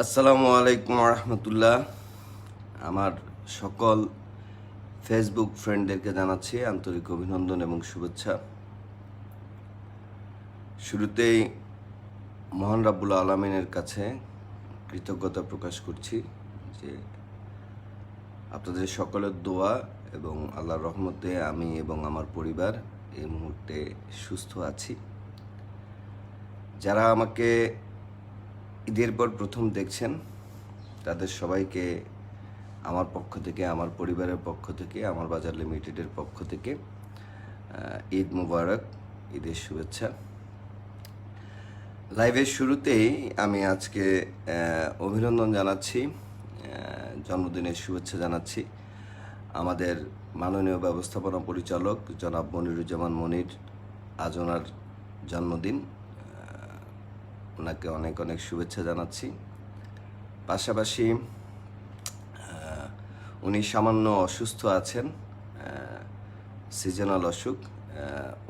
আসসালামু আলাইকুম রহমতুল্লাহ। আমার সকল ফেসবুক ফ্রেন্ডদেরকে জানাচ্ছি আন্তরিক অভিনন্দন এবং শুভেচ্ছা। শুরুতেই মহান রাব্বুল আলামিনের কাছে কৃতজ্ঞতা প্রকাশ করছি যে আপনাদের সকলের দোয়া এবং আল্লাহর রহমতে আমি এবং আমার পরিবার এই মুহূর্তে সুস্থ আছি। যারা আমাকে ঈদের পর প্রথম দেখছেন তাদের সবাইকে আমার পক্ষ থেকে, আমার পরিবারের পক্ষ থেকে, আমার বাজার লিমিটেডের পক্ষ থেকে ঈদ মুবারক, ঈদের শুভেচ্ছা। লাইভের শুরুতেই আমি আজকে অভিনন্দন জানাচ্ছি, জন্মদিনের শুভেচ্ছা জানাচ্ছি আমাদের মাননীয় ব্যবস্থাপনা পরিচালক জনাব মনিরুজ্জামান মনির। আজ ওনার জন্মদিন, ওনাকে অনেক অনেক শুভেচ্ছা জানাচ্ছি। পাশাপাশি উনি সামান্য অসুস্থ আছেন, সিজনাল অসুখ।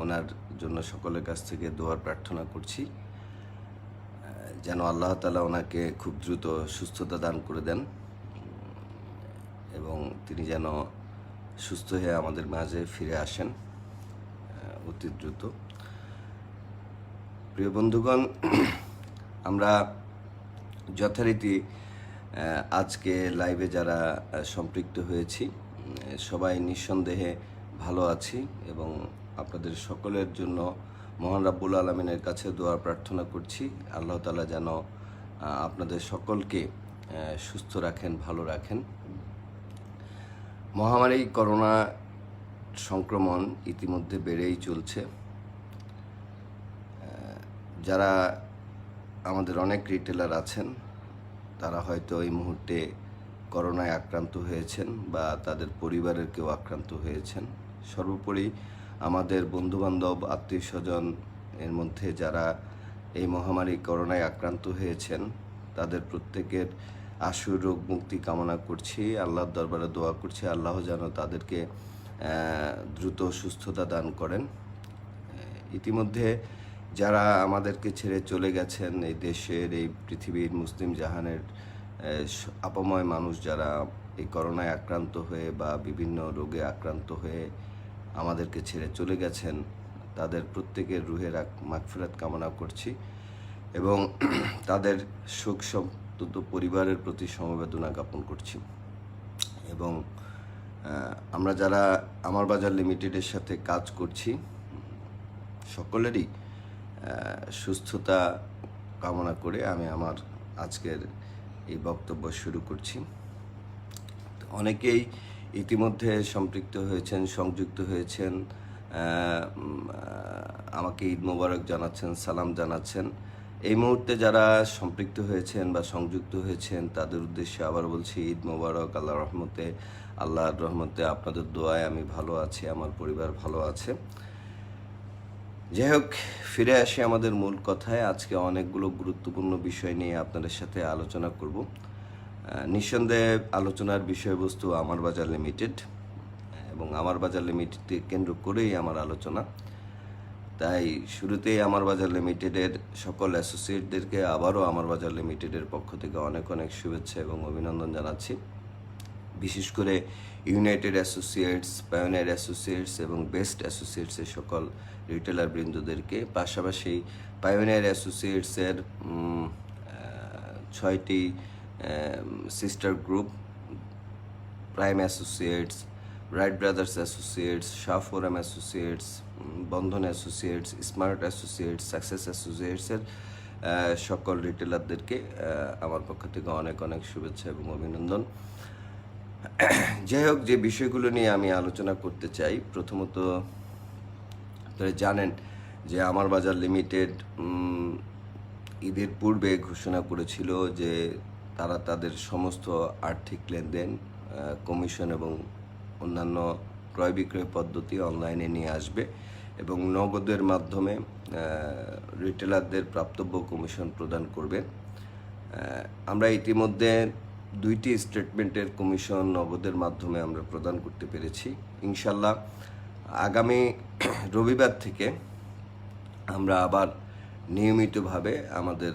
ওনার জন্য সকলের কাছ থেকে দোয়ার প্রার্থনা করছি যেন আল্লাহ তাআলা ওনাকে খুব দ্রুত সুস্থতা দান করে দেন এবং তিনি যেন সুস্থ হয়ে আমাদের মাঝে ফিরে আসেন অতি দ্রুত। প্রিয় বন্ধুগণ, আমরা যথারীতি আজকে লাইভে যারা সম্পৃক্ত হয়েছি সবাই নিঃসন্দেহে ভালো আছি এবং আপনাদের সকলের জন্য মহান রাব্বুল আলামিনের কাছে দোয়া প্রার্থনা করছি আল্লাহ তাআলা যেন আপনাদের সকলকে সুস্থ রাখেন, ভালো রাখেন। মহামারী করোনা সংক্রমণ ইতিমধ্যে বেড়েই চলছে। যারা আমাদের অনেক রিটেলার আছেন তারা হয়তো এই মুহূর্তে করোনায় আক্রান্ত হয়েছেন বা তাদের পরিবারের কেউ আক্রান্ত হয়েছেন। সর্বোপরি আমাদের বন্ধুবান্ধব, আত্মীয় স্বজন এর মধ্যে যারা এই মহামারী করোনায় আক্রান্ত হয়েছেন তাদের প্রত্যেকের আশু রোগ মুক্তি কামনা করছি, আল্লাহর দরবারে দোয়া করছি আল্লাহ যেন তাদেরকে দ্রুত সুস্থতা দান করেন। ইতিমধ্যে যারা আমাদেরকে ছেড়ে চলে গেছেন, এই দেশের, এই পৃথিবীর, মুসলিম জাহানের আপাময় মানুষ যারা এই করোনায় আক্রান্ত হয়ে বা বিভিন্ন রোগে আক্রান্ত হয়ে আমাদেরকে ছেড়ে চলে গেছেন, তাদের প্রত্যেকের রুহের মাগফিরাত কামনা করছি এবং তাদের শোক সন্তপ্ত পরিবারের প্রতি সমবেদনা জ্ঞাপন করছি। এবং আমরা যারা আমার বাজার লিমিটেডের সাথে কাজ করছি সকলেরই সুস্থতা কামনা করে আমি আমার আজকের এই বক্তব্য শুরু করছি। অনেকেই ইতিমধ্যে সম্পৃক্ত হয়েছেন, সংযুক্ত হয়েছেন, আমাকে ঈদ মোবারক জানাচ্ছেন, সালাম জানাচ্ছেন। এই মুহূর্তে যারা সম্পৃক্ত হয়েছেন বা সংযুক্ত হয়েছেন তাদের উদ্দেশ্যে আবার বলছি ঈদ মোবারক। আল্লাহর রহমতে আপনাদের দোয়ায় আমি ভালো আছি, আমার পরিবার ভালো আছে। যাই হোক, ফিরে আসি আমাদের মূল কথায়। আজকে অনেকগুলো গুরুত্বপূর্ণ বিষয় নিয়ে আপনাদের সাথে আলোচনা করব। নিঃসন্দেহে আলোচনার বিষয়বস্তু আমার বাজার লিমিটেড এবং আমার বাজার লিমিটেডকে কেন্দ্র করেই আমার আলোচনা। তাই শুরুতেই আমার বাজার লিমিটেডের সকল অ্যাসোসিয়েটদেরকে আবারও আমার বাজার লিমিটেডের পক্ষ থেকে অনেক অনেক শুভেচ্ছা এবং অভিনন্দন জানাচ্ছি। বিশেষ করে ইউনাইটেড অ্যাসোসিয়েটস, পায়োনিয়ার অ্যাসোসিয়েটস এবং বেস্ট অ্যাসোসিয়েটসের সকল রিটেলার বৃন্দদেরকে, পাশাপাশি পায়োনিয়ার অ্যাসোসিয়েটসের 6টি sister group, prime associates, right brothers associates, Shah forum associates, Bandhan associates, smart associates, success অ্যাসোসিয়েটসের সকল রিটেলারদেরকে আমার পক্ষ থেকে অনেক অনেক শুভেচ্ছা এবং অভিনন্দন। যাই হোক, যে বিষয়গুলো নিয়ে আমি আলোচনা করতে চাই, প্রথমত আপনারা জানেন যে আমার বাজার লিমিটেড ঈদের পূর্বে ঘোষণা করেছিল যে তারা তাদের সমস্ত আর্থিক লেনদেন, কমিশন এবং অন্যান্য ক্রয় বিক্রয় পদ্ধতি অনলাইনে নিয়ে আসবে এবং নগদের মাধ্যমে রিটেলারদের প্রাপ্তব্য কমিশন প্রদান করবে। আমরা ইতিমধ্যে 2টি স্টেটমেন্টের কমিশন নগদের মাধ্যমে আমরা প্রদান করতে পেরেছি। ইনশাল্লাহ আগামী রবিবার থেকে আমরা আবার নিয়মিতভাবে আমাদের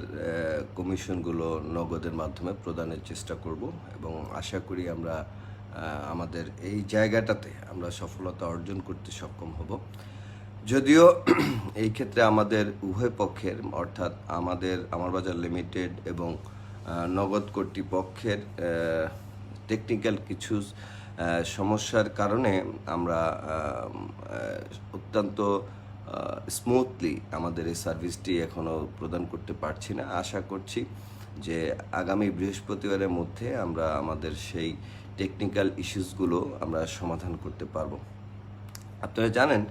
কমিশনগুলো নগদের মাধ্যমে প্রদানের চেষ্টা করব এবং আশা করি আমরা আমাদের এই জায়গাটাতে আমরা সফলতা অর্জন করতে সক্ষম হব। যদিও এই ক্ষেত্রে আমাদের উভয় পক্ষের অর্থাৎ আমার বাজার লিমিটেড এবং নগদ কর্তৃপক্ষের টেকনিক্যাল কিছু সমস্যার কারণে আমরা অত্যন্ত স্মুথলি আমাদের এই সার্ভিসটি এখনও প্রদান করতে পারছি না। আশা করছি যে আগামী বৃহস্পতিবারের মধ্যে আমরা আমাদের সেই টেকনিক্যাল ইস্যুসগুলো আমরা সমাধান করতে পারবো। আপনারা জানেন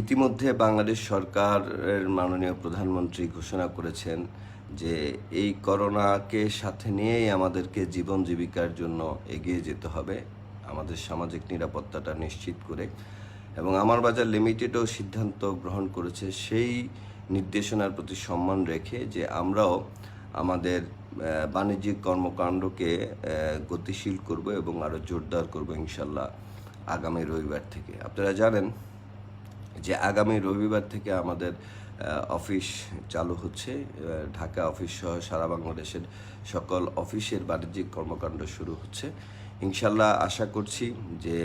ইতিমধ্যে বাংলাদেশ সরকারের মাননীয় প্রধানমন্ত্রী ঘোষণা করেছেন যে এই করোনাকে সাথে নিয়েই আমাদেরকে জীবন জীবিকার জন্য এগিয়ে যেতে হবে, আমাদের সামাজিক নিরাপত্তাটা নিশ্চিত করে। এবং আমার বাজার লিমিটেডও সিদ্ধান্ত গ্রহণ করেছে সেই নির্দেশনার প্রতি সম্মান রেখে যে আমরাও আমাদের বাণিজ্যিক কর্মকাণ্ডকে গতিশীল করব এবং আরও জোরদার করব ইনশাল্লাহ আগামী রবিবার থেকে। আপনারা জানেন যে আগামী রবিবার থেকে আমাদের অফিস চালু হচ্ছে। ঢাকা অফিস সহ সারা বাংলাদেশের সকল অফিসের বাণিজ্যিক কর্মকাণ্ড শুরু হচ্ছে। ইনশাল্লাহ আশা করছি যে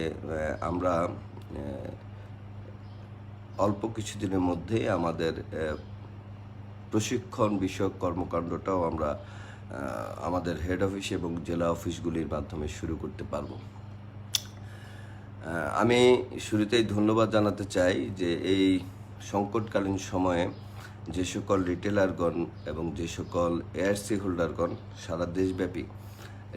আমরা অল্প কিছুদিনের মধ্যে আমাদের প্রশিক্ষণ বিষয়ক কর্মকাণ্ডটাও আমরা আমাদের হেড অফিস এবং জেলা অফিসগুলির মাধ্যমে শুরু করতে পারব। আমি শুরুতেই ধন্যবাদ জানাতে চাই যে এই সংকটকালীন সময়ে যে সকল রিটেলারগণ এবং যে সকল এআরসি হোল্ডারগণ সারা দেশব্যাপী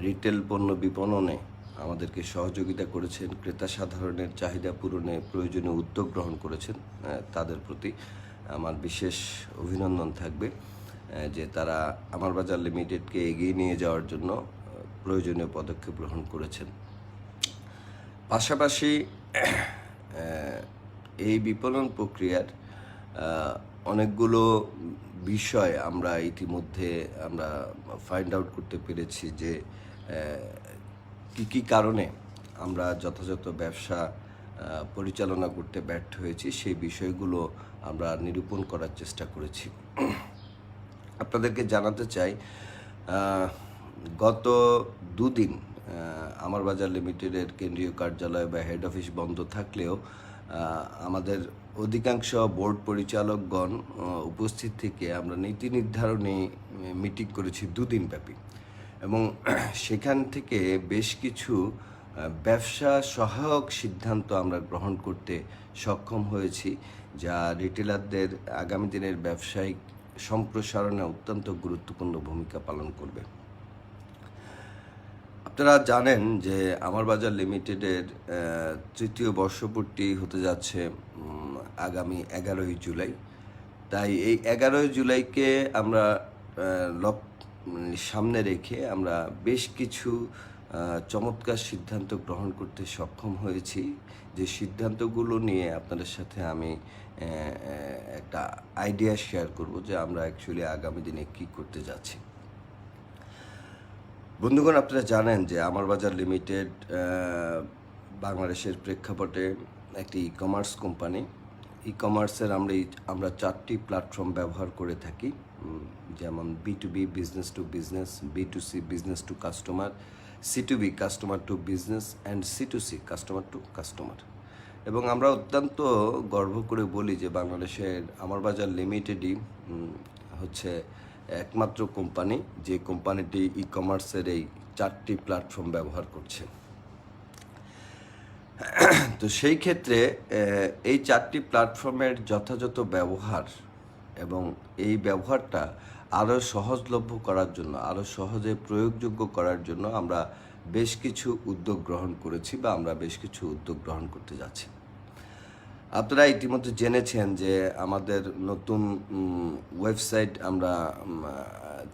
রিটেল পণ্য বিপণনে আমাদেরকে সহযোগিতা করেছেন, ক্রেতা সাধারণের চাহিদা পূরণে প্রয়োজনীয় উদ্যোগ গ্রহণ করেছেন, তাদের প্রতি আমার বিশেষ অভিনন্দন থাকবে যে তারা আমার বাজার লিমিটেডকে এগিয়ে নিয়ে যাওয়ার জন্য প্রয়োজনীয় পদক্ষেপ গ্রহণ করেছেন। পাশাপাশি এই বিপণন প্রক্রিয়ার অনেকগুলো বিষয় আমরা ইতিমধ্যে আমরা ফাইন্ড আউট করতে পেরেছি যে কী কারণে আমরা যথাযথ ব্যবসা পরিচালনা করতে ব্যর্থ হয়েছি সেই বিষয়গুলো আমরা নিরূপণ করার চেষ্টা করেছি। আপনাদেরকে জানাতে চাই গত দুদিন আমার বাজার লিমিটেডের কেন্দ্রীয় কার্যালয় বা হেড অফিস বন্ধ থাকলেও আমাদের অধিকাংশ বোর্ড পরিচালকগণ উপস্থিত থেকে আমরা নীতি নির্ধারণী মিটিং করেছি দুদিন ব্যাপী এবং সেখান থেকে বেশ কিছু ব্যবসা সহায়ক সিদ্ধান্ত আমরা গ্রহণ করতে সক্ষম হয়েছি যা রিটেলারদের আগামী দিনের ব্যবসায়িক সম্প্রসারণে অত্যন্ত গুরুত্বপূর্ণ ভূমিকা পালন করবে। আপনারা জানেন যে আমার বাজার লিমিটেডের তৃতীয় বর্ষপূর্তি হতে যাচ্ছে আগামী 11ই জুলাই। তাই এই 11ই জুলাইকে আমরা সামনে রেখে আমরা বেশ কিছু চমৎকার সিদ্ধান্ত গ্রহণ করতে সক্ষম হয়েছি, যে সিদ্ধান্তগুলো নিয়ে আপনাদের সাথে আমি একটা আইডিয়া শেয়ার করব যে আমরা অ্যাকচুয়ালি আগামী দিনে কি করতে যাচ্ছি। বন্ধুগণ, আপনারা জানেন যে আমার বাজার লিমিটেড বাংলাদেশের প্রেক্ষাপটে একটি ই কমার্স কোম্পানি। ই কমার্সের আমরা 4টি প্ল্যাটফর্ম ব্যবহার করে থাকি, যেমন B2B business to business, B2C business to customer, C2B customer to business and C2C customer to customer. এবং আমরা অত্যন্ত গর্ব করে বলি যে বাংলাদেশের আমার বাজার লিমিটেডই হচ্ছে একমাত্র কোম্পানি যে কোম্পানিটি ই কমার্সের এই 4টি প্ল্যাটফর্ম ব্যবহার করছে। তো সেই ক্ষেত্রে এই 4টি প্ল্যাটফর্মের যথাযথ ব্যবহার এবং এই ব্যবহারটা আরও সহজলভ্য করার জন্য, আরও সহজে প্রয়োগযোগ্য করার জন্য আমরা বেশ কিছু উদ্যোগ গ্রহণ করেছি বা আমরা বেশ কিছু উদ্যোগ গ্রহণ করতে যাচ্ছি। আপনারা ইতিমধ্যে জেনেছেন যে আমাদের নতুন ওয়েবসাইট আমরা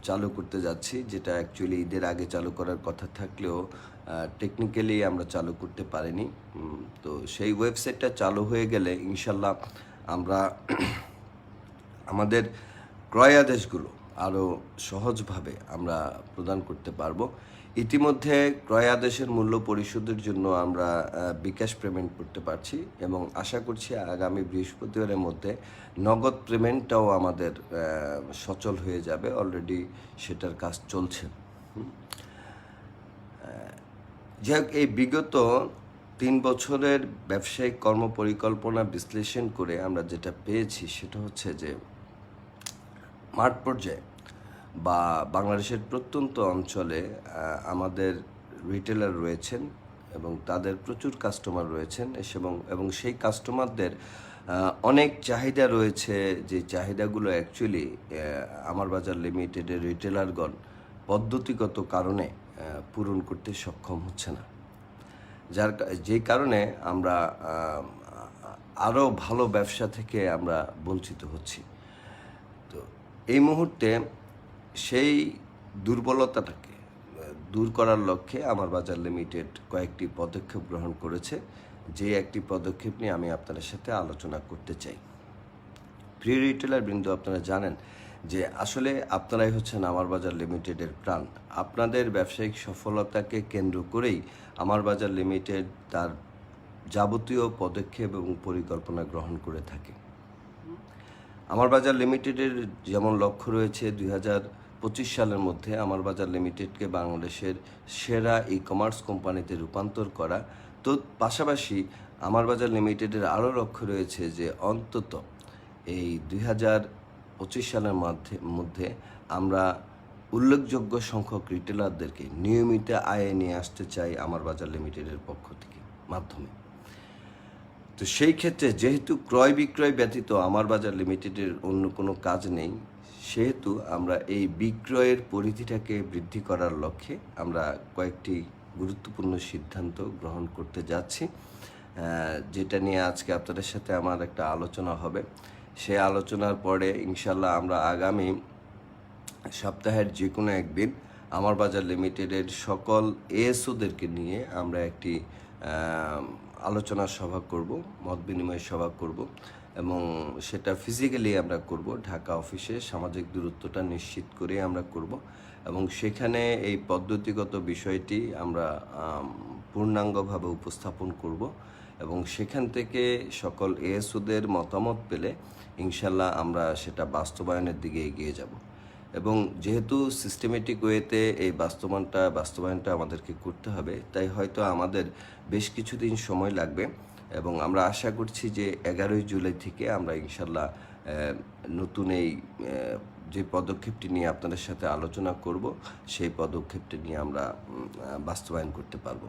চালু করতে যাচ্ছি, যেটা অ্যাকচুয়ালি ঈদের আগে চালু করার কথা থাকলেও টেকনিক্যালি আমরা চালু করতে পারিনি। তো সেই ওয়েবসাইটটা চালু হয়ে গেলে ইনশাল্লাহ আমরা আমাদের ক্রয় আদেশগুলো আরও সহজভাবে আমরা প্রদান করতে পারবো। ইতিমধ্যে ক্রয় আদেশের মূল্য পরিশোধের জন্য আমরা বিকাশ পেমেন্ট করতে পারছি এবং আশা করছি আগামী বৃহস্পতিবারের মধ্যে নগদ পেমেন্টটাও আমাদের সচল হয়ে যাবে। অলরেডি সেটার কাজ চলছে। যাই হোক, এই বিগত 3 বছরের ব্যবসায়িক কর্মপরিকল্পনা বিশ্লেষণ করে আমরা যেটা পেয়েছি সেটা হচ্ছে যে মাঠ পর্যায়ে বা বাংলাদেশের প্রত্যন্ত অঞ্চলে আমাদের রিটেলার রয়েছেন এবং তাদের প্রচুর কাস্টমার রয়েছেন এবং সেই কাস্টমারদের অনেক চাহিদা রয়েছে, যে চাহিদাগুলো অ্যাকচুয়ালি আমার বাজার লিমিটেডের রিটেলারগণ পদ্ধতিগত কারণে পূরণ করতে সক্ষম হচ্ছে না, যেই কারণে আমরা আরও ভালো ব্যবসা থেকে আমরা বঞ্চিত হচ্ছি। তো এই মুহূর্তে সেই দুর্বলতাটাকে দূর করার লক্ষ্যে আমার বাজার লিমিটেড কয়েকটি পদক্ষেপ গ্রহণ করেছে, যে একটি পদক্ষেপ নিয়ে আমি আপনাদের সাথে আলোচনা করতে চাই। প্রিয় রিটেলার বৃন্দ, আপনারা জানেন যে আসলে আপনারাই হচ্ছেন আমার বাজার লিমিটেডের প্রাণ। আপনাদের ব্যবসায়িক সফলতাকে কেন্দ্র করেই আমার বাজার লিমিটেড তার যাবতীয় পদক্ষেপ এবং পরিকল্পনা গ্রহণ করে থাকে। আমার বাজার লিমিটেডের যেমন লক্ষ্য রয়েছে 2025 সালের মধ্যে আমার বাজার লিমিটেডকে বাংলাদেশের সেরা ই কমার্স কোম্পানিতে রূপান্তর করা, তো পাশাপাশি আমার বাজার লিমিটেডের আরও লক্ষ্য রয়েছে যে অন্তত এই 2025 সালের মধ্যে আমরা উল্লেখযোগ্য সংখ্যক রিটেলারদেরকে নিয়মিত আয়ে নিয়ে আসতে চাই আমার বাজার লিমিটেডের পক্ষ থেকে মাধ্যমে। তো সেই ক্ষেত্রে যেহেতু ক্রয় বিক্রয় ব্যতীত আমার বাজার লিমিটেডের অন্য কোনো কাজ নেই, সেহেতু আমরা এই বিক্রয়ের পরিধিটাকে বৃদ্ধি করার লক্ষ্যে আমরা কয়েকটি গুরুত্বপূর্ণ সিদ্ধান্ত গ্রহণ করতে যাচ্ছি, যেটা নিয়ে আজকে আপনাদের সাথে আমার একটা আলোচনা হবে। সেই আলোচনার পরে ইনশাল্লাহ আমরা আগামী সপ্তাহের যে কোনো একদিন আমার বাজার লিমিটেডের সকল এএসওদেরকে নিয়ে আমরা একটি আলোচনা সভা করব, মত বিনিময় সভা করব এবং সেটা ফিজিক্যালি আমরা করব ঢাকা অফিসে, সামাজিক দূরত্বটা নিশ্চিত করে আমরা করব এবং সেখানে এই পদ্ধতিগত বিষয়টি আমরা পূর্ণাঙ্গভাবে উপস্থাপন করব এবং সেখান থেকে সকল এএসওদের মতামত পেলে ইনশাল্লাহ আমরা সেটা বাস্তবায়নের দিকে এগিয়ে যাব। এবং যেহেতু সিস্টেমেটিক ওয়েতে এই বাস্তবায়নটা আমাদেরকে করতে হবে, তাই হয়তো আমাদের বেশ কিছুদিন সময় লাগবে এবং আমরা আশা করছি যে 11ই জুলাই থেকে আমরা ইনশাল্লাহ নতুন এই যে পদক্ষেপটি নিয়ে আপনাদের সাথে আলোচনা করব, সেই পদক্ষেপটি নিয়ে আমরা বাস্তবায়ন করতে পারব।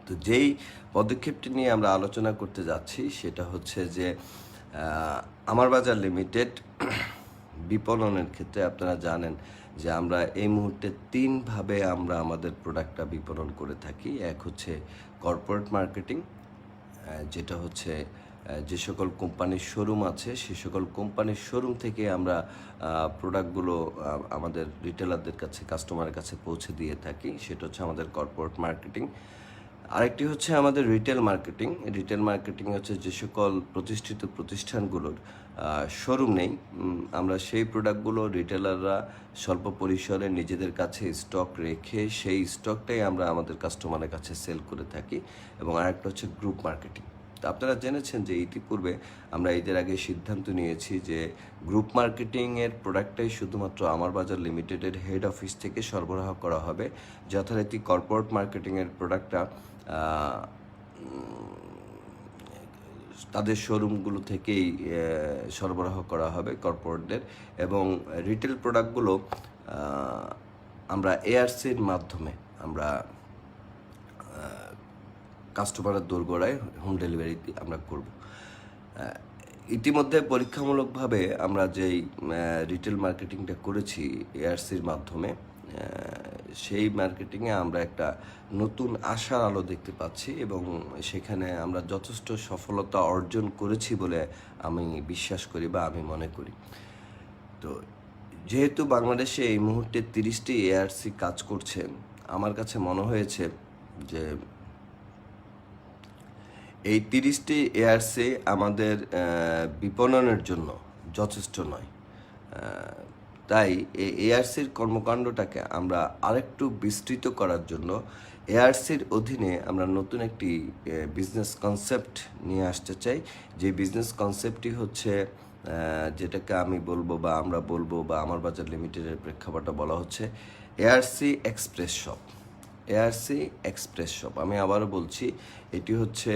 তো যেই পদক্ষেপটি নিয়ে আমরা আলোচনা করতে যাচ্ছি সেটা হচ্ছে যে আমার বাজার লিমিটেড বিপণনের ক্ষেত্রে আপনারা জানেন যে আমরা এই মুহূর্তে 3ভাবে আমরা আমাদের প্রোডাক্টটা বিপণন করে থাকি। এক হচ্ছে কর্পোরেট মার্কেটিং, যেটা হচ্ছে যে সকল কোম্পানির শোরুম আছে সে সকল কোম্পানির শোরুম থেকে আমরা প্রোডাক্টগুলো আমাদের রিটেলারদের কাছে, কাস্টমারের কাছে পৌঁছে দিয়ে থাকি, সেটা হচ্ছে আমাদের কর্পোরেট মার্কেটিং। আরেকটি হচ্ছে আমাদের রিটেল মার্কেটিং। রিটেল মার্কেটিং হচ্ছে যে সকল প্রতিষ্ঠিত প্রতিষ্ঠানগুলোর শোরুম নেই, আমরা সেই প্রোডাক্টগুলো রিটেলাররা স্বল্প পরিসরে নিজেদের কাছে স্টক রেখে সেই স্টকটাই আমরা আমাদের কাস্টমারের কাছে সেল করে থাকি। এবং আরেকটা হচ্ছে গ্রুপ মার্কেটিং। তো আপনারা জেনেছেন যে ইতিপূর্বে আমরা এদের আগে সিদ্ধান্ত নিয়েছি যে গ্রুপ মার্কেটিংয়ের প্রোডাক্টটাই শুধুমাত্র আমার বাজার লিমিটেডের হেড অফিস থেকে সরবরাহ করা হবে, যথারীতি কর্পোরেট মার্কেটিংয়ের প্রোডাক্টটা তাদের শোরুমগুলো থেকেই সরবরাহ করা হবে কর্পোরেটদের, এবং রিটেল প্রোডাক্টগুলো আমরা এআরসির মাধ্যমে আমরা কাস্টমারের দোরগোড়ায় হোম ডেলিভারি আমরা করব। ইতিমধ্যে পরীক্ষামূলকভাবে আমরা যেই রিটেল মার্কেটিংটা করেছি এআরসির মাধ্যমে, সেই মার্কেটিংয়ে আমরা একটা নতুন আশার আলো দেখতে পাচ্ছি এবং সেখানে আমরা যথেষ্ট সফলতা অর্জন করেছি বলে আমি বিশ্বাস করি বা আমি মনে করি। তো যেহেতু বাংলাদেশে এই মুহূর্তে 30টি এআরসি কাজ করছে, আমার কাছে মনে হয়েছে যে এই 30টি এআরসি আমাদের বিপণনের জন্য যথেষ্ট নয়। তাই এই এআরসির কর্মকাণ্ডটাকে আমরা আরেকটু বিস্তৃত করার জন্য এআরসির অধীনে আমরা নতুন একটি বিজনেস কনসেপ্ট নিয়ে আসতে চাই। যে বিজনেস কনসেপ্টটি হচ্ছে যেটাকে আমি বলবো বা আমরা বলবো বা আমার বাজার লিমিটেডের প্রেক্ষাপটে বলা হচ্ছে ARC express shop. ARC express shop, আমি আবারও বলছি, এটি হচ্ছে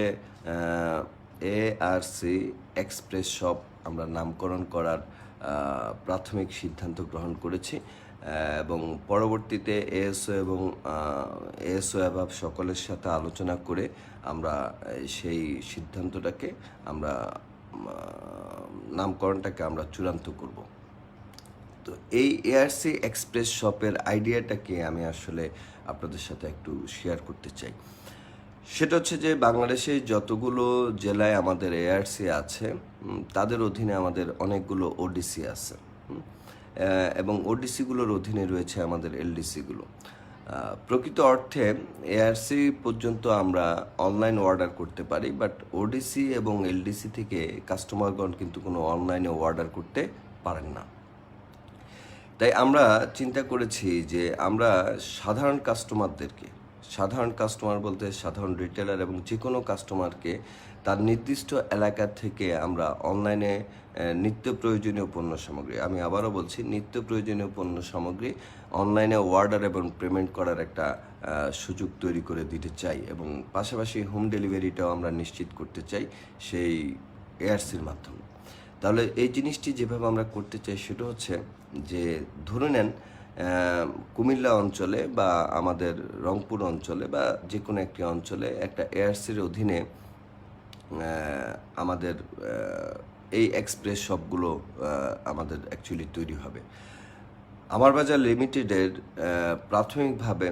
এআরসি এক্সপ্রেস শপ আমরা নামকরণ করার প্রাথমিক সিদ্ধান্ত গ্রহণ করেছি এবং পরবর্তীতে এএসও এবং এএসও অ্যাভাব সকলের সাথে আলোচনা করে আমরা সেই সিদ্ধান্তটাকে আমরা নামকরণটাকে আমরা চূড়ান্ত করব। তো এই এআরসি এক্সপ্রেস শপের আইডিয়াটাকে আমি আসলে আপনাদের সাথে একটু শেয়ার করতে চাই। সেটা হচ্ছে যে বাংলাদেশে যতগুলো জেলায় আমাদের এআরসি আছে তাদের অধীনে আমাদের অনেকগুলো ওডিসি আছে এবং ওডিসিগুলোর অধীনে রয়েছে আমাদের এলডিসিগুলো। প্রকৃত অর্থে এআরসি পর্যন্ত আমরা অনলাইন অর্ডার করতে পারি, বাট ওডিসি এবং এলডিসি থেকে কাস্টমারগণ কিন্তু কোনো অনলাইনে অর্ডার করতে পারেন না। তাই আমরা চিন্তা করেছি যে আমরা সাধারণ কাস্টমার বলতে সাধারণ রিটেলার এবং যে কোনো কাস্টমারকে তার নির্দিষ্ট এলাকা থেকে আমরা অনলাইনে নিত্য প্রয়োজনীয় পণ্য সামগ্রী, আমি আবারও বলছি, নিত্য প্রয়োজনীয় পণ্য সামগ্রী অনলাইনে অর্ডার এবং পেমেন্ট করার একটা সুযোগ তৈরি করে দিতে চাই এবং পাশাপাশি হোম ডেলিভারিটাও আমরা নিশ্চিত করতে চাই সেই এআরসির মাধ্যমে। তাহলে এই জিনিসটি যেভাবে আমরা করতে চাই সেটা হচ্ছে যে ধরে নেন কুমিল্লা অঞ্চলে বা আমাদের রংপুর অঞ্চলে বা যে কোনো একটি অঞ্চলে একটা এআরসির অধীনে আমাদের এই এক্সপ্রেস শপগুলো আমাদের অ্যাকচুয়ালি তৈরি হবে। আমার বাজার লিমিটেডের প্রাথমিকভাবে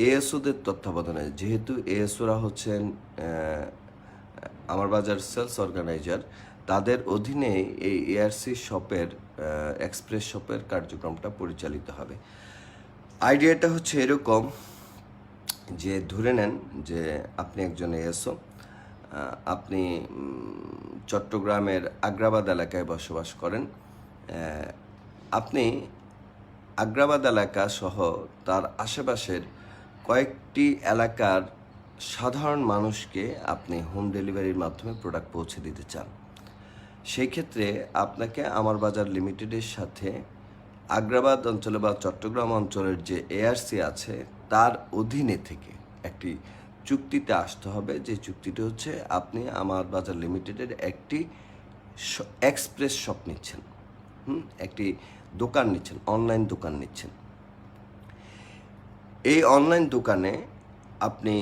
এএসওদের তত্ত্বাবধানে, যেহেতু এএসওরা হচ্ছেন আমার বাজার সেলস অর্গানাইজার, তাদের অধীনে এই এআরসি শপের এক্সপ্রেস শপের কার্যক্রমটা পরিচালিত হবে। আইডিয়াটা হচ্ছে এরকম যে ধরে নেন যে আপনি একজন এএসও, আপনি চট্টগ্রামের আগ্রাবাদ এলাকায় বসবাস করেন। আপনি আগ্রাবাদ এলাকা সহ তার আশেপাশের কয়েকটি এলাকার সাধারণ মানুষকে আপনি হোম ডেলিভারির মাধ্যমে প্রোডাক্ট পৌঁছে দিতে চান। সেই ক্ষেত্রে আপনাকে আমার বাজার লিমিটেডের সাথে আগ্রাবাদ অঞ্চলে বা চট্টগ্রাম অঞ্চলের যে এআরসি আছে তার অধীনে থেকে একটি চুক্তিতে আসতে হবে। যে চুক্তিটি হচ্ছে আপনি আমার বাজার লিমিটেডের একটি এক্সপ্রেস শপ নিচ্ছেন, একটি দোকান নিচ্ছেন, অনলাইন দোকান নিচ্ছেন। এই অনলাইন দোকানে আপনি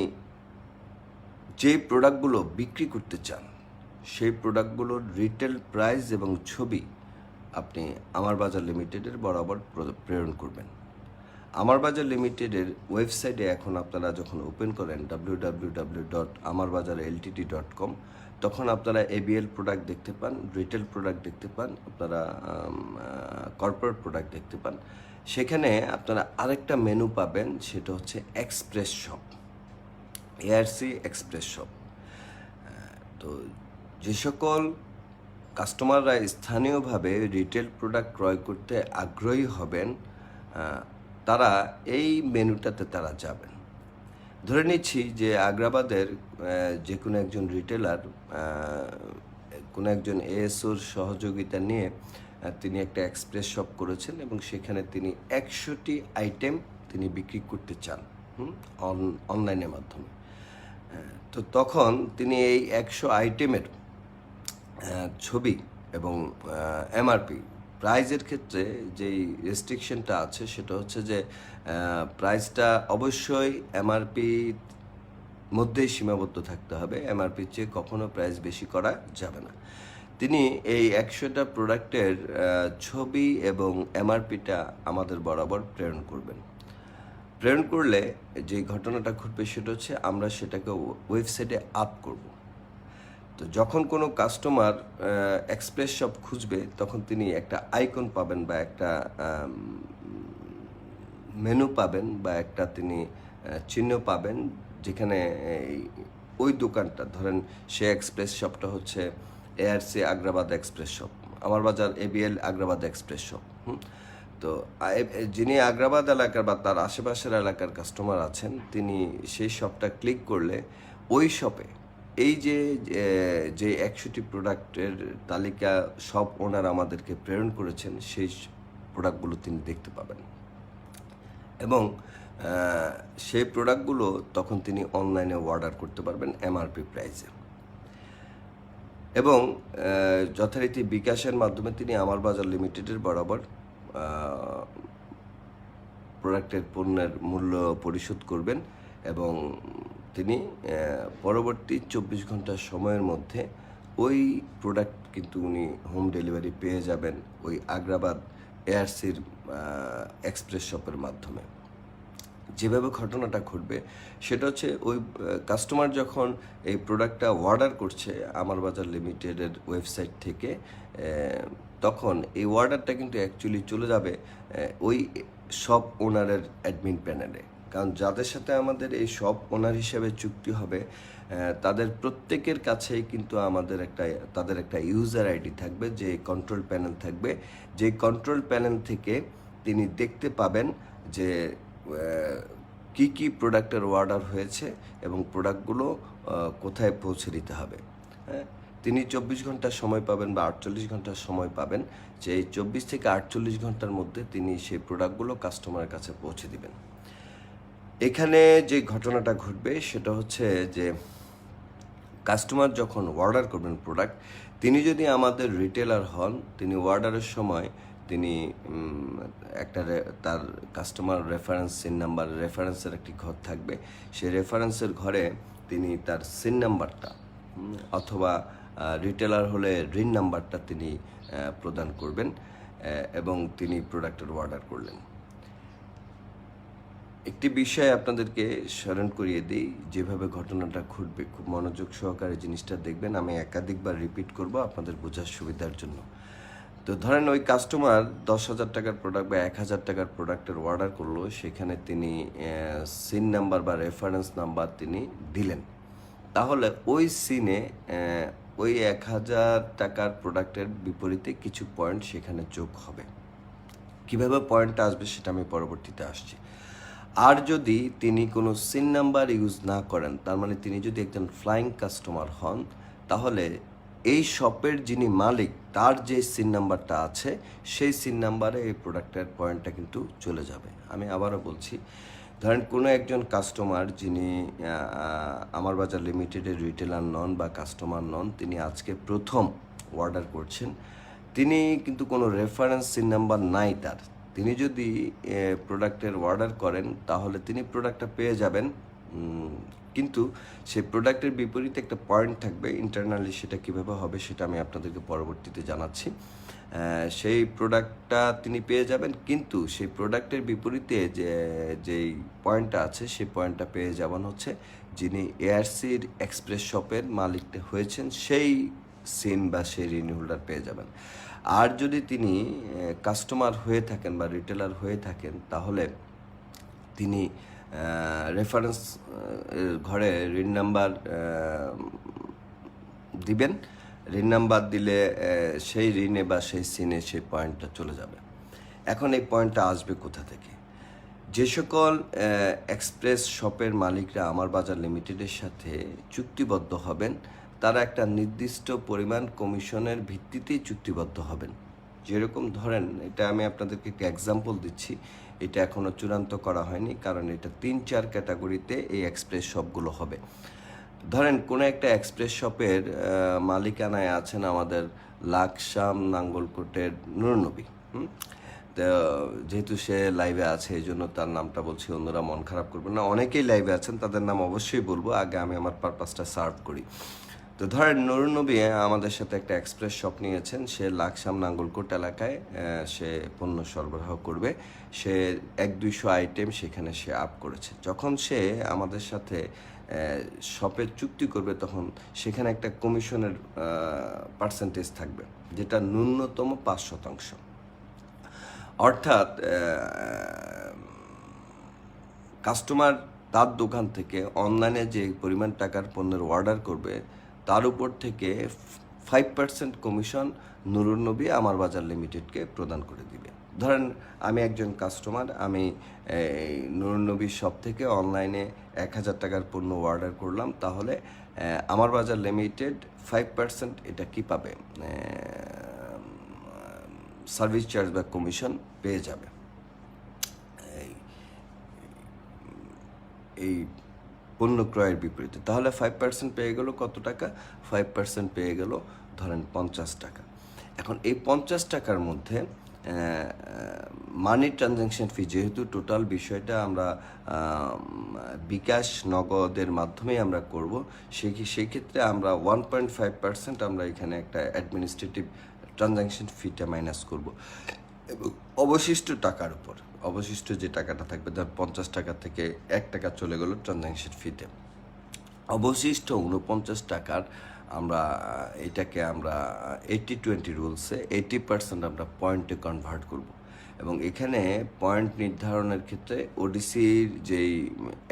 যে প্রোডাক্টগুলো বিক্রি করতে চান সেই প্রোডাক্টগুলোর রিটেল প্রাইস এবং ছবি আপনি আমার বাজার লিমিটেডের বরাবর প্রেরণ করবেন। আমার বাজার লিমিটেডের ওয়েবসাইটে এখন আপনারা যখন ওপেন করেন www.amarbajarltd.com, তখন আপনারা এবিএল প্রোডাক্ট দেখতে পান, রিটেল প্রোডাক্ট দেখতে পান, আপনারা কর্পোরেট প্রোডাক্ট দেখতে পান। সেখানে আপনারা আরেকটা মেনু পাবেন, সেটা হচ্ছে express shop, ARC express shop. তো যে সকল কাস্টমাররা স্থানীয়ভাবে রিটেল প্রোডাক্ট ক্রয় করতে আগ্রহী হবেন তারা এই মেনুটাতে তারা যাবেন। ধরে নিচ্ছি যে আগ্রাবাদের যে কোনো একজন রিটেলার কোনো একজন এএসওর সহযোগিতা নিয়ে তিনি একটা এক্সপ্রেস শপ করেছেন এবং সেখানে তিনি 100টি আইটেম তিনি বিক্রি করতে চান অনলাইনের মাধ্যমে। তো তখন তিনি এই 100 আইটেমের ছবি এবং এমআরপি প্রাইজের ক্ষেত্রে যেই রেস্ট্রিকশনটা আছে সেটা হচ্ছে যে প্রাইসটা অবশ্যই এমআরপি মধ্যেই সীমাবদ্ধ থাকতে হবে, এমআরপির চেয়ে কখনো প্রাইস বেশি করা যাবে না। তিনি এই 100টা প্রোডাক্টের ছবি এবং এমআরপিটা আমাদের বরাবর প্রেরণ করবেন। প্রেরণ করলে যে ঘটনাটা ঘটবে সেটা হচ্ছে আমরা সেটাকে ওয়েবসাইটে আপ করব। তো যখন কোনো কাস্টমার এক্সপ্রেস শপ খুঁজবে তখন তিনি একটা আইকন পাবেন বা একটা মেনু পাবেন বা একটা তিনি চিহ্ন পাবেন, যেখানে ওই দোকানটা, ধরেন সে এক্সপ্রেস শপটা হচ্ছে এআরসি আগ্রাবাদ এক্সপ্রেস শপ, আমার বাজার এবিএল আগ্রাবাদ এক্সপ্রেস শপ। তো যিনি আগ্রাবাদ এলাকার বা তার আশেপাশের এলাকার কাস্টমার আছেন, তিনি সেই শপটা ক্লিক করলে ওই শপে এই যে 100টি প্রোডাক্টের তালিকা শপ ওনার আমাদেরকে প্রেরণ করেছেন, সেই প্রোডাক্টগুলো তিনি দেখতে পাবেন এবং সেই প্রোডাক্টগুলো তখন তিনি অনলাইনে অর্ডার করতে পারবেন এমআরপি প্রাইসে। এবং যথারীতি বিকাশের মাধ্যমে তিনি আমার বাজার লিমিটেডের বরাবর প্রোডাক্টের পণ্যের মূল্য পরিশোধ করবেন এবং তিনি পরবর্তী 24 ঘন্টা সময়ের মধ্যে ওই প্রোডাক্ট কিন্তু উনি হোম ডেলিভারি পেয়ে যাবেন ওই আগ্রাবাদ এআরসির এক্সপ্রেস শপের মাধ্যমে। যেভাবে ঘটনাটা ঘটবে সেটা হচ্ছে ওই কাস্টমার যখন এই প্রোডাক্টটা অর্ডার করছে আমার বাজার লিমিটেডের ওয়েবসাইট থেকে, তখন এই অর্ডারটা কিন্তু অ্যাকচুয়ালি চলে যাবে ওই শপ ওনারের অ্যাডমিন প্যানেলে। কারণ যাদের সাথে আমাদের এই শপ ওনার হিসেবে চুক্তি হবে তাদের প্রত্যেকের কাছেই কিন্তু তাদের একটা ইউজার আইডি থাকবে, যে কন্ট্রোল প্যানেল থাকবে, যে কন্ট্রোল প্যানেল থেকে তিনি দেখতে পাবেন যে কি কি প্রোডাক্টের অর্ডার হয়েছে এবং প্রোডাক্টগুলো কোথায় পৌঁছে দিতে হবে। হ্যাঁ, তিনি 24 ঘন্টা সময় পাবেন বা 48 ঘন্টা সময় পাবেন, যে এই 24 থেকে 48 ঘন্টার মধ্যে তিনি সেই প্রোডাক্টগুলো কাস্টমারের কাছে পৌঁছে দিবেন। এখানে যে ঘটনাটা ঘটবে সেটা হচ্ছে যে কাস্টমার যখন অর্ডার করবেন প্রোডাক্ট, তিনি যদি আমাদের রিটেলার হন, তিনি অর্ডারের সময় তিনি তার কাস্টমার রেফারেন্স সিন নাম্বার, রেফারেন্সের একটি ঘর থাকবে, সেই রেফারেন্সের ঘরে তিনি তার সিন নাম্বারটা অথবা রিটেলার হলে ঋণ নাম্বারটা তিনি প্রদান করবেন এবং তিনি প্রোডাক্টের অর্ডার করলেন। একটি বিষয় আপনাদেরকে স্মরণ করিয়ে দিই, যেভাবে ঘটনাটা ঘটবে খুব মনোযোগ সহকারে জিনিসটা দেখবেন। আমি একাধিকবার রিপিট করব আপনাদের বোঝার সুবিধার জন্য। তো ধরেন ওই কাস্টমার 10,000 টাকার প্রোডাক্ট বা 1,000 টাকার প্রোডাক্টের অর্ডার করলো, সেখানে তিনি সিন নাম্বার বা রেফারেন্স নাম্বার তিনি দিলেন। তাহলে ওই সিনে ওই 1,000 টাকার প্রোডাক্টের বিপরীতে কিছু পয়েন্ট সেখানে যোগ হবে। কিভাবে পয়েন্টটা আসবে সেটা আমি পরবর্তীতে আসছি। আর যদি তিনি কোনো সিন নাম্বার ইউজ না করেন, তার মানে তিনি যদি একজন ফ্লাইং কাস্টমার হন, তাহলে এই শপের যিনি মালিক তার যে সিন নাম্বারটা আছে সেই সিন নাম্বারে এই প্রোডাক্টের পয়েন্টটা কিন্তু চলে যাবে। আমি আবারও বলছি, ধরেন কোনো একজন কাস্টমার যিনি আমার বাজার লিমিটেডের রিটেলার নন বা কাস্টমার নন, তিনি আজকে প্রথম অর্ডার করছেন, তিনি কিন্তু কোনো রেফারেন্স সিন নাম্বার নাই তার। তিনি যদি প্রোডাক্টের অর্ডার করেন তাহলে তিনি প্রোডাক্টটা পেয়ে যাবেন, কিন্তু সেই প্রোডাক্টের বিপরীতে একটা পয়েন্ট থাকবে। ইন্টারনালি সেটা কীভাবে হবে সেটা আমি আপনাদেরকে পরবর্তীতে জানাচ্ছি। সেই প্রোডাক্টটা তিনি পেয়ে যাবেন, কিন্তু সেই প্রোডাক্টের বিপরীতে যেই পয়েন্টটা আছে সেই পয়েন্টটা পেয়ে যাবেন হচ্ছে যিনি এআরসির এক্সপ্রেস শপের মালিক হয়েছেন সেই সিন বা সেই ঋণ হোল্ডার পেয়ে যাবেন। আর যদি তিনি কাস্টমার হয়ে থাকেন বা রিটেলার হয়ে থাকেন, তাহলে তিনি রেফারেন্স ঘরে ঋণ নাম্বার দিবেন। ঋণ নাম্বার দিলে সেই ঋণে বা সেই সিনে সেই পয়েন্টটা চলে যাবে। এখন এই পয়েন্টটা আসবে কোথা থেকে? যে সকল এক্সপ্রেস শপের মালিকরা আমার বাজার লিমিটেডের সাথে চুক্তিবদ্ধ হবেন, তারা একটা নির্দিষ্ট পরিমাণ কমিশনের ভিত্তিতেই চুক্তিবদ্ধ হবেন। যেরকম ধরেন, এটা আমি আপনাদেরকে একটা এক্সাম্পল দিচ্ছি, এটা এখনও চূড়ান্ত করা হয়নি, কারণ এটা 3-4 ক্যাটাগরিতে এই এক্সপ্রেস শপগুলো হবে। ধরেন কোনো একটা এক্সপ্রেস শপের মালিকানায় আছেন আমাদের লাকসাম নাঙ্গলকোটের নুরনবী। তো যেহেতু সে লাইভে আছে এই জন্য তার নামটা বলছি, অন্যরা মন খারাপ করবেন না। অনেকেই লাইভে আছেন, তাদের নাম অবশ্যই বলবো, আগে আমি আমার পারপাসটা সার্ভ করি। তো ধরেন নুরনবী আমাদের সাথে একটা এক্সপ্রেস শপ নিয়েছেন, সে লাকসাম নাঙ্গলকোট এলাকায় সে পণ্য সরবরাহ করবে। সে 100-200 আইটেম সেখানে সে আপ করেছে। যখন সে আমাদের সাথে শপে চুক্তি করবে, তখন সেখানে একটা কমিশনের পার্সেন্টেজ থাকবে, যেটা ন্যূনতম 5%। অর্থাৎ কাস্টমার তার দোকান থেকে অনলাইনে যে পরিমাণ টাকার পণ্যের অর্ডার করবে, তার উপর থেকে 5% কমিশন নুরুন্নবী আমার বাজার লিমিটেডকে প্রদান করে দিবে। ধরেন আমি একজন কাস্টমার, আমি নুরুন্নবী শপ থেকে অনলাইনে 1,000 টাকার পণ্য অর্ডার করলাম, তাহলে আমার বাজার লিমিটেড 5% এটা কি পাবে, সার্ভিস চার্জ বা কমিশন পেয়ে যাবে। এই পণ্য ক্রয়ের বিপরীতে তাহলে 5% পেয়ে গেল কত টাকা, 5% পেয়ে গেল ধরেন 50 টাকা। এখন এই 50 টাকার মধ্যে মানি ট্রানজ্যাকশন ফি, যেহেতু টোটাল বিষয়টা আমরা বিকাশ নগদের মাধ্যমেই আমরা করব, সেই ক্ষেত্রে আমরা 1.5% আমরা এখানে একটা অ্যাডমিনিস্ট্রেটিভ ট্রানজ্যাকশন ফিটা মাইনাস করব, এবং অবশিষ্ট টাকার উপর অবশিষ্ট যে টাকাটা থাকবে, ধর 50 টাকা থেকে 1 টাকা চলে গেল ট্রানজ্যাকশন ফিতে, অবশিষ্ট 49 টাকার আমরা এটাকে আমরা 80-20 রুলসে 80% আমরা পয়েন্টে কনভার্ট করব। এবং এখানে পয়েন্ট নির্ধারণের ক্ষেত্রে ওডিসির যেই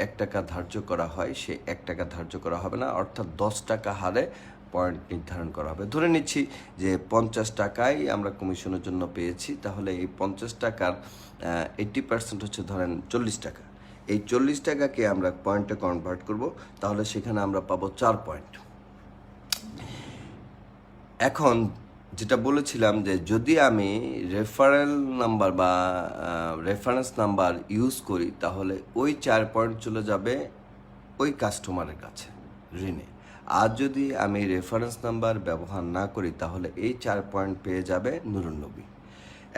1 টাকা ধার্য করা হয়, সে 1 টাকা ধার্য করা হবে না, অর্থাৎ 10 টাকা হারে পয়েন্ট নির্ধারণ করা হবে। ধরে নিচ্ছি যে 50 টাকাই আমরা কমিশনের জন্য পেয়েছি, তাহলে এই 50 টাকার 80% হচ্ছে ধরেন 40 টাকা। এই 40 টাকাকে আমরা পয়েন্টে কনভার্ট করব, তাহলে সেখানে আমরা পাবো 4 পয়েন্ট। এখন যেটা বলেছিলাম যে যদি আমি রেফারেল নাম্বার বা রেফারেন্স নাম্বার ইউজ করি, তাহলে ওই 4 পয়েন্ট চলে যাবে ওই কাস্টমারের কাছে ঋণে। আর যদি আমি রেফারেন্স নাম্বার ব্যবহার না করি, তাহলে এই 4 পয়েন্ট পেয়ে যাবে নুরুন্নবী।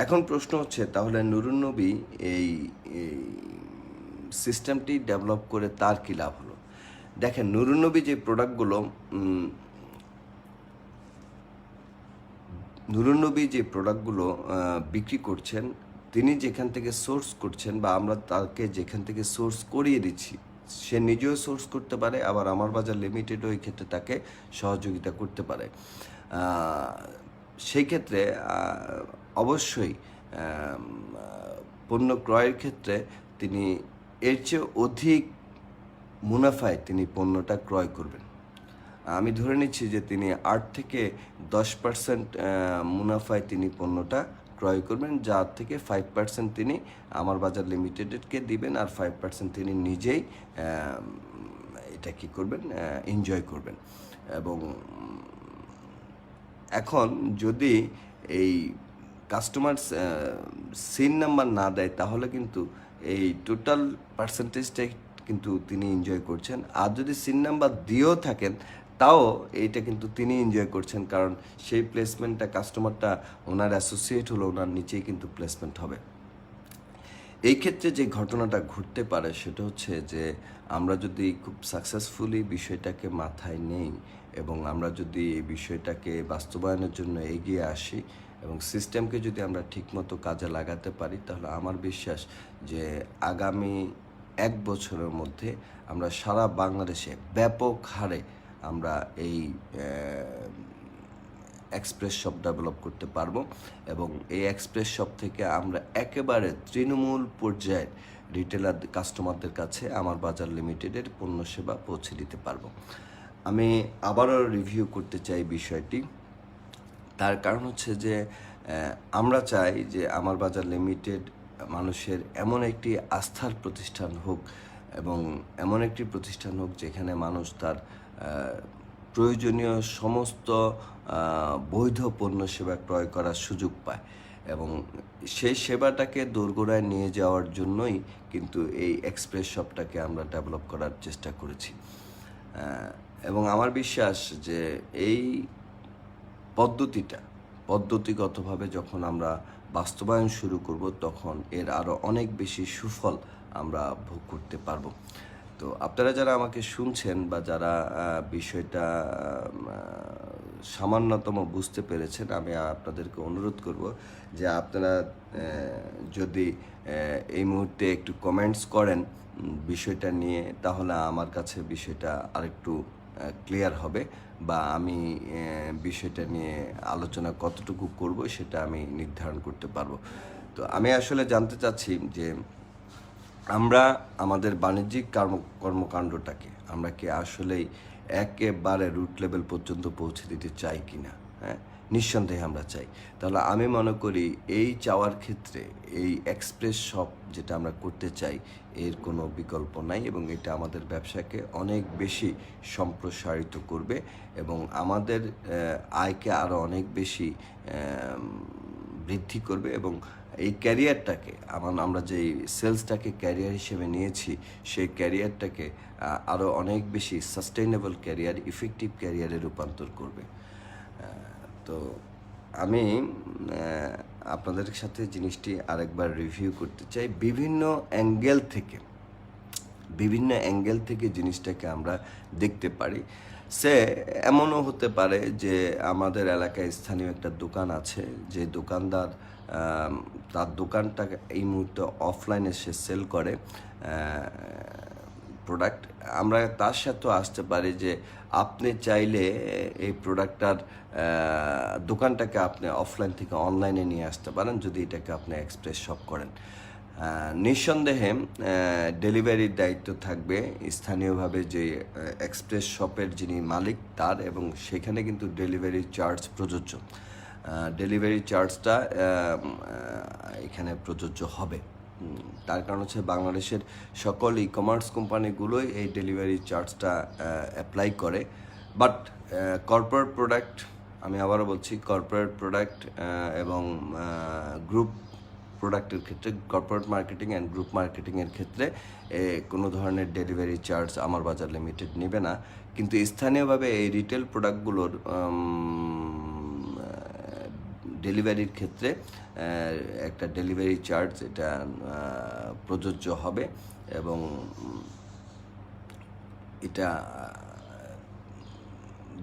এখন প্রশ্ন হচ্ছে, তাহলে নুরুন্নবী এই সিস্টেমটি ডেভেলপ করে তার কী লাভ হলো? দেখেন, নুরুন্নবী যে প্রোডাক্টগুলো বিক্রি করছেন, তিনি যেখান থেকে সোর্স করছেন বা আমরা তাকে যেখান থেকে সোর্স করিয়ে দিচ্ছি, সে নিজেও সোর্স করতে পারে, আবার আমার বাজার লিমিটেডও এই ক্ষেত্রে তাকে সহযোগিতা করতে পারে। সেই ক্ষেত্রে অবশ্যই পণ্য ক্রয়ের ক্ষেত্রে তিনি এর চেয়ে অধিক মুনাফায় তিনি পণ্যটা ক্রয় করবেন। আমি ধরে নিচ্ছি যে তিনি 8 থেকে 10% মুনাফায় তিনি পণ্যটা ক্রয় করবেন, যার থেকে 5% তিনি আমার বাজার লিমিটেডকে দিবেন, আর 5% তিনি নিজেই এটা কী করবেন, এনজয় করবেন। এবং এখন যদি এই কাস্টমার সিন নাম্বার না দেয়, তাহলে কিন্তু এই টোটাল পার্সেন্টেজটাই কিন্তু তিনি এনজয় করছেন। আর যদি সিন নাম্বার দিয়েও থাকেন, তাও এইটা কিন্তু তিনি এনজয় করছেন, কারণ সেই প্লেসমেন্টটা কাস্টমারটা ওনার অ্যাসোসিয়েট হলো, ওনার নিচেই কিন্তু প্লেসমেন্ট হবে। এই ক্ষেত্রে যে ঘটনাটা ঘটতে পারে সেটা হচ্ছে যে আমরা যদি খুব সাকসেসফুলি বিষয়টাকে মাথায় নেই এবং আমরা যদি এই বিষয়টাকে বাস্তবায়নের জন্য এগিয়ে আসি এবং সিস্টেমকে যদি আমরা ঠিকমতো কাজে লাগাতে পারি, তাহলে আমার বিশ্বাস যে আগামী 1 বছরের মধ্যে আমরা সারা বাংলাদেশে ব্যাপক হারে আমরা এই এক্সপ্রেস শপ ডেভেলপ করতে পারবো, এবং এই এক্সপ্রেস শপ থেকে আমরা একেবারে তৃণমূল পর্যায়ের রিটেলার কাস্টমারদের কাছে আমার বাজার লিমিটেডের পণ্য সেবা পৌঁছে দিতে পারবো। আমি আবারও রিভিউ করতে চাই বিষয়টি, তার কারণ হচ্ছে যে আমরা চাই যে আমার বাজার লিমিটেড মানুষের এমন একটি আস্থার প্রতিষ্ঠান হোক, এবং এমন একটি প্রতিষ্ঠান হোক যেখানে মানুষ তার প্রয়োজনীয় সমস্ত বৈধ পণ্য সেবা ক্রয় করার সুযোগ পায়, এবং সেই সেবাটাকে দোরগোড়ায় নিয়ে যাওয়ার জন্যই কিন্তু এই এক্সপ্রেস শপটাকে আমরা ডেভেলপ করার চেষ্টা করেছি। এবং আমার বিশ্বাস যে এই পদ্ধতিগতভাবে যখন আমরা বাস্তবায়ন শুরু করব, তখন এর আরও অনেক বেশি সুফল আমরা ভোগ করতে পারবো। তো আপনারা যারা আমাকে শুনছেন বা যারা বিষয়টা সামান্যতম বুঝতে পেরেছেন, আমি আপনাদেরকে অনুরোধ করব যে আপনারা যদি এই মুহূর্তে একটু কমেন্টস করেন বিষয়টা নিয়ে, তাহলে আমার কাছে বিষয়টা আরেকটু ক্লিয়ার হবে, বা আমি বিষয়টা নিয়ে আলোচনা কতটুকু করব সেটা আমি নির্ধারণ করতে পারবো। তো আমি আসলে জানতে চাচ্ছি যে আমরা আমাদের বাণিজ্যিক কর্মকাণ্ডটাকে আমরা কি আসলেই একেবারে রুট লেভেল পর্যন্ত পৌঁছে দিতে চাই কিনা। হ্যাঁ, নিঃসন্দেহে আমরা চাই। তাহলে আমি মনে করি এই চাওয়ার ক্ষেত্রে এই এক্সপ্রেস শপ যেটা আমরা করতে চাই এর কোনো বিকল্প নাই, এবং এটা আমাদের ব্যবসাকে অনেক বেশি সম্প্রসারিত করবে এবং আমাদের আয়কে আরও অনেক বেশি বৃদ্ধি করবে। এবং এই ক্যারিয়ারটাকে আমরা যেই সেলসটাকে ক্যারিয়ার হিসেবে নিয়েছি সেই ক্যারিয়ারটাকে আরও অনেক বেশি সাস্টেইনেবল ক্যারিয়ার, ইফেক্টিভ ক্যারিয়ারে রূপান্তর করবে। তো আমি আপনাদের সাথে জিনিসটি আরেকবার রিভিউ করতে চাই। বিভিন্ন অ্যাঙ্গেল থেকে জিনিসটাকে আমরা দেখতে পারি। এমনও হতে পারে যে আমাদের এলাকায় স্থানীয় একটা দোকান আছে, যে দোকানদার তার দোকানটা এই মুহূর্তে অফলাইনে সে সেল করে প্রোডাক্ট। আমরা তার সাথেও আসতে পারি যে আপনি চাইলে এই প্রোডাক্টটার দোকানটাকে আপনি অফলাইন থেকে অনলাইনে নিয়ে আসতে পারেন যদি এটাকে আপনি এক্সপ্রেস শপ করেন। নিঃসন্দেহে ডেলিভারির দায়িত্ব থাকবে স্থানীয়ভাবে যে এক্সপ্রেস শপের যিনি মালিক তার, এবং সেখানে কিন্তু ডেলিভারি চার্জ প্রযোজ্য। ডেলিভারি চার্জটা এখানে প্রযোজ্য হবে। তার কারণ হচ্ছে বাংলাদেশের সকল ই কমার্স কোম্পানিগুলোই এই ডেলিভারি চার্জটা অ্যাপ্লাই করে। বাট কর্পোরেট প্রোডাক্ট, আমি আবারও বলছি, কর্পোরেট প্রোডাক্ট এবং গ্রুপ প্রোডাক্টের ক্ষেত্রে, কর্পোরেট মার্কেটিং অ্যান্ড গ্রুপ মার্কেটিংয়ের ক্ষেত্রে কোনো ধরনের ডেলিভারি চার্জ আমার বাজার লিমিটেড নেবে না। কিন্তু স্থানীয়ভাবে এই রিটেল প্রোডাক্টগুলোর ডেলিভারির ক্ষেত্রে একটা ডেলিভারি চার্জ এটা প্রযোজ্য হবে, এবং এটা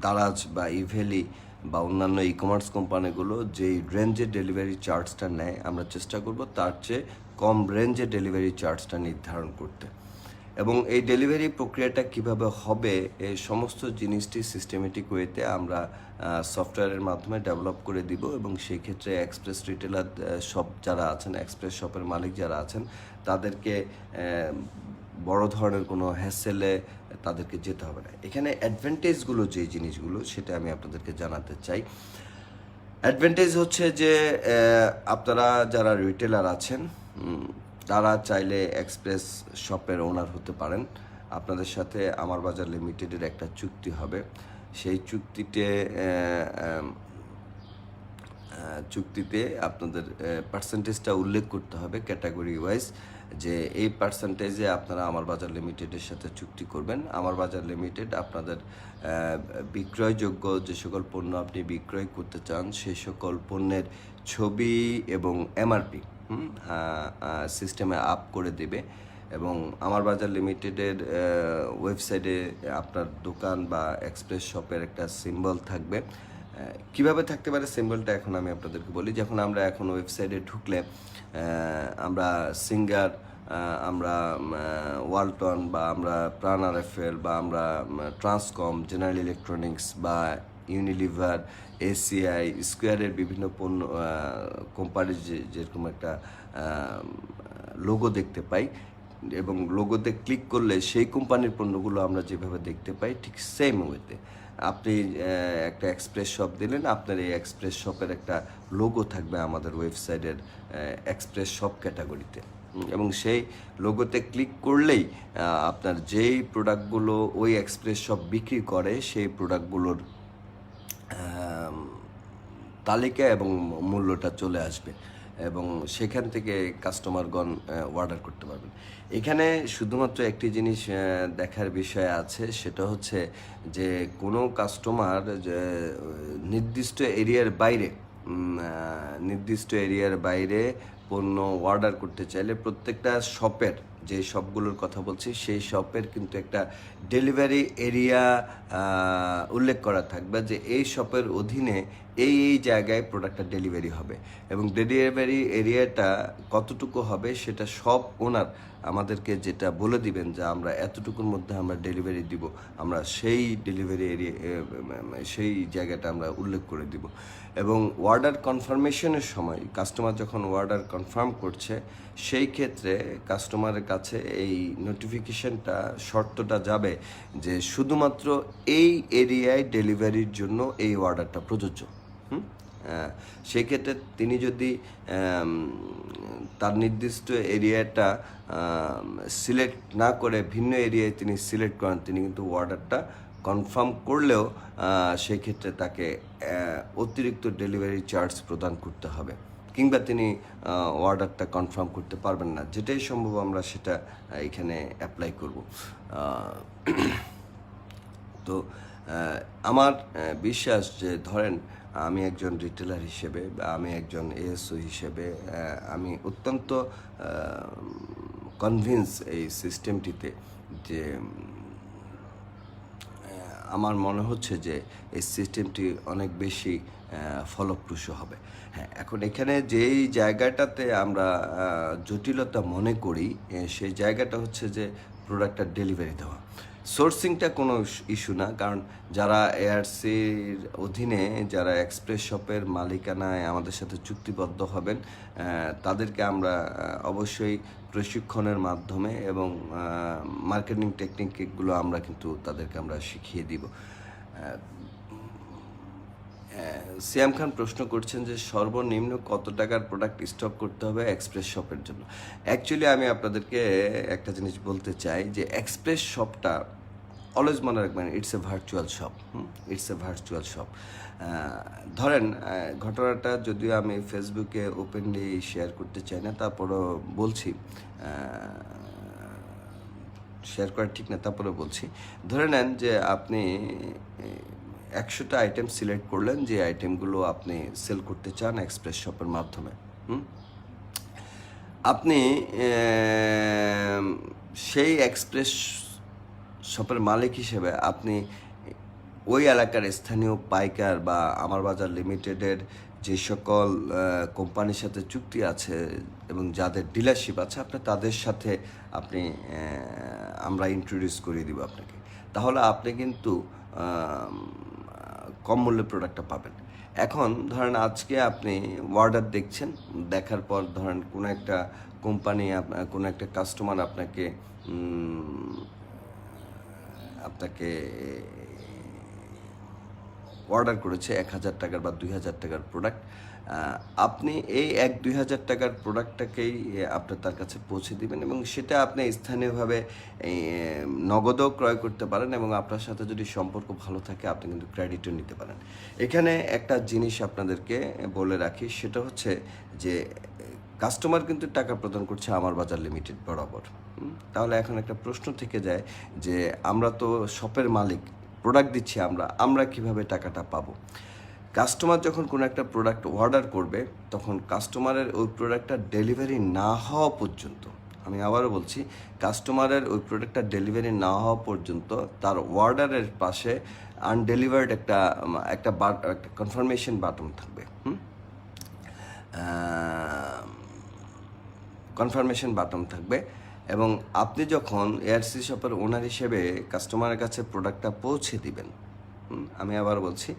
দারাজ বা ইভেলি বা অন্যান্য ই কমার্স কোম্পানিগুলো যেই রেঞ্জে ডেলিভারি চার্জটা নেয় আমরা চেষ্টা করব তার চেয়ে কম রেঞ্জে ডেলিভারি চার্জটা নির্ধারণ করতে। এবং এই ডেলিভারি প্রক্রিয়াটা কিভাবে হবে এই সমস্ত জিনিসটি সিস্টেমেটিক ওয়েতে আমরা সফটওয়্যারের মাধ্যমে ডেভেলপ করে দিব, এবং সেই ক্ষেত্রে এক্সপ্রেস রিটেলার শপ যারা আছেন, এক্সপ্রেস শপের মালিক যারা আছেন, তাদেরকে বড় ধরনের কোনো হ্যাসেলে তাদেরকে যেতে হবে না। এখানে অ্যাডভান্টেজগুলো যে জিনিসগুলো সেটা আমি আপনাদেরকে জানাতে চাই। অ্যাডভান্টেজ হচ্ছে যে আপনারা যারা রিটেলার আছেন তারা চাইলে এক্সপ্রেস শপের ওনার হতে পারেন। আপনাদের সাথে আমার বাজার লিমিটেডের একটা চুক্তি হবে। সেই চুক্তিতে আপনাদের পার্সেন্টেজটা উল্লেখ করতে হবে ক্যাটাগরি ওয়াইজ, যে এই পার্সেন্টেজে আপনারা আমার বাজার লিমিটেডের সাথে চুক্তি করবেন। আমার বাজার লিমিটেড আপনাদের বিক্রয়যোগ্য যে সকল পণ্য আপনি বিক্রয় করতে চান সেই সকল পণ্যের ছবি এবং এমআরপি সিস্টেমে আপ করে দেবে, এবং আমার বাজার লিমিটেডের ওয়েবসাইটে আপনার দোকান বা এক্সপ্রেস শপের একটা সিম্বল থাকবে। কিভাবে থাকতে পারে সিম্বলটা এখন আমি আপনাদেরকে বলি। যখন আমরা এখন ওয়েবসাইটে ঢুকলে আমরা সিঙ্গার, আমরা ওয়ালটন, বা আমরা প্রাণ আরএফএল, বা আমরা ট্রান্সকম, জেনারেল ইলেকট্রনিক্স, বা ইউনিলিভার, এসিআই, স্কোয়ারের বিভিন্ন পণ্য কোম্পানির যেরকম একটা লোগো দেখতে পাই, এবং লোগোতে ক্লিক করলে সেই কোম্পানির পণ্যগুলো আমরা যেভাবে দেখতে পাই ঠিক সেম ওয়েতে আপনি একটা এক্সপ্রেস শপ দিলেন, আপনার এই এক্সপ্রেস শপের একটা লোগো থাকবে আমাদের ওয়েবসাইটের এক্সপ্রেস শপ ক্যাটাগরিতে, এবং সেই লোগোতে ক্লিক করলেই আপনার যেই প্রোডাক্টগুলো ওই এক্সপ্রেস শপ বিক্রি করে সেই প্রোডাক্টগুলোর তালিকা এবং মূল্যটা চলে আসবে, এবং সেখান থেকে কাস্টমারগণ অর্ডার করতে পারবেন। এখানে শুধুমাত্র একটি জিনিস দেখার বিষয় আছে, সেটা হচ্ছে যে কোনো কাস্টমার নির্দিষ্ট এরিয়ার বাইরে পণ্য অর্ডার করতে চাইলে প্রত্যেকটা শপের, যে শপগুলোর কথা বলছি সেই শপের কিন্তু একটা ডেলিভারি এরিয়া উল্লেখ করা থাকবে, যে এই শপের অধীনে এই জায়গায় প্রোডাক্টটা ডেলিভারি হবে, এবং ডেলিভারি এরিয়াটা কতটুকু হবে সেটা সব ওনার আমাদেরকে যেটা বলে দিবেন যে আমরা এতটুকুর মধ্যে আমরা ডেলিভারি দিব, আমরা সেই ডেলিভারি এরিয়া সেই জায়গাটা আমরা উল্লেখ করে দিব। এবং অর্ডার কনফার্মেশনের সময় কাস্টমার যখন অর্ডার কনফার্ম করছে সেই ক্ষেত্রে কাস্টমারের কাছে এই নোটিফিকেশনটা, শর্তটা যাবে যে শুধুমাত্র এই এরিয়ায় ডেলিভারির জন্য এই অর্ডারটা প্রযোজ্য। সেই ক্ষেত্রে তিনি যদি তার নির্দিষ্ট এরিয়াটা সিলেক্ট না করে ভিন্ন এরিয়ায় তিনি সিলেক্ট করেন, তিনি কিন্তু অর্ডারটা কনফার্ম করলেও সেই ক্ষেত্রে তাকে অতিরিক্ত ডেলিভারি চার্জ প্রদান করতে হবে, কিংবা তিনি অর্ডারটা কনফার্ম করতে পারবেন না। যেটাই সম্ভব আমরা সেটা এখানে অ্যাপ্লাই করব। তো আমার বিশ্বাস যে ধরেন আমি একজন রিটেলার হিসেবে বা আমি একজন এএসও হিসেবে আমি অত্যন্ত কনভিন্স এই সিস্টেমটিতে, যে আমার মনে হচ্ছে যে এই সিস্টেমটি অনেক বেশি ফলপ্রসূ হবে। হ্যাঁ, এখন এখানে যেই জায়গাটাতে আমরা জটিলতা মনে করি সেই জায়গাটা হচ্ছে যে প্রোডাক্টটা ডেলিভারি দেওয়া। সোর্সিংটা কোনো ইস্যু না, কারণ যারা এআরসির অধীনে যারা এক্সপ্রেস শপের মালিকানায় আমাদের সাথে চুক্তিবদ্ধ হবেন তাদেরকে আমরা অবশ্যই প্রশিক্ষণের মাধ্যমে এবং মার্কেটিং টেকনিকগুলো আমরা কিন্তু তাদেরকে আমরা শিখিয়ে দিব। সিয়াম খান প্রশ্ন করছেন যে সর্বনিম্ন কত টাকার প্রোডাক্ট স্টক করতে হবে এক্সপ্রেস শপের জন্য। অ্যাকচুয়ালি আমি আপনাদেরকে একটা জিনিস বলতে চাই যে এক্সপ্রেস শপটা অলওয়েজ মনে রাখবেন, it's a virtual shop. It's a virtual shop. ধরেন ঘটনাটা যদিও আমি ফেসবুকে ওপেনলি শেয়ার করতে চাই না, তারপরও বলছি, শেয়ার করা ঠিক না, তারপরে বলছি। ধরে নেন যে আপনি 100টা আইটেম সিলেক্ট করলেন, যে আইটেমগুলো আপনি সেল করতে চান এক্সপ্রেস শপের মাধ্যমে। আপনি সেই এক্সপ্রেস শপের মালিক হিসেবে আপনি ওই এলাকার স্থানীয় পাইকার বা আমার বাজার লিমিটেডের যে সকল কোম্পানির সাথে চুক্তি আছে এবং যাদের ডিলারশিপ আছে, আপনি তাদের সাথে আমরা ইন্ট্রোডিউস করিয়ে দিব আপনাকে। তাহলে আপনি কিন্তু কম মূল্যে প্রোডাক্টটা পাবেন। এখন ধরেন আজকে আপনি অর্ডার দেখছেন, দেখার পর ধরেন কোনো একটা কোম্পানি, কোনো একটা কাস্টমার আপনাকে অর্ডার করেছে 1000 টাকার বা 2000 টাকার প্রোডাক্ট। আপনি এই 1-2000 টাকার প্রোডাক্টটাকেই আপনি তার কাছে পৌঁছে দিবেন এবং সেটা আপনি স্থানীয়ভাবে নগদও ক্রয় করতে পারেন এবং আপনার সাথে যদি সম্পর্ক ভালো থাকে আপনি কিন্তু ক্রেডিটও নিতে পারেন। এখানে একটা জিনিস আপনাদেরকে বলে রাখি, সেটা হচ্ছে যে কাস্টমার কিন্তু টাকা প্রদান করছে আমার বাজার লিমিটেড বরাবর। তাহলে এখন একটা প্রশ্ন থেকে যায় যে আমরা তো শপের মালিক, প্রোডাক্ট দিচ্ছি আমরা কিভাবে টাকাটা পাবো? কাস্টমার যখন কোনো একটা প্রোডাক্ট অর্ডার করবে তখন কাস্টমারের ওই প্রোডাক্টটা ডেলিভারি না হওয়া পর্যন্ত, আমি আবারও বলছি, কাস্টমারের ওই প্রোডাক্টটা ডেলিভারি না হওয়া পর্যন্ত তার অর্ডারের পাশে আনডেলিভার্ড একটা কনফার্মেশন বাটন থাকবে। কনফার্মেশন বাটন থাকবে এবং আপনি যখন এআরসি শপের ওনার হিসেবে কাস্টমারের কাছে প্রোডাক্টটা পৌঁছে দিবেন, আমি আবার বলছি,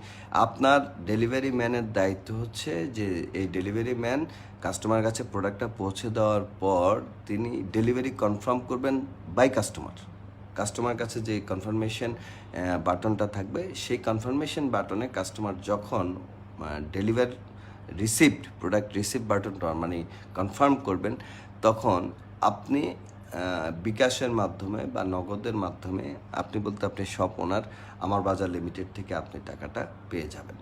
আপনার ডেলিভারি ম্যানের দায়িত্ব হচ্ছে যে এই ডেলিভারি ম্যান কাস্টমারের কাছে প্রোডাক্টটা পৌঁছে দেওয়ার পর তিনি ডেলিভারি কনফার্ম করবেন বাই কাস্টমার কাছে যে কনফার্মেশন বাটনটা থাকবে, সেই কনফার্মেশন বাটনে কাস্টমার যখন প্রোডাক্ট রিসিপ্ট বাটনটা মানে কনফার্ম করবেন, তখন আপনি বিকাশের মাধ্যমে বা নগদের মাধ্যমে, আপনি শপ ওনার আমার বাজার লিমিটেড থেকে আপনি টাকাটা পেয়ে যাবেন।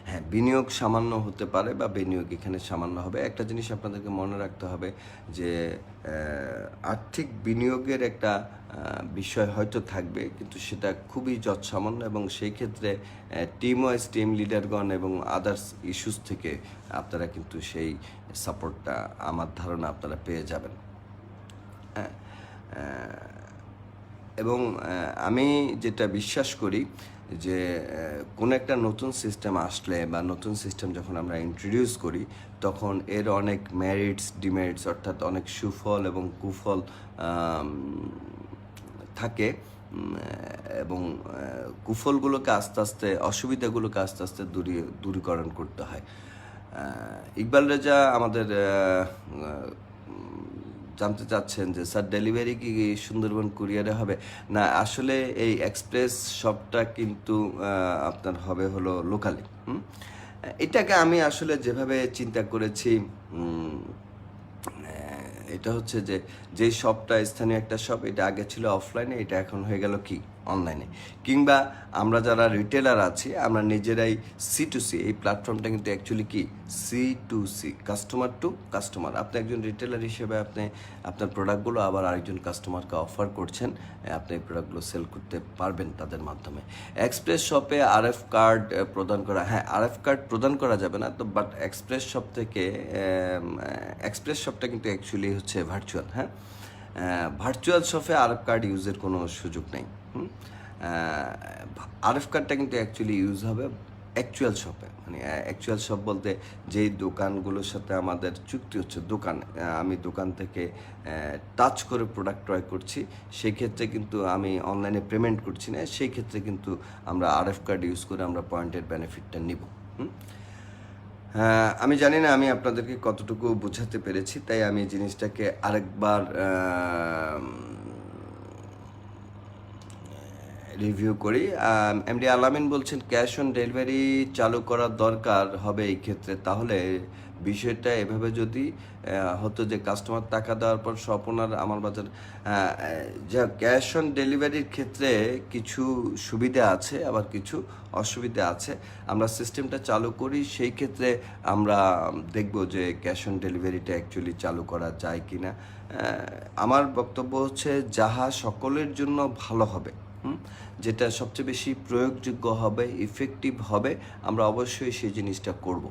হ্যাঁ, বিনিয়োগ সামান্য হতে পারে বা বিনিয়োগ এখানে সামান্য হবে। একটা জিনিস আপনাদেরকে মনে রাখতে হবে যে আর্থিক বিনিয়োগের একটা বিষয় হয়তো থাকবে, কিন্তু সেটা খুবই যৎসামান্য এবং সেই ক্ষেত্রে টিম লিডারগণ এবং আদার্স ইস্যুস থেকে আপনারা কিন্তু সেই সাপোর্টটা আমার ধারণা আপনারা পেয়ে যাবেন। এবং আমি যেটা বিশ্বাস করি যে কোনো একটা নতুন সিস্টেম আসলে বা নতুন সিস্টেম যখন আমরা ইন্ট্রোডিউস করি, তখন এর অনেক মেরিটস ডিমেরিটস অর্থাৎ অনেক সুফল এবং কুফল থাকে এবং কুফলগুলোকে আস্তে আস্তে, অসুবিধাগুলোকে আস্তে আস্তে দূরীকরণ করতে হয়। ইকবাল রেজা আমাদের জানতে চাচ্ছেন যে স্যার ডেলিভারি কি সুন্দরবন কুরিয়ারে হবে? না, আসলে এই এক্সপ্রেস শপটা কিন্তু আপনার হবে হলো লোকালি। এটাকে আমি আসলে যেভাবে চিন্তা করেছি, উম, এটা হচ্ছে যে যেই শপটা স্থানীয় একটা শপ, এটা আগে ছিল অফলাইনে, এটা এখন হয়ে গেল কি অনলাইনে। কিংবা আমরা যারা রিটেলার আছি আমরা নিজেরাই সি টু সি, এই প্ল্যাটফর্মটা কিন্তু অ্যাকচুয়ালি কি C to C, customer to customer. আপনি একজন রিটেলার হিসেবে আপনি আপনার প্রোডাক্টগুলো আবার আরেকজন কাস্টমারকে অফার করছেন, আপনি এই প্রোডাক্টগুলো সেল করতে পারবেন তাদের মাধ্যমে। এক্সপ্রেস শপে আরএফ কার্ড প্রদান করা, হ্যাঁ আরএফ কার্ড প্রদান করা যাবে না তো, বাট এক্সপ্রেস শপ থেকে এক্সপ্রেস শপটা কিন্তু অ্যাকচুয়ালি হচ্ছে ভার্চুয়াল। হ্যাঁ, ভার্চুয়াল শপে আরএফ কার্ড ইউজের কোনো সুযোগ নেই। আরএফ কার্ডটা কিন্তু অ্যাকচুয়ালি ইউজ হবে অ্যাকচুয়াল শপে, মানে অ্যাকচুয়াল শপ বলতে যেই দোকানগুলোর সাথে আমাদের চুক্তি হচ্ছে, দোকান আমি দোকান থেকে টাচ করে প্রোডাক্ট ক্রয় করছি, সেই ক্ষেত্রে কিন্তু আমি অনলাইনে পেমেন্ট করছি না, সেই ক্ষেত্রে কিন্তু আমরা আরএফ কার্ড ইউজ করে আমরা পয়েন্টের বেনিফিটটা নিব। আমি জানি না আমি আপনাদেরকে কতটুকু বোঝাতে পেরেছি, তাই আমি জিনিসটাকে আরেকবার রিভিউ করি। এমডি আলামিন বলছেন ক্যাশ অন ডেলিভারি চালু করা দরকার হবে এই ক্ষেত্রে। তাহলে বিষয়টা এভাবে যদি হতো যে কাস্টমার টাকা দেওয়ার পর শপ ওনার আমার বাজার, যা ক্যাশ অন ডেলিভারির ক্ষেত্রে কিছু সুবিধা আছে আবার কিছু অসুবিধা আছে। আমরা সিস্টেমটা চালু করি, সেই ক্ষেত্রে আমরা দেখব যে ক্যাশ অন ডেলিভারিটা অ্যাকচুয়ালি চালু করা যায় কি না। আমার বক্তব্য হচ্ছে যাহা সকলের জন্য ভালো হবে, যেটা সবচেয়ে বেশি প্রয়োগযোগ্য হবে, ইফেক্টিভ হবে, আমরা অবশ্যই সেই জিনিসটা করব।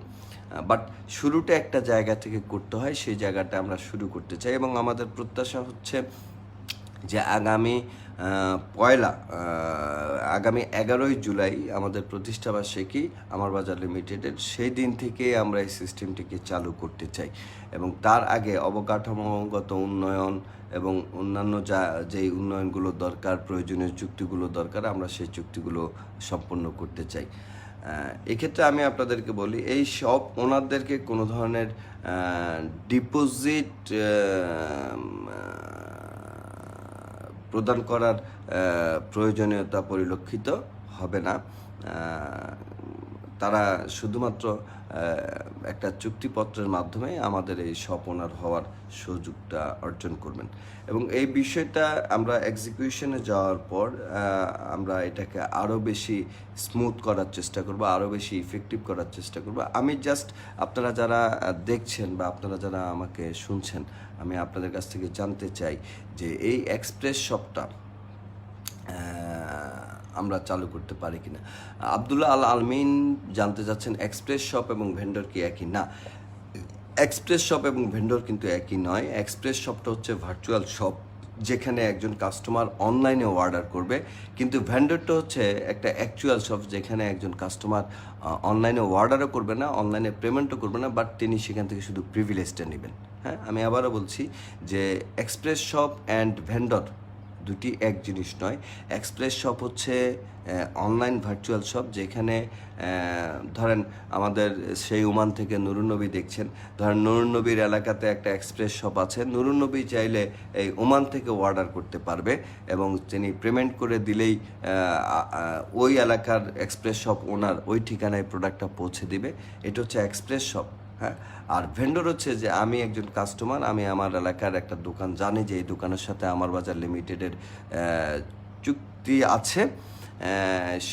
বাট শুরুটা একটা জায়গা থেকে করতে হয়, সেই জায়গাটা আমরা শুরু করতে চাই এবং আমাদের প্রত্যাশা হচ্ছে যে আগামী 11ই জুলাই আমাদের প্রতিষ্ঠাবার্ষিকী আমার বাজার লিমিটেডের, সেই দিন থেকে আমরা এই সিস্টেমটিকে চালু করতে চাই এবং তার আগে অবকাঠামোগত উন্নয়ন এবং অন্যান্য যেই উন্নয়নগুলো দরকার, প্রয়োজনীয় চুক্তিগুলো দরকার, আমরা সেই চুক্তিগুলো সম্পন্ন করতে চাই। এক্ষেত্রে আমি আপনাদেরকে বলি, এই সব ওনারদেরকে কোনো ধরনের ডিপোজিট প্রদান করার প্রয়োজনীয়তা পরিলক্ষিত হবে না। তারা শুধুমাত্র একটা চুক্তিপত্রের মাধ্যমে আমাদের এই শপ ওনার হওয়ার সুযোগটা অর্জন করবেন এবং এই বিষয়টা আমরা এক্সিকিউশনে যাওয়ার পর আমরা এটাকে আরও বেশি স্মুথ করার চেষ্টা করব, আরও বেশি ইফেক্টিভ করার চেষ্টা করব। আমি জাস্ট আপনারা যারা দেখছেন বা আপনারা যারা আমাকে শুনছেন, আমি আপনাদের কাছ থেকে জানতে চাই যে এই এক্সপ্রেস শপটা আমরা চালু করতে পারি কিনা। আব্দুল্লাহ আল আলমিন জানতে চাচ্ছেন এক্সপ্রেস শপ এবং ভেন্ডর কি একই? না, এক্সপ্রেস শপ এবং ভেন্ডর কিন্তু একই নয়। এক্সপ্রেস শপটা হচ্ছে ভার্চুয়াল শপ, যেখানে একজন কাস্টমার অনলাইনে অর্ডার করবে, কিন্তু ভেন্ডরটা হচ্ছে একটা অ্যাকচুয়াল শপ, যেখানে একজন কাস্টমার অনলাইনে অর্ডারও করবে না, অনলাইনে পেমেন্টও করবে না, বাট তিনি সেখান থেকে শুধু প্রিভিলেজটা নেবেন। হ্যাঁ, আমি আবারও বলছি যে এক্সপ্রেস শপ অ্যান্ড ভেন্ডর দুটি এক জিনিস নয়। এক্সপ্রেস শপ হচ্ছে অনলাইন ভার্চুয়াল শপ, যেখানে ধরেন আমাদের সেই ওমান থেকে নুরুন্নবী দেখছেন, ধরেন নুরুন্নবীর এলাকাতে একটা এক্সপ্রেস শপ আছে, নুরুন্নবী চাইলে এই ওমান থেকে অর্ডার করতে পারবে এবং তিনি পেমেন্ট করে দিলেই ওই এলাকার এক্সপ্রেস শপ ওনার ওই ঠিকানায় প্রোডাক্টটা পৌঁছে দিবে। এটা হচ্ছে এক্সপ্রেস শপ। হ্যাঁ, আর ভেন্ডর হচ্ছে যে আমি একজন কাস্টমার, আমি আমার এলাকার একটা দোকান জানি যে এই দোকানের সাথে আমার বাজার লিমিটেডের চুক্তি আছে,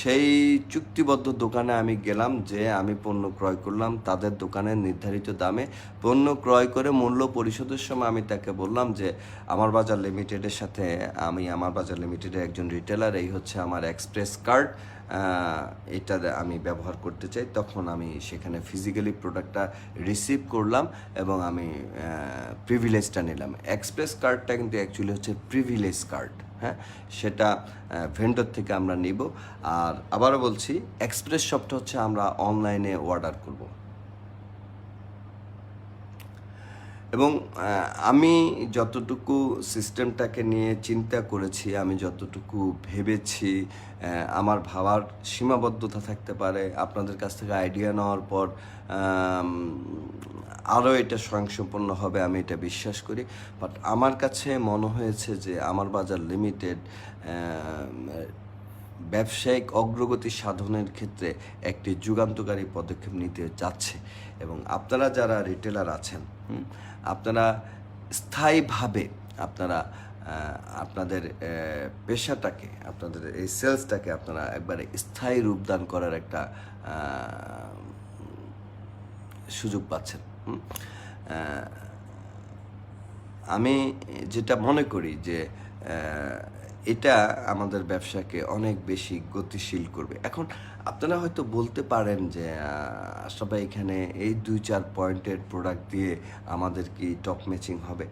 সেই চুক্তিবদ্ধ দোকানে আমি গেলাম, যে আমি পণ্য ক্রয় করলাম তাদের দোকানের নির্ধারিত দামে, পণ্য ক্রয় করে মূল্য পরিশোধের সময় আমি তাকে বললাম যে আমার বাজার লিমিটেডের সাথে আমি আমার বাজার লিমিটেডের একজন রিটেলার, এই হচ্ছে আমার এক্সপ্রেস কার্ড, এটা আমি ব্যবহার করতে চাই। তখন আমি সেখানে ফিজিক্যালি প্রোডাক্টটা রিসিভ করলাম এবং আমি প্রিভিলেজটা নিলাম। এক্সপ্রেস কার্ডটা কিন্তু অ্যাকচুয়ালি হচ্ছে প্রিভিলেজ কার্ড। হ্যাঁ, সেটা ভেন্ডর থেকে আমরা নিব। আর আবারও বলছি, এক্সপ্রেস শপটা হচ্ছে আমরা অনলাইনে অর্ডার করব এবং আমি যতটুকু সিস্টেমটাকে নিয়ে চিন্তা করেছি, আমি যতটুকু ভেবেছি, আমার ভাবার সীমাবদ্ধতা থাকতে পারে, আপনাদের কাছ থেকে আইডিয়া নেওয়ার পর আরও এটা স্বয়ংসম্পন্ন হবে আমি এটা বিশ্বাস করি। বাট আমার কাছে মনে হয়েছে যে আমার বাজার লিমিটেড ব্যবসায়িক অগ্রগতি সাধনের ক্ষেত্রে একটি যুগান্তকারী পদক্ষেপ নিতে যাচ্ছে। এবং আপনারা যারা রিটেলার আছেন, আপনারা স্থায়ীভাবে আপনারা আপনাদের পেশাটাকে, আপনাদের এই সেলসটাকে আপনারা একবারে স্থায়ী রূপদান করার একটা সুযোগ পাচ্ছেন। আমি যেটা মনে করি যে এটা আমাদের ব্যবসাকে অনেক বেশি গতিশীল করবে। এখন আপনারা হয়তো বলতে পারেন যে আশরাফ ভাই, এখানে এই 2-4 পয়েন্টের প্রোডাক্ট দিয়ে আমাদের কি টপ ম্যাচিং হবে?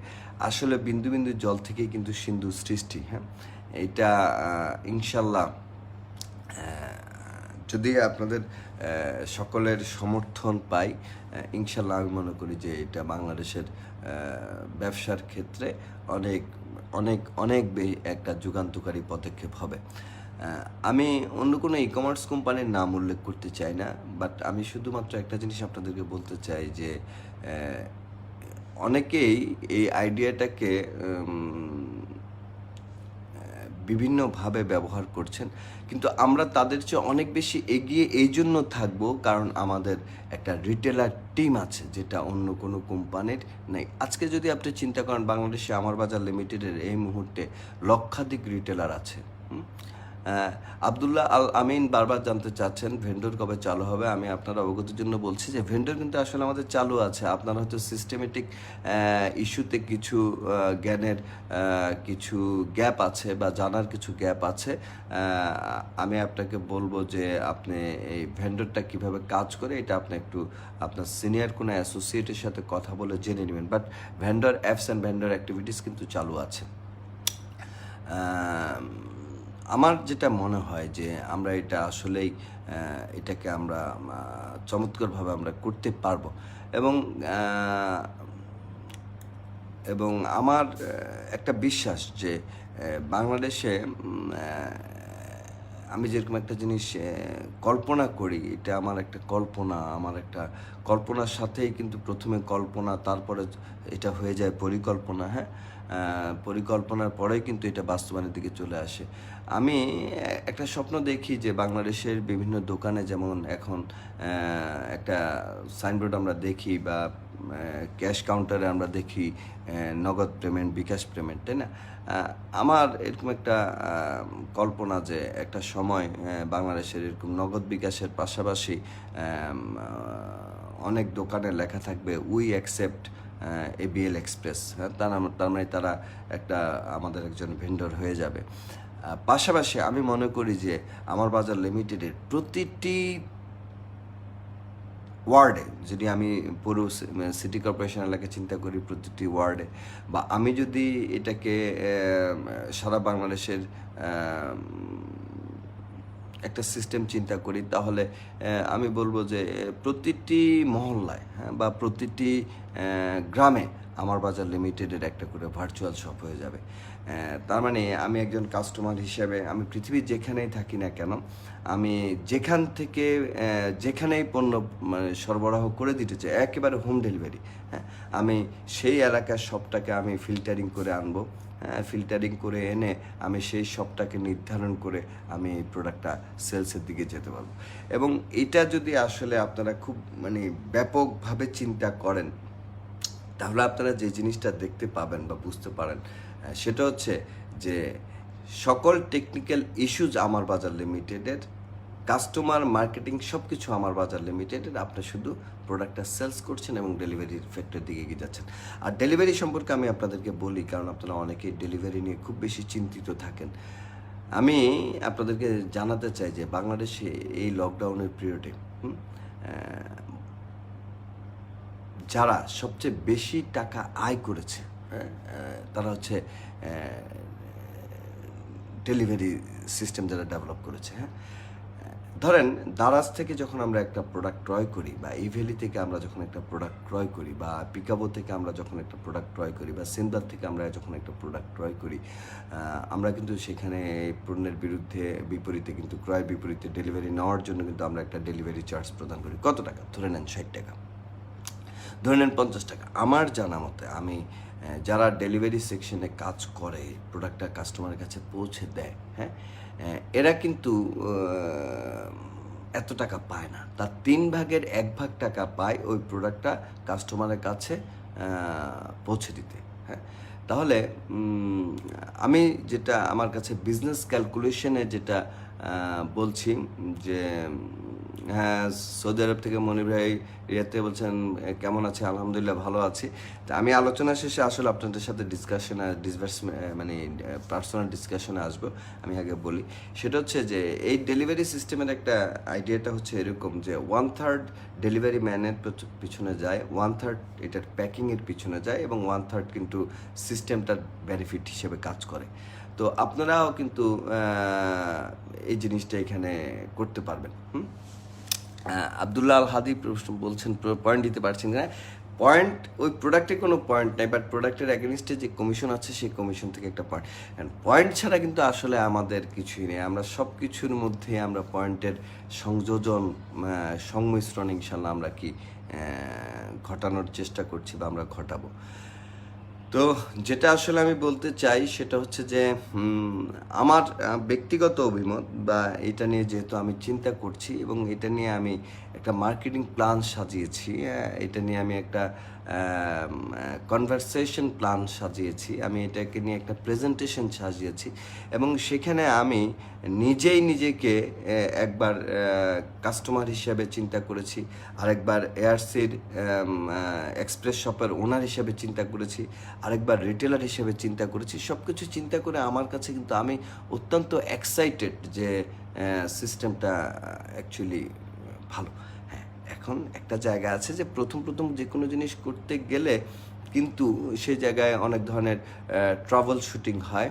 আসলে বিন্দু বিন্দু জল থেকেই কিন্তু সিন্ধু সৃষ্টি। হ্যাঁ, এটা ইনশাল্লাহ যদি আপনাদের সকলের সমর্থন পাই, ইনশাল্লাহ আমি মনে করি যে এটা বাংলাদেশের ব্যবসার ক্ষেত্রে অনেক অনেক অনেক একটা যুগান্তকারী পদক্ষেপ হবে। আমি অন্য কোনো ই কমার্স কোম্পানির নাম উল্লেখ করতে চাই না, বাট আমি শুধুমাত্র একটা জিনিস আপনাদেরকে বলতে চাই যে অনেকেই এই আইডিয়াটাকে বিভিন্নভাবে ব্যবহার করছেন, কিন্তু আমরা তাদের চেয়ে অনেক বেশি এগিয়ে এই জন্য থাকবো কারণ আমাদের একটা রিটেলার টিম আছে, যেটা অন্য কোনো কোম্পানির নেই। আজকে যদি আপনি চিন্তা করেন, বাংলাদেশে আমার বাজার লিমিটেডের এই মুহূর্তে লক্ষাধিক রিটেলার আছে। আবদুল্লাহ আল আমিন বারবার জানতে চাচ্ছেন ভেন্ডর কবে চালু হবে। আমি আপনার অবগতির জন্য বলছি যে ভেন্ডর কিন্তু আসলে আমাদের চালু আছে। আপনার হয়তো সিস্টেমেটিক ইস্যুতে কিছু জ্ঞানের কিছু গ্যাপ আছে বা জানার কিছু গ্যাপ আছে। আমি আপনাকে বলবো যে আপনি এই ভেন্ডরটা কিভাবে কাজ করে এটা আপনি একটু আপনার সিনিয়র কোনো অ্যাসোসিয়েটের সাথে কথা বলে জেনে নেবেন। But vendor apps and vendor activities কিন্তু চালু আছে। আমার যেটা মনে হয় যে আমরা এটা আসলেই এটাকে আমরা চমৎকারভাবে আমরা করতে পারবো। এবং এবং আমার একটা বিশ্বাস যে বাংলাদেশে আমি যেরকম একটা জিনিস কল্পনা করি, এটা আমার একটা কল্পনা, আমার একটা কল্পনার সাথেই কিন্তু প্রথমে কল্পনা, তারপরে এটা হয়ে যায় পরিকল্পনা। হ্যাঁ, পরিকল্পনার পরেই কিন্তু এটা বাস্তবায়নের দিকে চলে আসে। আমি একটা স্বপ্ন দেখি যে বাংলাদেশের বিভিন্ন দোকানে যেমন এখন একটা সাইনবোর্ড আমরা দেখি বা ক্যাশ কাউন্টারে আমরা দেখি নগদ পেমেন্ট, বিকাশ পেমেন্ট, তাই না? আমার এরকম একটা কল্পনা যে একটা সময় বাংলাদেশের এরকম নগদ বিকাশের পাশাপাশি অনেক দোকানে লেখা থাকবে উই অ্যাকসেপ্ট ABL এক্সপ্রেস। হ্যাঁ, তার মানে তারা একটা আমাদের একজন ভেন্ডর হয়ে যাবে। পাশাপাশি আমি মনে করি যে আমার বাজার লিমিটেডের প্রতিটি ওয়ার্ডে, যদি আমি পুরো সিটি কর্পোরেশন এলাকায় চিন্তা করি, প্রতিটি ওয়ার্ডে, বা আমি যদি এটাকে সারা বাংলাদেশের একটা সিস্টেম চিন্তা করি, তাহলে আমি বলবো যে প্রতিটি মহল্লায়, হ্যাঁ, বা প্রতিটি গ্রামে আমার বাজার লিমিটেডের একটা করে ভার্চুয়াল শপ হয়ে যাবে। তার মানে আমি একজন কাস্টমার হিসেবে আমি পৃথিবীর যেখানেই থাকি না কেন, আমি যেখান থেকে যেখানেই পণ্য মানে সরবরাহ করে দিতে চাই, একেবারে হোম ডেলিভারি, হ্যাঁ, আমি সেই এলাকার শপটাকে আমি ফিল্টারিং করে আনবো। ফিল্টারিং করে এনে আমি সেই শপটাকে নির্ধারণ করে আমি এই প্রোডাক্টটা সেলসের দিকে যেতে পারবো। এবং এটা যদি আসলে আপনারা খুব মানে ব্যাপকভাবে চিন্তা করেন, তাহলে আপনারা যে জিনিসটা দেখতে পাবেন বা বুঝতে পারেন, সেটা হচ্ছে যে সকল টেকনিক্যাল ইস্যুজ আমার বাজার লিমিটেডের, কাস্টমার মার্কেটিং সব কিছু আমার বাজার লিমিটেডের। আপনি শুধু প্রোডাক্টটা সেলস করছেন এবং ডেলিভারির ফ্যাক্টরের দিকে এগিয়ে যাচ্ছেন। আর ডেলিভারি সম্পর্কে আমি আপনাদেরকে বলি, কারণ আপনারা অনেকেই ডেলিভারি নিয়ে খুব বেশি চিন্তিত থাকেন। আমি আপনাদেরকে জানাতে চাই যে বাংলাদেশে এই লকডাউনের পিরিয়ডে যারা সবচেয়ে বেশি টাকা আয় করেছে, তারা হচ্ছে ডেলিভারি সিস্টেম যারা ডেভেলপ করেছে। হ্যাঁ, ধরেন দারাজ থেকে যখন আমরা একটা প্রোডাক্ট ক্রয় করি, বা ইভ্যালি থেকে আমরা যখন একটা প্রোডাক্ট ক্রয় করি, বা পিকাবো থেকে আমরা যখন একটা প্রোডাক্ট ক্রয় করি, বা সিন্দার থেকে আমরা যখন একটা প্রোডাক্ট ক্রয় করি, আমরা কিন্তু সেখানে পণ্যের বিপরীতে কিন্তু ক্রয়ের বিপরীতে ডেলিভারি নেওয়ার জন্য কিন্তু আমরা একটা ডেলিভারি চার্জ প্রদান করি। কত টাকা? ধরে নেন 60 টাকা, ধরে নেন 50 টাকা। আমার জানা মতে আমি যারা ডেলিভারি সেকশনে কাজ করে, প্রোডাক্টটা কাস্টমারের কাছে পৌঁছে দেয়, হ্যাঁ, এরা কিন্তু এত টাকা পায় না। তার 1/3 টাকা পায় ওই প্রোডাক্টটা কাস্টমারের কাছে পৌঁছে দিতে। হ্যাঁ, তাহলে আমি যেটা আমার কাছে বিজনেস ক্যালকুলেশনে যেটা বলছি যে হ্যাঁ, সৌদি আরব থেকে মনির ভাই রিয়াতে বলছেন কেমন আছে? আলহামদুলিল্লাহ ভালো আছি। তা আমি আলোচনা শেষে আসলে আপনাদের সাথে মানে পার্সোনাল ডিসকাশনে আসবো। আমি আগে বলি, সেটা হচ্ছে যে এই ডেলিভারি সিস্টেমের একটা আইডিয়াটা হচ্ছে এরকম যে 1/3 ডেলিভারি ম্যানের পিছনে যায়, 1/3 এটার প্যাকিংয়ের পিছনে যায়, এবং 1/3 কিন্তু সিস্টেমটার বেনিফিট হিসেবে কাজ করে। তো আপনারাও কিন্তু এই জিনিসটা এখানে করতে পারবেন। আবদুল্লাহ আল হাদি প্রশ্ন বলছেন পয়েন্ট দিতে পারছেন না। পয়েন্ট, ওই প্রোডাক্টে কোনো পয়েন্ট নাই, বাট প্রোডাক্টের অ্যাগেনিস্টে যে কমিশন আছে সেই কমিশন থেকে একটা পয়েন্ট। অ্যান্ড পয়েন্ট ছাড়া কিন্তু আসলে আমাদের কিছুই নেই। আমরা সব কিছুর মধ্যে আমরা পয়েন্টের সংযোজন, সংমিশ্রণ ইনশাল্লাহ আমরা কি ঘটানোর চেষ্টা করছি বা আমরা ঘটাবো। তো যেটা আসলে আমি বলতে চাই সেটা হচ্ছে যে আমার ব্যক্তিগত অভিমত, বা এটা নিয়ে যেহেতু আমি চিন্তা করছি এবং এটা নিয়ে আমি একটা মার্কেটিং প্ল্যান সাজিয়েছি, এটা নিয়ে আমি একটা কনভারসেশন প্ল্যান সাজিয়েছি, আমি এটাকে নিয়ে একটা প্রেজেন্টেশন সাজিয়েছি, এবং সেখানে আমি নিজেই নিজেকে একবার কাস্টমার হিসেবে চিন্তা করেছি, আরেকবার এআরসির এক্সপ্রেস শপের ওনার হিসেবে চিন্তা করেছি, আরেকবার রিটেলার হিসেবে চিন্তা করেছি। সব কিছু চিন্তা করে আমার কাছে কিন্তু আমি অত্যন্ত এক্সাইটেড যে সিস্টেমটা অ্যাকচুয়ালি ভালো। হ্যাঁ, এখন একটা জায়গা আছে যে প্রথম যে কোনো জিনিস করতে গেলে কিন্তু সেই জায়গায় অনেক ধরনের ট্রাভেল শুটিং হয়,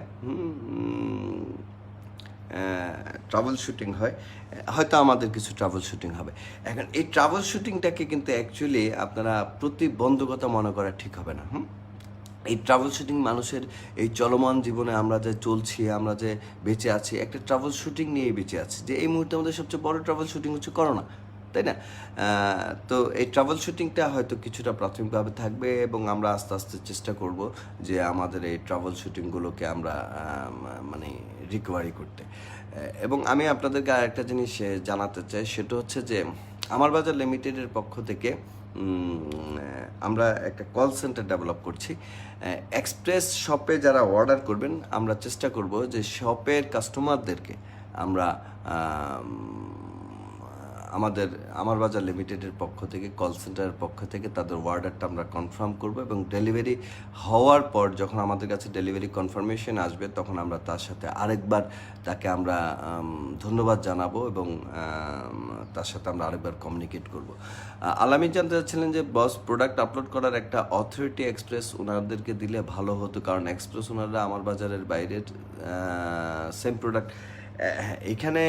হয়তো আমাদের কিছু ট্রাভেল শুটিং হবে। এখন এই ট্রাভেল শুটিংটাকে কিন্তু অ্যাকচুয়ালি আপনারা প্রতিবন্ধকতা মনে করা ঠিক হবে না। এই ট্রাভেল শুটিং মানুষের এই চলমান জীবনে আমরা যে চলছি, আমরা যে বেঁচে আছি, একটা ট্রাভেল শুটিং নিয়েই বেঁচে আছি। যে এই মুহূর্তে আমাদের সবচেয়ে বড় ট্রাভেল শুটিং হচ্ছে করোনা, তাই না? তো এই ট্রাভেল শুটিংটা হয়তো কিছুটা প্রাথমিকভাবে থাকবে, এবং আমরা আস্তে আস্তে চেষ্টা করব যে আমাদের এই ট্রাভেল শুটিংগুলোকে আমরা মানে রিকভারি করতে। এবং আমি আপনাদেরকে আরেকটা জিনিস জানাতে চাই, সেটা হচ্ছে যে আমার বাজার লিমিটেডের পক্ষ থেকে আমরা একটা কল সেন্টার ডেভেলপ করছি। এক্সপ্রেস শপে যারা অর্ডার করবেন, আমরা চেষ্টা করব যে শপের কাস্টমারদেরকে আমরা আমার বাজার লিমিটেডের পক্ষ থেকে, কল সেন্টারের পক্ষ থেকে তাদের অর্ডারটা আমরা কনফার্ম করব, এবং ডেলিভারি হওয়ার পর যখন আমাদের কাছে ডেলিভারি কনফার্মেশন আসবে তখন আমরা তার সাথে আরেকবার তাকে আমরা ধন্যবাদ জানাবো, এবং তার সাথে আমরা আরেকবার কমিউনিকেট করব। আলামিন জানতে চাচ্ছিলেন যে বস, প্রোডাক্ট আপলোড করার একটা অথরিটি এক্সপ্রেস ওনাদেরকে দিলে ভালো হতো, কারণ এক্সপ্রেস ওনাররা আমার বাজারের বাইরের সেম প্রোডাক্ট। এখানে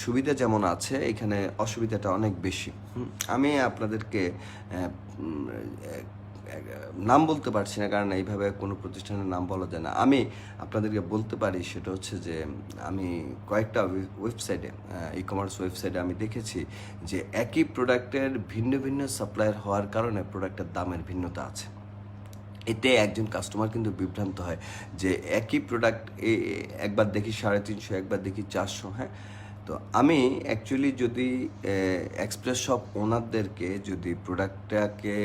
সুবিধা যেমন আছে, এখানে অসুবিধাটা অনেক বেশি। আমি আপনাদেরকে নাম বলতে পারছি না, কারণ এইভাবে কোনো প্রতিষ্ঠানের নাম বলা যায় না। আমি আপনাদেরকে বলতে পারি সেটা হচ্ছে যে আমি কয়েকটা ওয়েবসাইটে, ই কমার্স ওয়েবসাইটে আমি দেখেছি যে একই প্রোডাক্টের ভিন্ন ভিন্ন সাপ্লায়ার হওয়ার কারণে প্রোডাক্টের দামের ভিন্নতা আছে। এতে একজন কাস্টমার কিন্তু বিভ্রান্ত হয় যে একই প্রোডাক্ট একবার দেখি 350, একবার দেখি 400। হ্যাঁ, তো আমি অ্যাকচুয়ালি যদি এক্সপ্রেস শপ ওনারদেরকে যদি প্রোডাক্টটাকে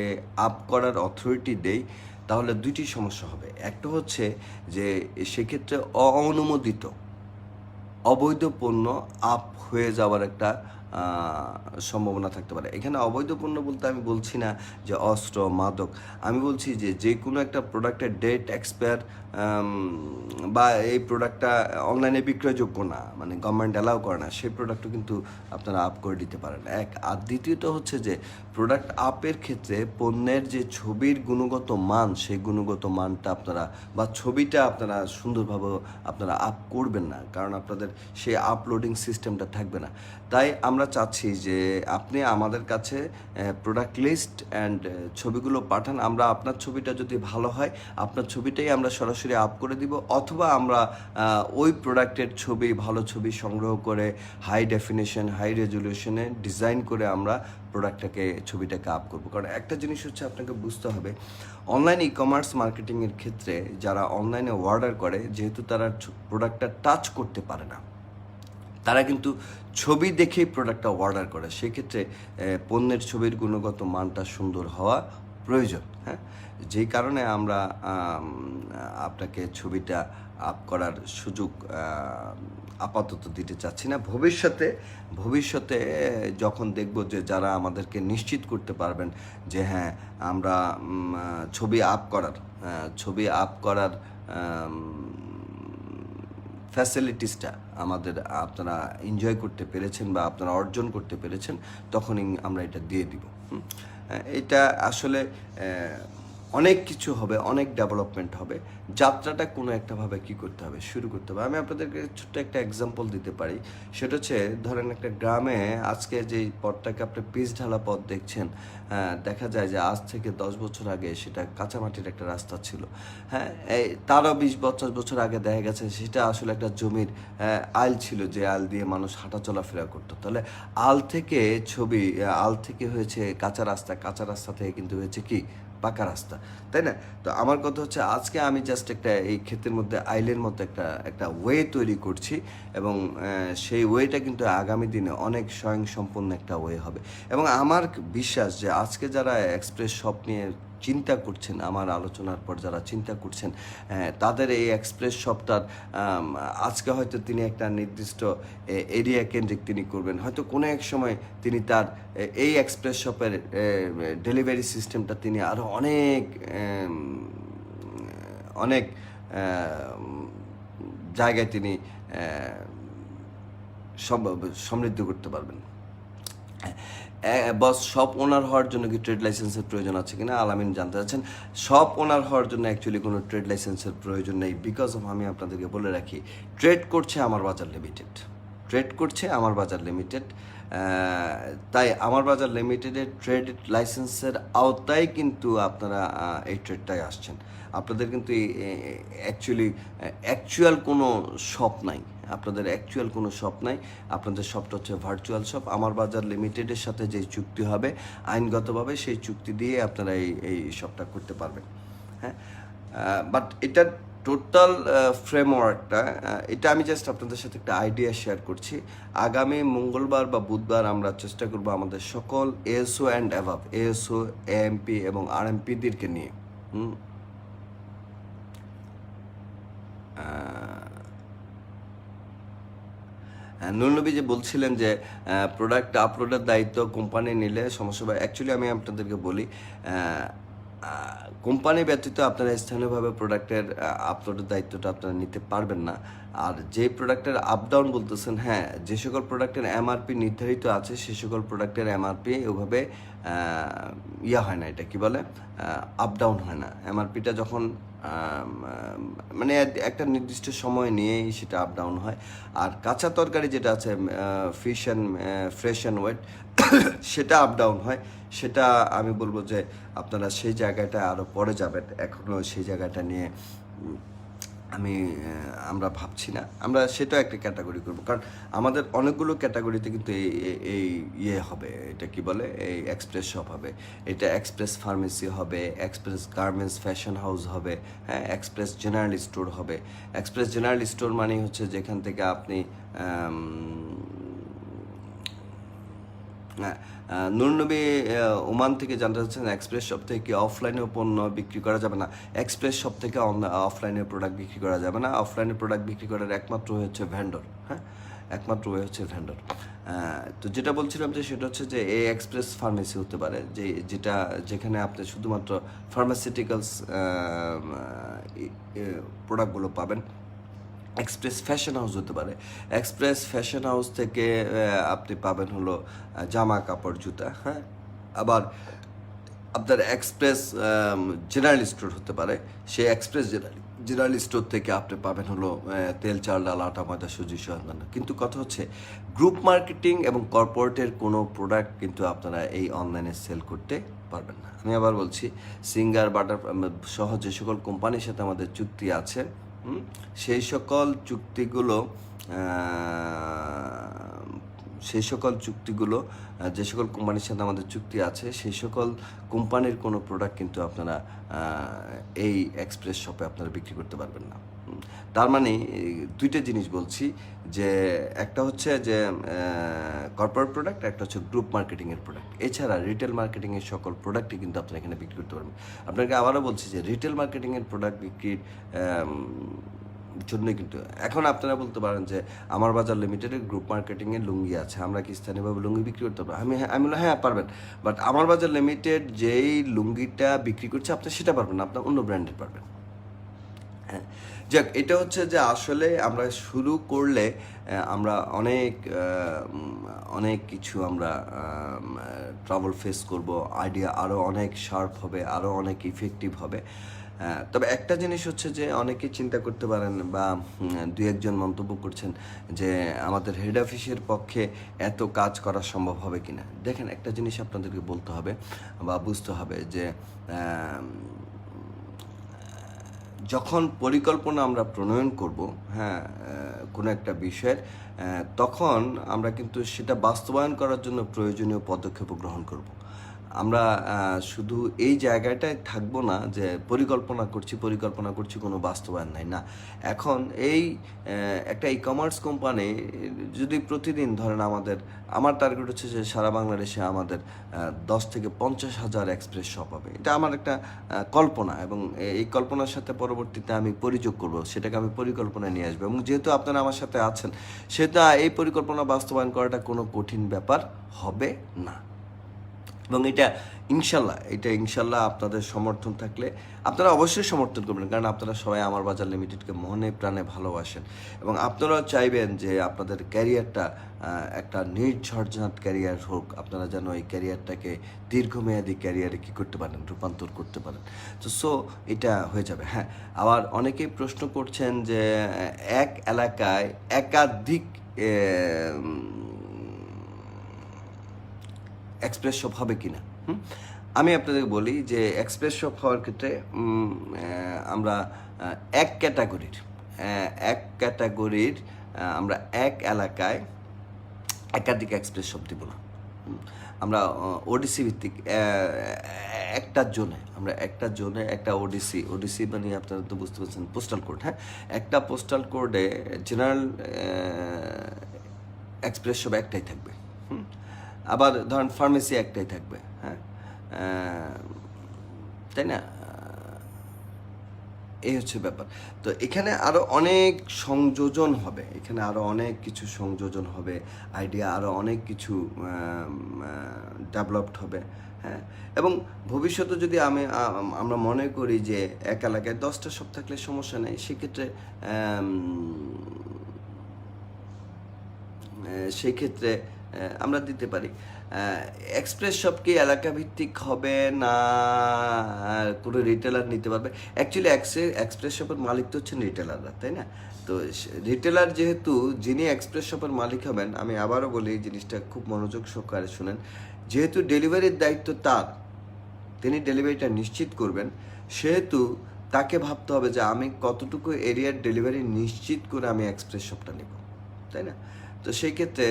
আপ করার অথরিটি দেই, তাহলে দুইটি সমস্যা হবে। একটা হচ্ছে যে সেক্ষেত্রে অননুমোদিত অবৈধ পণ্য আপ হয়ে যাওয়ার একটা সম্ভাবনা থাকতে পারে। এখানে অবৈধ পণ্য বলতে আমি বলছি না যে অস্ত্র, মাদক, আমি বলছি যে যে কোনো একটা প্রোডাক্টের ডেট এক্সপায়ার, বা এই প্রোডাক্টটা অনলাইনে বিক্রয়যোগ্য না, মানে গভর্নমেন্ট অ্যালাউ করে না, সেই প্রোডাক্টও কিন্তু আপনারা আপ করে দিতে পারেন। আর দ্বিতীয়ত হচ্ছে যে প্রোডাক্ট আপের ক্ষেত্রে পণ্যের যে ছবির গুণগত মান, সেই গুণগত মানটা আপনারা, বা ছবিটা আপনারা সুন্দরভাবে আপনারা আপ করবেন না, কারণ আপনাদের সেই আপলোডিং সিস্টেমটা থাকবে না। তাই আমরা আমরা চাচ্ছি যে আপনি আমাদের কাছে প্রোডাক্ট লিস্ট অ্যান্ড ছবিগুলো পাঠান। আমরা আপনার ছবিটা যদি ভালো হয় আপনার ছবিটাই আমরা সরাসরি আপ করে দিব, অথবা আমরা ওই প্রোডাক্টের ছবি, ভালো ছবি সংগ্রহ করে হাই ডেফিনেশন, হাই রেজলিউশনে ডিজাইন করে আমরা ছবিটাকে আপ করবো। কারণ একটা জিনিস হচ্ছে আপনাকে বুঝতে হবে, অনলাইন ই কমার্স মার্কেটিংয়ের ক্ষেত্রে যারা অনলাইনে অর্ডার করে, যেহেতু তারা প্রোডাক্টটা টাচ করতে পারে না, তারা কিন্তু ছবি দেখেই প্রোডাক্টটা অর্ডার করে। সেক্ষেত্রে পণ্যের ছবির গুণগত মানটা সুন্দর হওয়া প্রয়োজন। হ্যাঁ, যেই কারণে আমরা আপনাকে ছবিটা আপ করার সুযোগ আপাতত দিতে চাচ্ছি না। ভবিষ্যতে যখন দেখব যে যারা আমাদেরকে নিশ্চিত করতে পারবেন যে হ্যাঁ আমরা ছবি আপ করার ফ্যাসিলিটিসটা আপনারা এনজয় করতে পেরেছেন বা আপনারা অর্জন করতে পেরেছেন, তখনই আমরা এটা দিয়ে দিব। এটা আসলে অনেক কিছু হবে, অনেক ডেভেলপমেন্ট হবে। যাত্রাটা কোনো একটাভাবে কী করতে হবে, শুরু করতে হবে। আমি আপনাদেরকে ছোট্ট একটা এক্সাম্পল দিতে পারি। সেটা হচ্ছে, ধরেন একটা গ্রামে আজকে যেই পথটাকে আপনি পিচ ঢালা পথ দেখছেন, দেখা যায় যে আজ থেকে 10 বছর আগে সেটা কাঁচামাটির একটা রাস্তা ছিল। হ্যাঁ, তারও 20-50 বছর আগে দেখা গেছে সেটা আসলে একটা জমির আইল ছিল, যে আইল দিয়ে মানুষ হাঁটা চলাফেরা করতো। তাহলে আল থেকে হয়েছে কাঁচা রাস্তা থেকে কিন্তু হয়েছে কি পাকা রাস্তা, তাই না? তো আমার কথা হচ্ছে, আজকে আমি জাস্ট এই ক্ষেতের মধ্যে আইলের মতো একটা ওয়ে তৈরি করছি, এবং সেই ওয়েটা কিন্তু আগামী দিনে অনেক স্বয়ংসম্পূর্ণ একটা ওয়ে হবে। এবং আমার বিশ্বাস যে আজকে যারা এক্সপ্রেস শপ নিয়ে চিন্তা করছেন, আমার আলোচনার পর যারা চিন্তা করছেন, তাদের এই এক্সপ্রেস শপটার আজকে হয়তো তিনি একটা নির্দিষ্ট এরিয়া কেন্দ্রিক তিনি করবেন, হয়তো কোনো এক সময় তিনি তার এই এক্সপ্রেস শপের ডেলিভারি সিস্টেমটা তিনি আরও অনেক জায়গায় তিনি সমৃদ্ধ করতে পারবেন। বস, শপ ওনার হওয়ার জন্য কি ট্রেড লাইসেন্সের প্রয়োজন আছে কিনা আলামিন জানতে চাচ্ছেন। শপ ওনার হওয়ার জন্য অ্যাকচুয়ালি কোনো ট্রেড লাইসেন্সের প্রয়োজন নেই, বিকজ অফ, আমি আপনাদেরকে বলে রাখি, ট্রেড করছে আমার বাজার লিমিটেড। তাই আমার বাজার লিমিটেডের ট্রেড লাইসেন্সের আওতায় কিন্তু আপনারা এই ট্রেডটায় আসছেন। আপনাদের কিন্তু অ্যাকচুয়াল কোনো শপ নাই, আপনাদের শপটা হচ্ছে ভার্চুয়াল শপ। আমার বাজার লিমিটেডের সাথে যে চুক্তি হবে আইনগতভাবে, সেই চুক্তি দিয়ে আপনারা এই শপটা করতে পারবেন। হ্যাঁ, বাট এটার টোটাল ফ্রেমওয়ার্কটা, এটা আমি জাস্ট আপনাদের সাথে একটা আইডিয়া শেয়ার করছি। আগামী মঙ্গলবার বা বুধবার আমরা চেষ্টা করব আমাদের সকল এএসও অ্যান্ড অ্যাভাব, এএসও, এএমপি এবং আরএমপিদেরকে নিয়ে নুরনবী যে বলছিলেন যে প্রোডাক্ট আপলোডের দায়িত্ব কোম্পানি নিলে সমস্যা হবে। অ্যাকচুয়ালি আমি আপনাদেরকে বলি, কোম্পানি ব্যতীত আপনারা স্থানীয়ভাবে প্রোডাক্টের আপলোডের দায়িত্বটা আপনারা নিতে পারবেন না। আর যে প্রোডাক্টের আপ ডাউন বলতেছেন, হ্যাঁ, যে সকল প্রোডাক্টের এমআরপি নির্ধারিত আছে সে সকল প্রোডাক্টের এমআরপি ওভাবে হয় না, এটা কি বলে, আপ ডাউন হয় না। এমআরপিটা যখন মানে একটা নির্দিষ্ট সময় নিয়েই সেটা আপ ডাউন হয়। আর কাঁচা তরকারি যেটা আছে, ফ্রেশ অ্যান্ড ওয়েট, সেটা আপ ডাউন হয়। সেটা আমি বলবো যে আপনারা সেই জায়গাটা আরও পরে যাবেন, এখনও সেই জায়গাটা নিয়ে আমরা ভাবছি না। আমরা সেটাও একটা ক্যাটাগরি করবো, কারণ আমাদের অনেকগুলো ক্যাটাগরিতে কিন্তু এই হবে, এটা কি বলে, এই এক্সপ্রেস শপ হবে, এটা এক্সপ্রেস ফার্মেসি হবে, এক্সপ্রেস গার্মেন্টস ফ্যাশন হাউস হবে, হ্যাঁ, এক্সপ্রেস জেনারেল স্টোর হবে। এক্সপ্রেস জেনারেল স্টোর মানে হচ্ছে যেখান থেকে আপনি নুরনবী ওমান থেকে জানতে চাচ্ছেন এক্সপ্রেস শপ থেকে কি অফলাইনেও পণ্য বিক্রি করা যাবে না। এক্সপ্রেস শপ থেকে অফলাইনে প্রোডাক্ট বিক্রি করা যাবে না। অফলাইনে প্রোডাক্ট বিক্রি করার একমাত্র হচ্ছে ভেন্ডর। হ্যাঁ, একমাত্র ওয়ে হচ্ছে ভেন্ডর। তো যেটা বলছিলাম যে সেটা হচ্ছে যে এই এক্সপ্রেস ফার্মেসি হতে পারে, যেখানে আপনি শুধুমাত্র ফার্মাসিউটিক্যালস প্রোডাক্টগুলো পাবেন। এক্সপ্রেস ফ্যাশন হাউস হতে পারে, এক্সপ্রেস ফ্যাশন হাউস থেকে আপনি পাবেন হলো জামা কাপড় জুতা। হ্যাঁ, আবার আপনার এক্সপ্রেস জেনারেল স্টোর হতে পারে, সেই এক্সপ্রেস জেনারেল স্টোর থেকে আপনি পাবেন হলো তেল, চাল, ডাল, আটা, ময়দা, সুজি সহ অন্যান্য। কিন্তু কথা হচ্ছে গ্রুপ মার্কেটিং এবং কর্পোরেটের কোনো প্রোডাক্ট কিন্তু আপনারা এই অনলাইনে সেল করতে পারবেন না। আমি আবার বলছি, সিঙ্গার, বাটার সহ যে সকল কোম্পানির সাথে আমাদের চুক্তি আছে, সেই সকল চুক্তিগুলো সেই সকল চুক্তিগুলো যে সকল কোম্পানির সাথে আমাদের চুক্তি আছে সেই সকল কোম্পানির কোনো প্রোডাক্ট কিন্তু আপনারা এই এক্সপ্রেস শপে আপনারা বিক্রি করতে পারবেন না। তার মানে দুইটা জিনিস বলছি, যে একটা হচ্ছে যে কর্পোরেট প্রোডাক্ট, একটা হচ্ছে গ্রুপ মার্কেটিংয়ের প্রোডাক্ট। এছাড়া রিটেল মার্কেটিংয়ের সকল প্রোডাক্টই কিন্তু আপনারা এখানে বিক্রি করতে পারবেন। আপনাকে আবারও বলছি যে রিটেল মার্কেটিংয়ের প্রোডাক্ট বিক্রির জন্যই কিন্তু এখন আপনারা বলতে পারেন যে আমার বাজার লিমিটেডের গ্রুপ মার্কেটিংয়ের লুঙ্গি আছে, আমরা কি স্থানীয়ভাবে লুঙ্গি বিক্রি করতে পারবো? আমি বললাম হ্যাঁ পারবেন, বাট আমার বাজার লিমিটেড যেই লুঙ্গিটা বিক্রি করছে আপনি সেটা পারবেন না, আপনার অন্য ব্র্যান্ডের পারবেন। হ্যাঁ, যাক, এটা হচ্ছে যে আসলে আমরা শুরু করলে আমরা অনেক কিছু আমরা ট্রাবল ফেস করব, আইডিয়া আরও অনেক শার্প হবে, আরও অনেক ইফেক্টিভ হবে। তবে একটা জিনিস হচ্ছে যে অনেকেই চিন্তা করতে পারেন বা দুই একজন মন্তব্য করছেন যে আমাদের হেড অফিসের পক্ষে এত কাজ করা সম্ভব হবে কিনা। দেখেন, একটা জিনিস আপনাদেরকে বলতে হবে বা বুঝতে হবে যে যখন পরিকল্পনা আমরা প্রণয়ন করব, হ্যাঁ, কোনো একটা বিষয়ের, তখন আমরা কিন্তু সেটা বাস্তবায়ন করার জন্য প্রয়োজনীয় পদক্ষেপ গ্রহণ করব। আমরা শুধু এই জায়গাটায় থাকবো না যে পরিকল্পনা করছি কোনো বাস্তবায়ন নাই, না। এখন এই একটা ই কমার্স কোম্পানি যদি প্রতিদিন ধরেন আমার টার্গেট হচ্ছে যে সারা বাংলাদেশে আমাদের 10 থেকে 50,000 এক্সপ্রেস শপ হবে। এটা আমার একটা কল্পনা, এবং এই কল্পনার সাথে পরবর্তীতে আমি পরিযোগ করব, সেটাকে আমি পরিকল্পনায় নিয়ে আসবো। এবং যেহেতু আপনারা আমার সাথে আছেন, সেটা এই পরিকল্পনা বাস্তবায়ন করাটা কোনো কঠিন ব্যাপার হবে না। এবং এটা ইনশাল্লাহ আপনাদের সমর্থন থাকলে আপনারা অবশ্যই সমর্থন করবেন, কারণ আপনারা সবাই আমার বাজার লিমিটেডকে মনে প্রাণে ভালোবাসেন এবং আপনারাও চাইবেন যে আপনাদের ক্যারিয়ারটা একটা নির্ঝরঝাট ক্যারিয়ার হোক, আপনারা যেন এই ক্যারিয়ারটাকে দীর্ঘমেয়াদী ক্যারিয়ারে কী করতে পারেন, রূপান্তর করতে পারেন। তো এটা হয়ে যাবে। হ্যাঁ, আবার অনেকেই প্রশ্ন করছেন যে এক এলাকায় একাধিক এক্সপ্রেস শপ হবে কিনা। আমি আপনাদেরকে বলি যে এক্সপ্রেস শপ হওয়ার ক্ষেত্রে আমরা এক ক্যাটাগরির আমরা এক এলাকায় একাধিক এক্সপ্রেস শপ দিব না। আমরা ওডিসি ভিত্তিক একটা জোনে একটা ওডিসি মানে আপনারা তো বুঝতে পারছেন, পোস্টাল কোড। হ্যাঁ, একটা পোস্টাল কোডে জেনারেল এক্সপ্রেস শপ একটাই থাকবে। আবার ধরেন ফার্মেসি একটাই থাকবে। হ্যাঁ, তাই না? এই হচ্ছে ব্যাপার। তো এখানে আরও অনেক সংযোজন হবে, আইডিয়া আরও অনেক কিছু ডেভেলপড হবে। হ্যাঁ, এবং ভবিষ্যতে যদি আমরা মনে করি যে এক এলাকায় 10টা শপ থাকলে সমস্যা নেই, সেক্ষেত্রে আমরা দিতে পারি। এক্সপ্রেস শপ কি এলাকা ভিত্তিক হবে না কোনো রিটেলার নিতে পারবে? অ্যাকচুয়ালি এক্সপ্রেস শপের মালিক তো হচ্ছেন রিটেলাররা, তাই না? তো রিটেলার যেহেতু, যিনি এক্সপ্রেস শপের মালিক হবেন, আমি আবারও বলি এই জিনিসটা খুব মনোযোগ সহকারে শুনেন, যেহেতু ডেলিভারির দায়িত্ব তার, তিনি ডেলিভারিটা নিশ্চিত করবেন, সেহেতু তাকে ভাবতে হবে যে আমি কতটুকু এরিয়ার ডেলিভারি নিশ্চিত করে আমি এক্সপ্রেস শপটা নেব, তাই না? তো সেই ক্ষেত্রে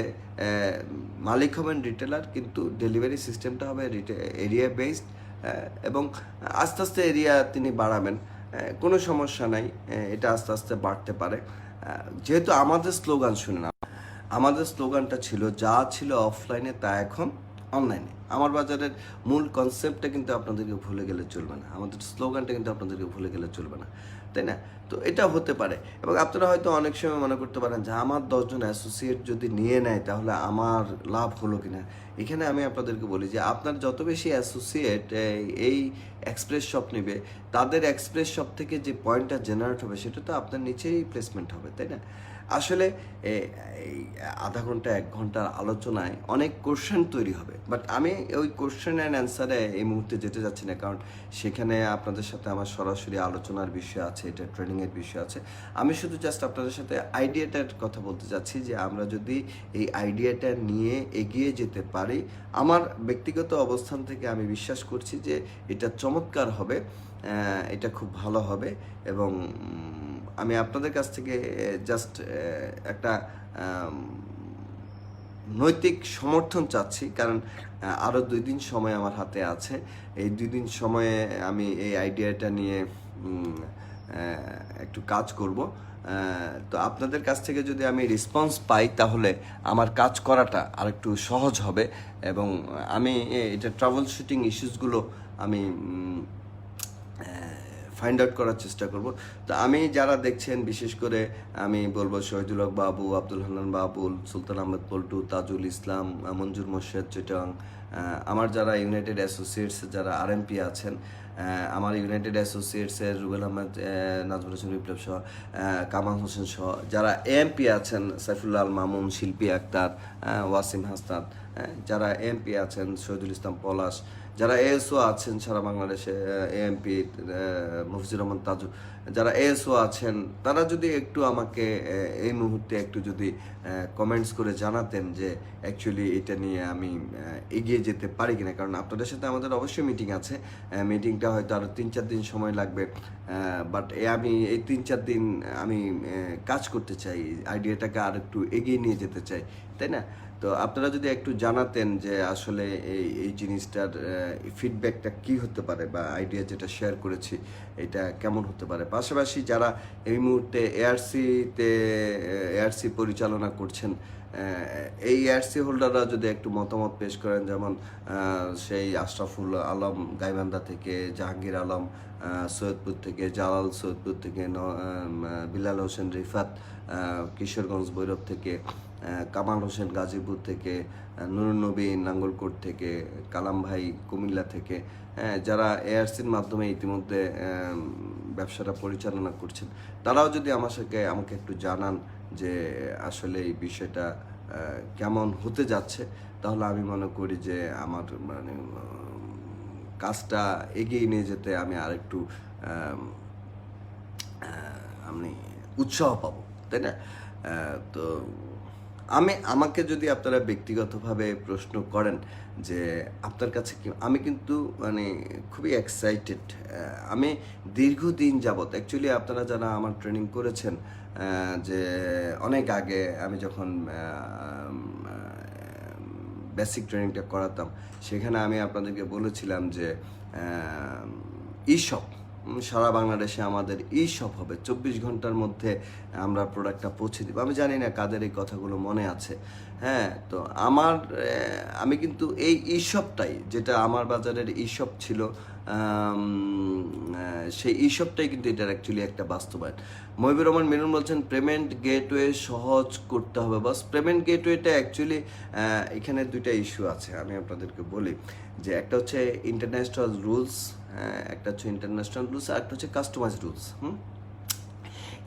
মালিক হবেন রিটেলার, কিন্তু ডেলিভারি সিস্টেমটা হবে এরিয়া বেসড, এবং আস্তে আস্তে এরিয়া তিনি বাড়াবেন, কোনো সমস্যা নাই, এটা আস্তে আস্তে বাড়তে পারে। যেহেতু আমাদের স্লোগানটা ছিল, যা ছিল অফলাইনে তা এখন অনলাইনে। আমার বাজারের মূল কনসেপ্টটা কিন্তু আপনাদেরকে ভুলে গেলে চলবে না, আমাদের স্লোগানটা কিন্তু আপনাদেরকে ভুলে গেলে চলবে না, তাই না? তো এটা হতে পারে। এবং আপনারা হয়তো অনেক সময় মনে করতে পারেন যে আমার 10 জন অ্যাসোসিয়েট যদি নিয়ে নেয় তাহলে আমার লাভ হলো কিনা। এখানে আমি আপনাদেরকে বলি যে আপনার যত বেশি অ্যাসোসিয়েট এই এক্সপ্রেস শপ নেবে, তাদের এক্সপ্রেস শপ থেকে যে পয়েন্টটা জেনারেট হবে সেটা তো আপনার নিচেই প্লেসমেন্ট হবে, তাই না? আসলে এই আধা ঘন্টা 1 ঘন্টার আলোচনায় অনেক কোশ্চেন তৈরি হবে, বাট আমি ওই কোশ্চেন অ্যান্ড অ্যান্সারে এই মুহূর্তে যেতে যাচ্ছি না, কারণ সেখানে আপনাদের সাথে আমার সরাসরি আলোচনার বিষয় আছে, এটা ট্রেনিং এর বিষয় আছে। আমি শুধু জাস্ট আপনাদের সাথে আইডিয়াটার কথা বলতে চাচ্ছি যে আমরা যদি এই আইডিয়াটা নিয়ে এগিয়ে যেতে পারি, আমার ব্যক্তিগত অবস্থান থেকে আমি বিশ্বাস করছি যে এটা চমৎকার হবে, এটা খুব ভালো হবে। এবং আমি আপনাদের কাছ থেকে জাস্ট একটা নৈতিক সমর্থন চাচ্ছি, কারণ আরও 2 দিন সময় আমার হাতে আছে। এই 2 দিন সময়ে আমি এই আইডিয়াটা নিয়ে একটু কাজ করব। তো আপনাদের কাছ থেকে যদি আমি রেসপন্স পাই তাহলে আমার কাজ করাটা আরেকটু সহজ হবে, এবং আমি এটা ট্রাভেল শুটিং ইস্যুসগুলো আমি ফাইন্ড আউট করার চেষ্টা করব। তো আমি যারা দেখছেন, বিশেষ করে আমি বলবো শহীদুল হক বাবু, আব্দুল হান্নান বাবুল, সুলতান আহমেদ পল্টু, তাজুল ইসলাম, মঞ্জুর মোর্শেদ চিটাং, আমার যারা ইউনাইটেড অ্যাসোসিয়েটস যারা আরএমপি আছেন, আমার ইউনাইটেড অ্যাসোসিয়েটসের রুবেল আহমেদ, নাজমুল হোসেন বিপ্লব সহ, কামাল হোসেন সহ যারা এএমপি আছেন, সাইফুল্লাহ আল মামুন, শিল্পী আক্তার, ওয়াসিম হাসনাত, যারা এমপি আছেন, শহীদুল ইসলাম পলাশ, যারা এএসও আছেন সারা বাংলাদেশে, এএমপি মফিজুর রহমান তাজু, যারা এএসও আছেন, তারা যদি একটু আমাকে এই মুহূর্তে একটু যদি কমেন্টস করে জানাতেন যে অ্যাকচুয়ালি এটা নিয়ে আমি এগিয়ে যেতে পারি কিনা। কারণ আপনাদের সাথে আমাদের অবশ্যই মিটিং আছে, মিটিংটা হয়তো আরও 3-4 দিন সময় লাগবে, বাট আমি এই 3-4 দিন আমি কাজ করতে চাই, আইডিয়াটাকে আর একটু এগিয়ে নিয়ে যেতে চাই, তাই না? তো আপনারা যদি একটু জানাতেন যে আসলে এই জিনিসটার ফিডব্যাকটা কি হতে পারে, বা আইডিয়া যেটা শেয়ার করেছি এটা কেমন হতে পারে। পাশাপাশি যারা এই মুহূর্তে এআরসি পরিচালনা করছেন, এই এআরসি হোল্ডাররা যদি একটু মতামত পেশ করেন, যেমন সেই আশরাফুল আলম গাইবান্ধা থেকে, জাহাঙ্গীর আলম সৈয়দপুর থেকে, জালাল সৈয়দপুর থেকে, বিলাল হোসেন রিফাত কিশোরগঞ্জ ভৈরব থেকে, কামাল হোসেন গাজীপুর থেকে, নুরুন নবী নাঙ্গলকোট থেকে, কালাম ভাই কুমিল্লা থেকে, যারা এআরসির মাধ্যমে ইতিমধ্যে ব্যবসাটা পরিচালনা করছেন, তারাও যদি আমাকে একটু জানান যে আসলে এই বিষয়টা কেমন হতে যাচ্ছে, তাহলে আমি মনে করি যে আমার মানে কাজটা এগিয়ে নিয়ে যেতে আমি আরেকটু আমি উৎসাহ পাবো, তাই না? তো আমাকে যদি আপনারা ব্যক্তিগতভাবে প্রশ্ন করেন যে আপনার কাছে কি, আমি কিন্তু মানে খুবই এক্সাইটেড। আমি দীর্ঘদিন যাবত অ্যাকচুয়ালি আপনারা যারা আমার ট্রেনিং করেছেন, যে অনেক আগে আমি যখন বেসিক ট্রেনিংটা করাতাম, সেখানে আমি আপনাদেরকে বলেছিলাম যে ইশপ সারা বাংলাদেশে আমাদের ইশপ হবে, 24 ঘন্টার মধ্যে আমরা প্রোডাক্টটা পৌঁছে দিব। আমি জানি না কাদের এই কথাগুলো মনে আছে। তো আমি কিন্তু এই ইশপটাই, যেটা আমার বাজারের ইশপ ছিল, সেই ইশপটাই কিন্তু এটার অ্যাকচুয়ালি একটা বাস্তবায়ন। মহিবুর রহমান মিলন বলছেন পেমেন্ট গেটওয়ে সহজ করতে হবে। বাস পেমেন্ট গেটওয়েটা অ্যাকচুয়ালি এখানে 2টা ইস্যু আছে, আমি আপনাদেরকে বলি যে একটা হচ্ছে ইন্টারন্যাশনাল রুলস, একটা হচ্ছে ইন্টারন্যাশনাল রুলস, আর একটা হচ্ছে কাস্টমাইজ রুলস।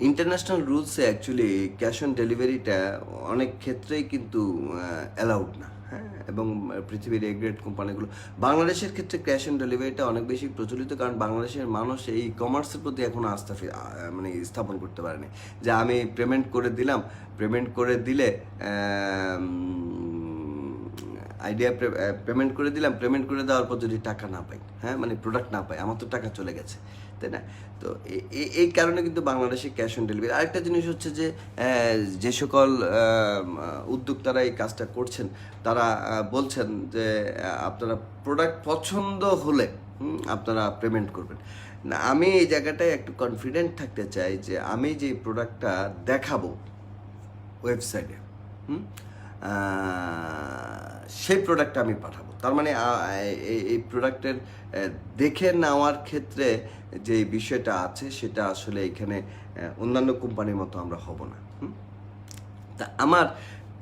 ইন্টারন্যাশনাল রুলসে অ্যাকচুয়ালি ক্যাশ অন ডেলিভারিটা অনেক ক্ষেত্রেই কিন্তু অ্যালাউড না, এবং পৃথিবীর এ গ্রেড কোম্পানিগুলো, বাংলাদেশের ক্ষেত্রে ক্যাশ অন ডেলিভারিটা অনেক বেশি প্রচলিত, কারণ বাংলাদেশের মানুষ এই কমার্সের প্রতি এখন আস্থা মানে স্থাপন করতে পারেনি, যে আমি পেমেন্ট করে দিলে পেমেন্ট করে দেওয়ার পর যদি টাকা না পাই, মানে প্রোডাক্ট না পাই, আমার তো টাকা চলে গেছে, তাই না? তো এই কারণে কিন্তু বাংলাদেশে ক্যাশ অন ডেলিভারি। আরেকটা জিনিস হচ্ছে যে সকল উদ্যোক্তারা এই কাজটা করছেন, তারা বলছেন যে আপনারা প্রোডাক্ট পছন্দ হলে আপনারা পেমেন্ট করবেন না। আমি এই জায়গাটায় একটু কনফিডেন্ট থাকতে চাই যে আমি যে প্রোডাক্টটা দেখাবো ওয়েবসাইটে, সেই প্রোডাক্টটা আমি পাঠাবো। তার মানে এই প্রোডাক্টের দেখে নেওয়ার ক্ষেত্রে যে বিষয়টা আছে, সেটা আসলে এখানে অন্যান্য কোম্পানির মতো আমরা হব না। তা আমার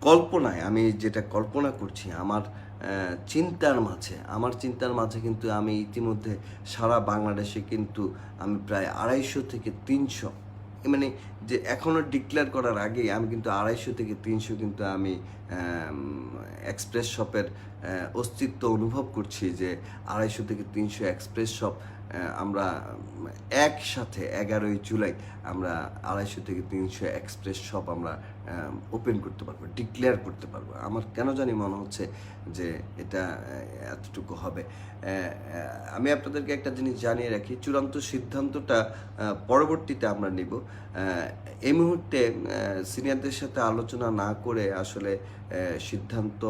কল্পনায়, আমি যেটা কল্পনা করছি, আমার চিন্তার মাঝে কিন্তু আমি ইতিমধ্যে সারা বাংলাদেশে কিন্তু আমি প্রায় 250 থেকে 300, মানে যে এখনও ডিক্লেয়ার করার আগেই আমি কিন্তু 250 থেকে 300 কিন্তু আমি এক্সপ্রেস শপের অস্তিত্ব অনুভব করছি, যে 250 থেকে 300 এক্সপ্রেস শপ আমরা একসাথে 11ই জুলাই আমরা 250 থেকে 300 এক্সপ্রেস শপ আমরা ওপেন করতে পারবো, ডিক্লেয়ার করতে পারবো। আমার কেন জানি মনে হচ্ছে যে এটা এতটুকু হবে। আমি আপনাদেরকে একটা জিনিস জানিয়ে রাখি, চূড়ান্ত সিদ্ধান্তটা পরবর্তীতে আমরা নিব। এই মুহূর্তে সিনিয়রদের সাথে আলোচনা না করে আসলে সিদ্ধান্ত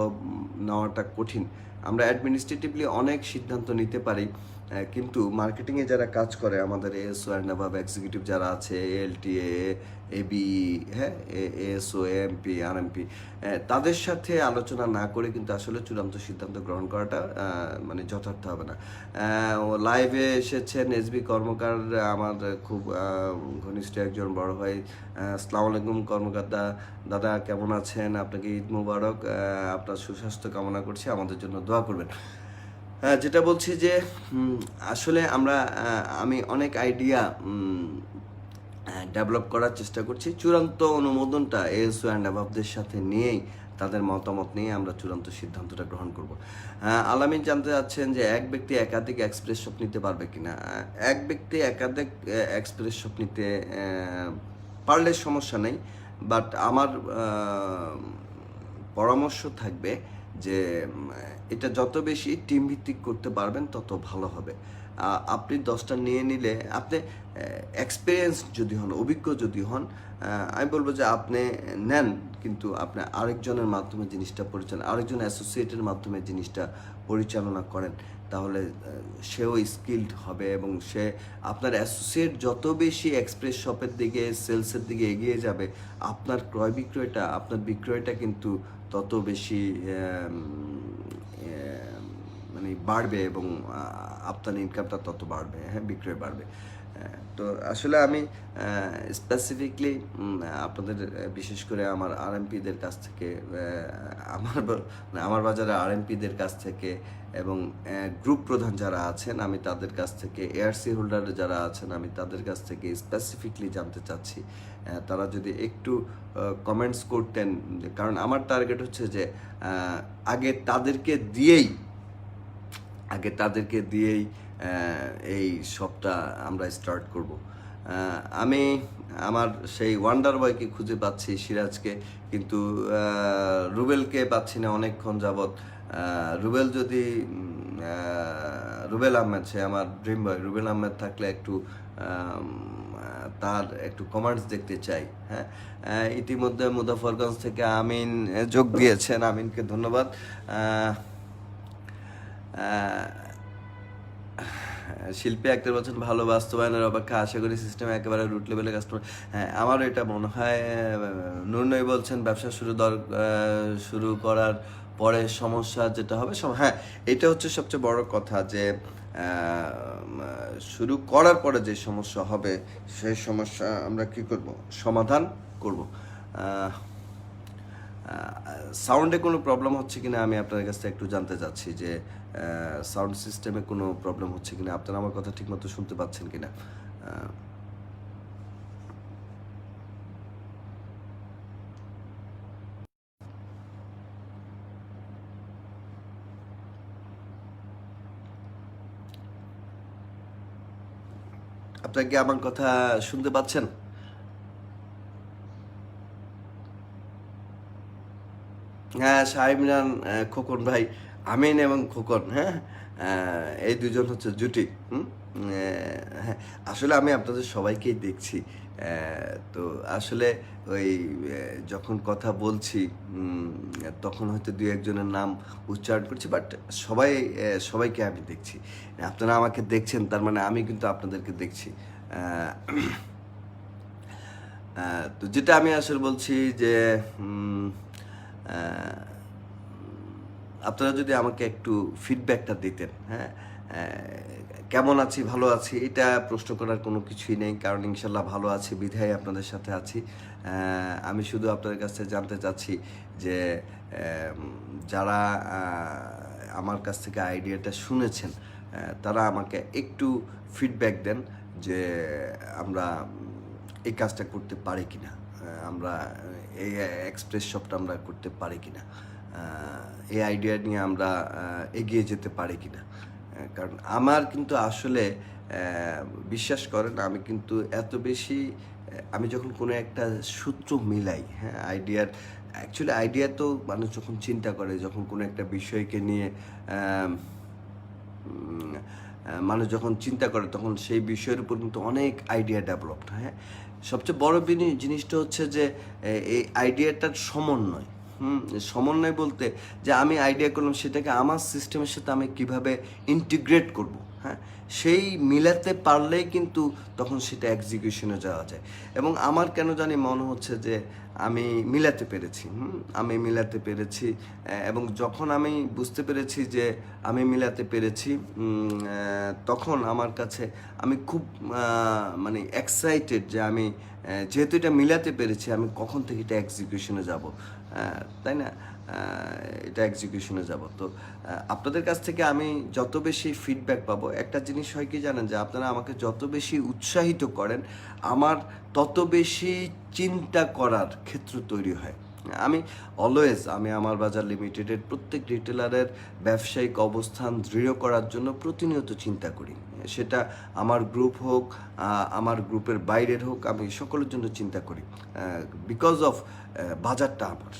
নেওয়াটা কঠিন। আমরা অ্যাডমিনিস্ট্রেটিভলি অনেক সিদ্ধান্ত নিতে পারি, কিন্তু মার্কেটিংয়ে যারা কাজ করে, আমাদের এএসও অ্যান্ড অ্যাবাভ এক্সিকিউটিভ যারা আছে, এএলটিএ, এবি, হ্যাঁ, এএসও, এএমপি, আরএমপি, তাদের সাথে আলোচনা না করে কিন্তু আসলে চূড়ান্ত সিদ্ধান্ত গ্রহণ করাটা মানে যথার্থ হবে না। লাইভে এসেছেন এসবি কর্মকার, আমার খুব ঘনিষ্ঠ একজন বড় ভাই। আসসালামু আলাইকুম কর্মকার দাদা, কেমন আছেন? আপনাকে ঈদ মুবারক, আপনার সুস্বাস্থ্য কামনা করছি, আমাদের জন্য দোয়া করবেন। যেটা বলছি যে আসলে আমি অনেক আইডিয়া ডেভেলপ করার চেষ্টা করছি। চূড়ান্ত অনুমোদনটা এএসও অ্যান্ড অ্যাবাভদের সাথে নিয়েই, তাদের মতামত নিয়ে আমরা চূড়ান্ত সিদ্ধান্তটা গ্রহণ করব। আলামিন জানতে চাচ্ছেন যে এক ব্যক্তি একাধিক এক্সপ্রেস শপ নিতে পারবে কিনা। এক ব্যক্তি একাধিক এক্সপ্রেস শপ নিতে পারলে সমস্যা নেই, বাট আমার পরামর্শ থাকবে যে এটা যত বেশি টিম ভিত্তিক করতে পারবেন তত ভালো হবে। আপনি 10টা নিয়ে নিলে, আপনি এক্সপিরিয়েন্স যদি হন, অভিজ্ঞ যদি হন, আমি বলবো যে আপনি নেন, কিন্তু আপনি আরেকজনের মাধ্যমে জিনিসটা আরেকজন অ্যাসোসিয়েটের মাধ্যমে জিনিসটা পরিচালনা করেন, তাহলে সেও স্কিলড হবে এবং সে আপনার অ্যাসোসিয়েট যত বেশি এক্সপ্রেস শপের দিকে, সেলসের দিকে এগিয়ে যাবে, আপনার আপনার বিক্রয়টা কিন্তু তত বেশি মানে বাড়বে এবং আপনার ইনকামটা তত বাড়বে, হ্যাঁ, বিক্রয় বাড়বে। তো আসলে আমি স্পেসিফিকলি আপনাদের, বিশেষ করে আমার আরএমপিদের কাছ থেকে, আমার বাজারে আরএমপিদের কাছ থেকে এবং গ্রুপ প্রধান যারা আছেন আমি তাদের কাছ থেকে, এআরসি হোল্ডার যারা আছেন আমি তাদের কাছ থেকে স্পেসিফিকলি জানতে চাচ্ছি, তারা যদি একটু কমেন্টস করতেন। কারণ আমার টার্গেট হচ্ছে যে আগে তাদেরকে দিয়েই এই শপটা আমরা স্টার্ট করব। আমি আমার সেই ওয়ান্ডার বয়কে খুঁজে পাচ্ছি, সিরাজকে, কিন্তু রুবেলকে পাচ্ছি না অনেকক্ষণ যাবৎ। রুবেল আহমেদ, সে আমার ড্রিম বয়, রুবেল আহমেদ থাকলে একটু তার একটু কমেন্টস দেখতে চাই। হ্যাঁ, ইতিমধ্যে মুজাফরগঞ্জ থেকে আমিন যোগ দিয়েছেন, আমিনকে ধন্যবাদ। শিল্পী আক্তার বলছেন ভালো বাস্তবায়নের অপেক্ষা, আশা করি সিস্টেম একেবারে রুট লেভেলে কাস্টমার। হ্যাঁ, আমারও এটা মনে হয়। নুরনই বলছেন ব্যবসা শুরু করার পরে সমস্যা যেটা হবে, হ্যাঁ, এটা হচ্ছে সবচেয়ে বড় কথা, যে শুরু করার পরে যে সমস্যা হবে সেই সমস্যা আমরা কি করব, সমাধান করব। সাউন্ডে কোনো প্রবলেম হচ্ছে কিনা আমি আপনার কাছ থেকে একটু জানতে চাচ্ছি, যে সাউন্ড সিস্টেমে কোনো প্রবলেম হচ্ছে কিনা, আপনারা আমার কথা ঠিকমতো শুনতে পাচ্ছেন কিনা। আপনারা কি আমার কথা শুনতে পাচ্ছেন? হ্যাঁ, শাহিমিরান, খোকন ভাই, আমিন এবং খোকন, হ্যাঁ, এই দুজন হচ্ছে জুটি। হ্যাঁ, আসলে আমি আপনাদের সবাইকেই দেখছি। তো আসলে ওই যখন কথা বলছি তখন হয়তো দু একজনের নাম উচ্চারণ করছি, বাট সবাইকে আমি দেখছি। আপনারা আমাকে দেখছেন, তার মানে আমি কিন্তু আপনাদেরকে দেখছি। তো যেটা আমি আসলে বলছি যে আপনারা যদি আমাকে একটু ফিডব্যাকটা দিতেন, হ্যাঁ, কেমন আছি, ভালো আছি, এটা প্রশ্ন করার কোনো কিছুই নেই, কারণ ইনশাল্লাহ ভালো আছি বিধায় আপনাদের সাথে আছি। আমি শুধু আপনাদের কাছে জানতে চাচ্ছি যে যারা আমার কাছ থেকে আইডিয়াটা শুনেছেন, তারা আমাকে একটু ফিডব্যাক দেন যে আমরা এই কাজটা করতে পারি কিনা, আমরা এই এক্সপ্রেস শপটা আমরা করতে পারি কিনা, এই আইডিয়া নিয়ে আমরা এগিয়ে যেতে পারি কিনা। কারণ আমার কিন্তু আসলে বিশ্বাস করেন আমি কিন্তু এত বেশি আমি যখন কোনো একটা সূত্র মিলাই, হ্যাঁ, আইডিয়ার অ্যাকচুয়ালি আইডিয়া তো মানুষ যখন চিন্তা করে, যখন কোনো একটা বিষয়কে নিয়ে আম উম মানুষ যখন চিন্তা করে তখন সেই বিষয়ের উপর কিন্তু অনেক আইডিয়া ডেভেলপড, হ্যাঁ? সবচেয়ে বড় জিনিসটা হচ্ছে যে এই আইডিয়াটার সমন্বয়। সমন্বয় বলতে যে আমি আইডিয়া করলাম সেটাকে আমার সিস্টেমের সাথে আমি কিভাবে ইন্টিগ্রেট করব, হ্যাঁ? সেই মিলাতে পারলেই কিন্তু তখন সেটা এক্সিকিউশনে যাওয়া যায়। এবং আমার কেন জানি মনে হচ্ছে যে আমি মিলাতে পেরেছি, আমি মিলাতে পেরেছি। এবং যখন আমি বুঝতে পেরেছি যে আমি মিলাতে পেরেছি, তখন আমার কাছে আমি খুব মানে এক্সাইটেড যে আমি যেহেতু এটা মিলাতে পেরেছি আমি কখন থেকে এটা এক্সিকিউশনে যাব, তাই না? এটা এক্সিকিউশনে যাব তো আপনাদের কাছ থেকে আমি যত বেশি ফিডব্যাক পাবো, একটা জিনিস হয় কি জানেন, যে আপনারা আমাকে যত বেশি উৎসাহিত করেন আমার তত বেশি চিন্তা করার ক্ষেত্র তৈরি হয়। আমি অলওয়েজ আমি আমার বাজার লিমিটেডের প্রত্যেক রিটেলারের ব্যবসায়িক অবস্থান দৃঢ় করার জন্য প্রতিনিয়ত চিন্তা করি। সেটা আমার গ্রুপ হোক, আমার গ্রুপের বাইরের হোক, আমি সকলের জন্য চিন্তা করি। বিকজ অফ বাজারটা আমার,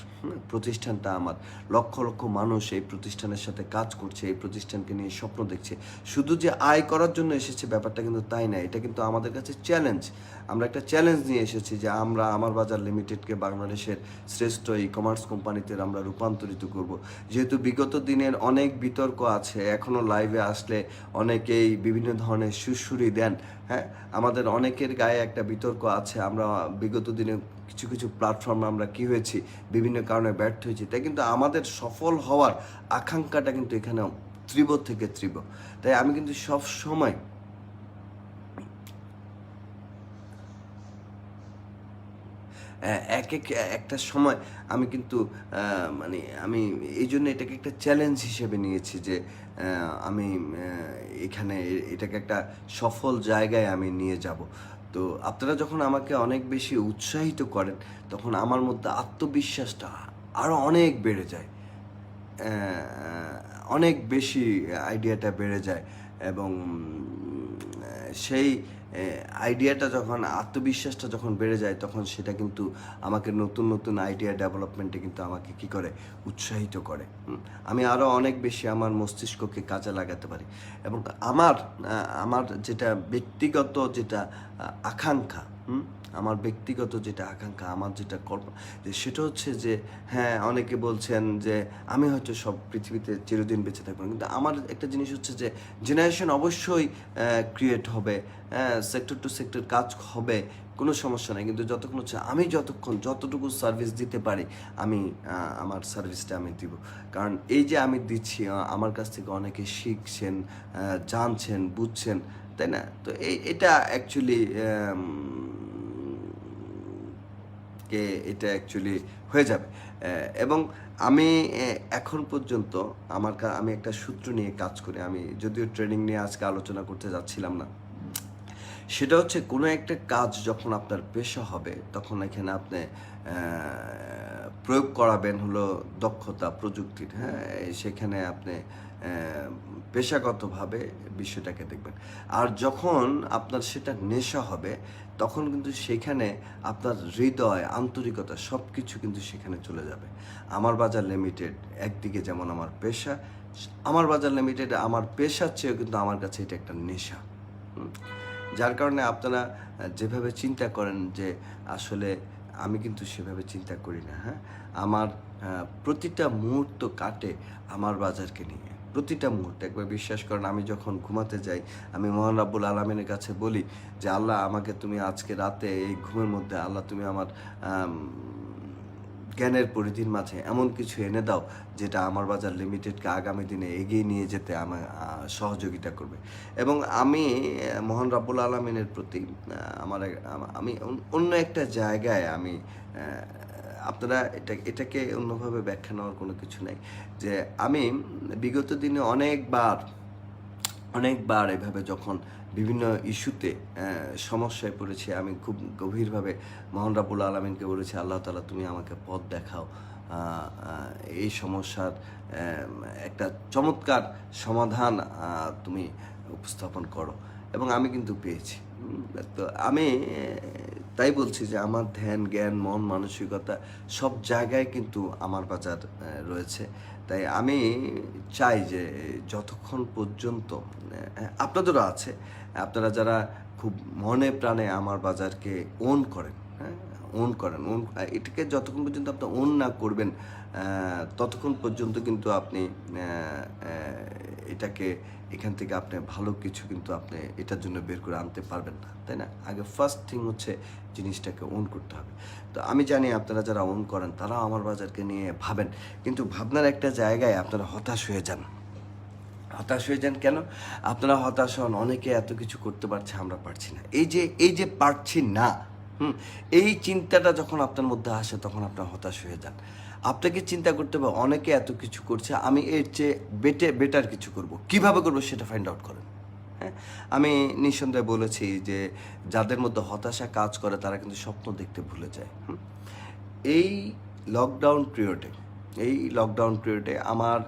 প্রতিষ্ঠানটা আমার, লক্ষ লক্ষ মানুষ এই প্রতিষ্ঠানের সাথে কাজ করছে, এই প্রতিষ্ঠানকে নিয়ে স্বপ্ন দেখছে। শুধু যে আয় করার জন্য এসেছে ব্যাপারটা কিন্তু তাই না, এটা কিন্তু আমাদের কাছে চ্যালেঞ্জ। আমরা একটা চ্যালেঞ্জ নিয়ে এসেছি যে আমরা আমার বাজার লিমিটেডকে বাংলাদেশের শ্রেষ্ঠ ই কমার্স কোম্পানিতে আমরা রূপান্তরিত করব। যেহেতু বিগত দিনের অনেক বিতর্ক আছে, এখনও লাইভে আসলে অনেকেই বিভিন্ন ধরনের সুরসুরি দেন, হ্যাঁ, আমাদের অনেকের গায়ে একটা বিতর্ক আছে। আমরা বিগত দিনে কিছু কিছু প্ল্যাটফর্মে আমরা কী হয়েছি, বিভিন্ন কারণে ব্যর্থ হয়েছি, তাই কিন্তু আমাদের সফল হওয়ার আকাঙ্ক্ষাটা কিন্তু এখানে তীব্র থেকে তীব্র। তাই আমি কিন্তু সব সময় একটা সময় আমি কিন্তু মানে আমি এই জন্য এটাকে একটা চ্যালেঞ্জ হিসেবে নিয়েছি যে আমি এখানে এটাকে একটা সফল জায়গায় আমি নিয়ে যাব। তো আপনারা যখন আমাকে অনেক বেশি উৎসাহিত করেন তখন আমার মধ্যে আত্মবিশ্বাসটা আরও অনেক বেড়ে যায়, অনেক বেশি আইডিয়াটা বেড়ে যায়। এবং সেই আইডিয়াটা যখন, আত্মবিশ্বাসটা যখন বেড়ে যায় তখন সেটা কিন্তু আমাকে নতুন নতুন আইডিয়া ডেভেলপমেন্টে কিন্তু আমাকে কী করে, উৎসাহিত করে। আমি আরও অনেক বেশি আমার মস্তিষ্ককে কাজে লাগাতে পারি। এবং আমার যেটা ব্যক্তিগত যেটা আকাঙ্ক্ষা, আমার ব্যক্তিগত যেটা আকাঙ্ক্ষা, আমার যেটা কল্পনা, যে সেটা হচ্ছে যে হ্যাঁ, অনেকে বলছেন যে আমি হয়তো সব পৃথিবীতে চিরদিন বেঁচে থাকবো না, কিন্তু আমার একটা জিনিস হচ্ছে যে জেনারেশন অবশ্যই ক্রিয়েট হবে, সেক্টর টু সেক্টর কাজ হবে, কোনো সমস্যা নেই। কিন্তু যতক্ষণ হচ্ছে আমি যতটুকু সার্ভিস দিতে পারি আমি আমার সার্ভিসটা আমি দিব। কারণ এই যে আমি দিচ্ছি, আমার কাছ থেকে অনেকে শিখছেন, জানছেন, বুঝছেন, তাই না? তো এটা অ্যাকচুয়ালি এটা অ্যাকচুয়ালি হয়ে যাবে। এবং আমি এখন পর্যন্ত আমি একটা সূত্র নিয়ে কাজ করি। আমি যদিও ট্রেনিং নিয়ে আজকে আলোচনা করতে যাচ্ছিলাম না। সেটা হচ্ছে কোনো একটা কাজ যখন আপনার পেশা হবে তখন এখানে আপনি প্রয়োগ করাবেন হলো দক্ষতা, প্রযুক্তির, হ্যাঁ? সেখানে আপনি পেশাগতভাবে বিষয়টাকে দেখবেন। আর যখন আপনার সেটা নেশা হবে তখন কিন্তু সেখানে আপনার হৃদয়, আন্তরিকতা সব কিছু কিন্তু সেখানে চলে যাবে। আমার বাজার লিমিটেড একদিকে যেমন আমার পেশা, আমার বাজার লিমিটেড আমার পেশার চেয়েও কিন্তু আমার কাছে এটা একটা নেশা। যার কারণে আপনারা যেভাবে চিন্তা করেন যে আসলে আমি কিন্তু সেভাবে চিন্তা করি না, হ্যাঁ? আমার প্রতিটা মুহূর্ত কাটে আমার বাজারকে নিয়ে, প্রতিটা মুহূর্তে। একবার বিশ্বাস করেন, আমি যখন ঘুমাতে যাই আমি মহান রাব্বুল আলামিনের কাছে বলি যে আল্লাহ, আমাকে তুমি আজকে রাতে এই ঘুমের মধ্যে আল্লাহ তুমি আমার জ্ঞানের পরিধির মাঝে এমন কিছু এনে দাও যেটা আমার বাজার লিমিটেডকে আগামী দিনে এগিয়ে নিয়ে যেতে আমার সহযোগিতা করবে। এবং আমি মহান রাব্বুল আলামিনের প্রতি আমি অন্য একটা জায়গায় আমি আপনারা এটাকে অন্যভাবে ব্যাখ্যা নেওয়ার কোনো কিছু নাই, যে আমি বিগত দিনে অনেকবার এভাবে যখন বিভিন্ন ইস্যুতে সমস্যায় পড়েছি, আমি খুব গভীরভাবে মহান রাব্বুল আলামিনকে বলেছি, আল্লাহ তাআলা তুমি আমাকে পথ দেখাও। আ আ এই সমস্যার একটা চমৎকার সমাধান তুমি উপস্থাপন করো, এবং আমি কিন্তু পেয়েছি। তো আমি তাই বলছি যে আমার ধ্যান, জ্ঞান, মন, মানসিকতা সব জায়গায় কিন্তু আমার বাজার রয়েছে। তাই আমি চাই যে যতক্ষণ পর্যন্ত আপনাদেরও আছে, আপনারা যারা খুব মনে প্রাণে আমার বাজারকে ওন করেন, হ্যাঁ? ওন করেন। এটাকে যতক্ষণ পর্যন্ত আপনি ওন না করবেন, ততক্ষণ পর্যন্ত কিন্তু আপনি অ্যা এটাকে এখান থেকে আপনি ভালো কিছু কিন্তু আপনি এটার জন্য বের করে আনতে পারবেন না, তাই না? আগে ফার্স্ট থিং হচ্ছে জিনিসটাকে ওন করতে হবে। তো আমি জানি আপনারা যারা ওন করেন তারাও আমার বাজারকে নিয়ে ভাবেন। কিন্তু ভাবনার একটা জায়গায় আপনারা হতাশ হয়ে যান। হতাশ হয়ে যান কেন? আপনারা হতাশ হন, অনেকে এত কিছু করতে পারছে, আমরা পারছি না। এই যে পারছি না, হুম? এই চিন্তাটা যখন আপনার মধ্যে আসে তখন আপনার হতাশ হয়ে যান। আপনাকে চিন্তা করতে হবে অনেকে এত কিছু করছে, আমি এর চেয়ে বেটার কিছু করব। কিভাবে করব সেটা ফাইন্ড আউট করেন। হ্যাঁ? আমি নিঃসন্দেহে বলেছি যে যাদের মধ্যে হতাশা কাজ করে তারা কিন্তু স্বপ্ন দেখতে ভুলে যায়। হুম? এই লকডাউন পিরিয়ডে লকডাউন পিরিয়ডে আমার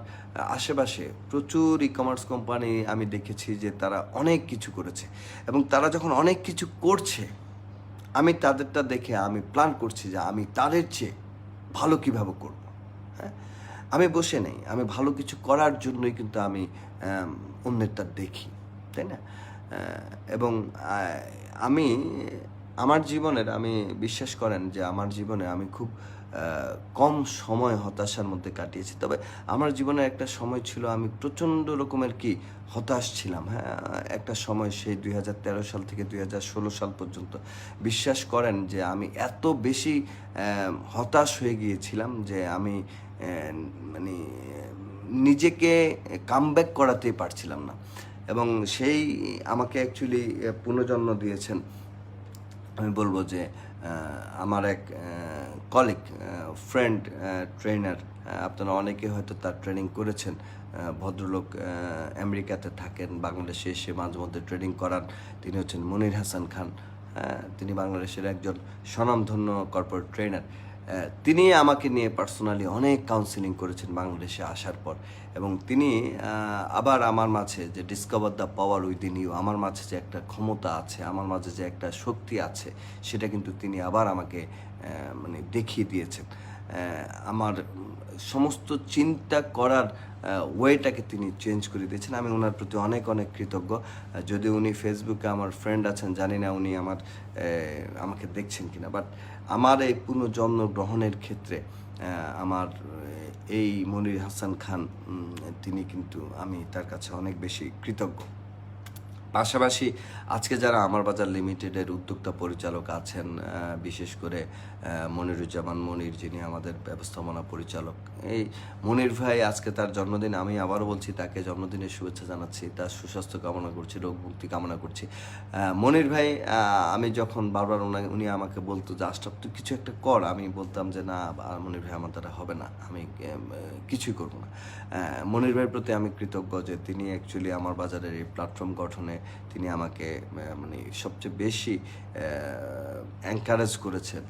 আশেপাশে প্রচুর ই-কমার্স কোম্পানি আমি দেখেছি যে তারা অনেক কিছু করেছে, এবং তারা যখন অনেক কিছু করছে, আমি তাদেরটা দেখে আমি প্ল্যান করছি যে আমি তাদের চেয়ে ভালো কিভাবে করব। হ্যাঁ? আমি বসে নেই। আমি ভালো কিছু করার জন্যই কিন্তু আমি অন্যেরটা দেখি। তাই না? এবং আ আমি আমি বিশ্বাস করেন যে আমার জীবনে আমি খুব আ কম সময় হতাশার মধ্যে কাটিয়েছি। তবে আমার জীবনের একটা সময় ছিল আমি প্রচণ্ড রকমের হতাশ ছিলাম। হ্যাঁ? একটা সময় সেই ২০১৩ সাল থেকে ২০১৬ সাল পর্যন্ত। বিশ্বাস করেন যে আমি এত বেশি হতাশ হয়ে গিয়েছিলাম যে আমি মানে নিজেকে কামব্যাক করাতেই পারছিলাম না। এবং সেই আমাকে অ্যাকচুয়ালি পুনর্জন্ম দিয়েছেন, আমি বলব যে আমার এক কলিগ, ফ্রেন্ড, ট্রেনার, আপনারা অনেকে হয়তো তার ট্রেনিং করেছেন। ভদ্রলোক আমেরিকাতে থাকেন, বাংলাদেশে এসে মাঝেমধ্যে ট্রেনিং করান। তিনি হচ্ছেন মনির হাসান খান। তিনি বাংলাদেশের একজন স্বনামধন্য কর্পোরেট ট্রেনার। তিনি আমাকে নিয়ে পার্সোনালি অনেক কাউন্সেলিং করেছেন বাংলাদেশে আসার পর, এবং তিনি আবার আমার মাঝে যে discover the power within you, আমার মাঝে যে একটা ক্ষমতা আছে, আমার মাঝে যে একটা শক্তি আছে, সেটা কিন্তু তিনি আবার আমাকে মানে দেখিয়ে দিয়েছেন। আমার সমস্ত চিন্তা করার ওয়েটাকে তিনি চেঞ্জ করে দিয়েছেন। আমি ওনার প্রতি অনেক অনেক কৃতজ্ঞ। যদিও উনি ফেসবুকে আমার ফ্রেন্ড আছেন, জানি না উনি আমাকে দেখছেন কিনা, বাট আমার এই পুনর্জন্ম গ্রহণের ক্ষেত্রে আমার এই মনির হাসান খান, তিনি কিন্তু আমি তার কাছে অনেক বেশি কৃতজ্ঞ। পাশাপাশি আজকে যারা আমার বাজার লিমিটেডের উদ্যোক্তা পরিচালক আছেন, বিশেষ করে মনিরুজ্জামান মনির, যিনি আমাদের ব্যবস্থাপনা পরিচালক, এই মনির ভাই আজকে তার জন্মদিন। আমি আবারও বলছি তাকে জন্মদিনের শুভেচ্ছা জানাচ্ছি, তার সুস্বাস্থ্য কামনা করছি, রোগ মুক্তি কামনা করছি। মনির ভাই, আমি যখন বারবার উনি আমাকে বলতো যে আশরাফ তুই কিছু একটা কর, আমি বলতাম যে না মনির ভাই আমার দ্বারা হবে না, আমি কিছুই করবো না। মনির ভাইয়ের প্রতি আমি কৃতজ্ঞ যে তিনি অ্যাকচুয়ালি আমার বাজারের এই প্ল্যাটফর্ম গঠনে তিনি আমাকে মানে সবচেয়ে বেশি এনকারেজ করেছেন,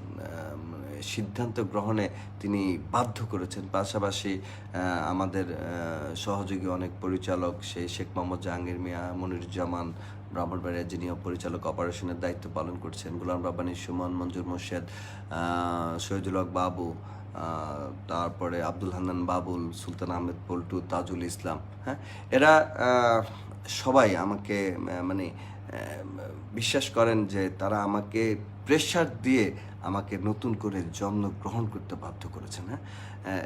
সিদ্ধান্ত গ্রহণে তিনি বাধ্য করেছেন। পাশাপাশি আমাদের সহযোগী অনেক পরিচালক, সেই শেখ মোহাম্মদ জাহাঙ্গীর মিয়া, মনিরুজ্জামান, ব্রাহ্মণবাড়িয়া যিনি পরিচালক অপারেশনের দায়িত্ব পালন করছেন, গোলাম রাব্বানী সুমন, মঞ্জুর মোর্শেদ, শহীদুল হক বাবু, তারপরে আব্দুল হান্নান বাবুল, সুলতান আহমেদ পল্টু, তাজুল ইসলাম, হ্যাঁ, এরা সবাই আমাকে মানে বিশ্বাস করেন যে তারা আমাকে প্রেশার দিয়ে আমাকে নতুন করে জন্ম গ্রহণ করতে বাধ্য করেছেন। হ্যাঁ,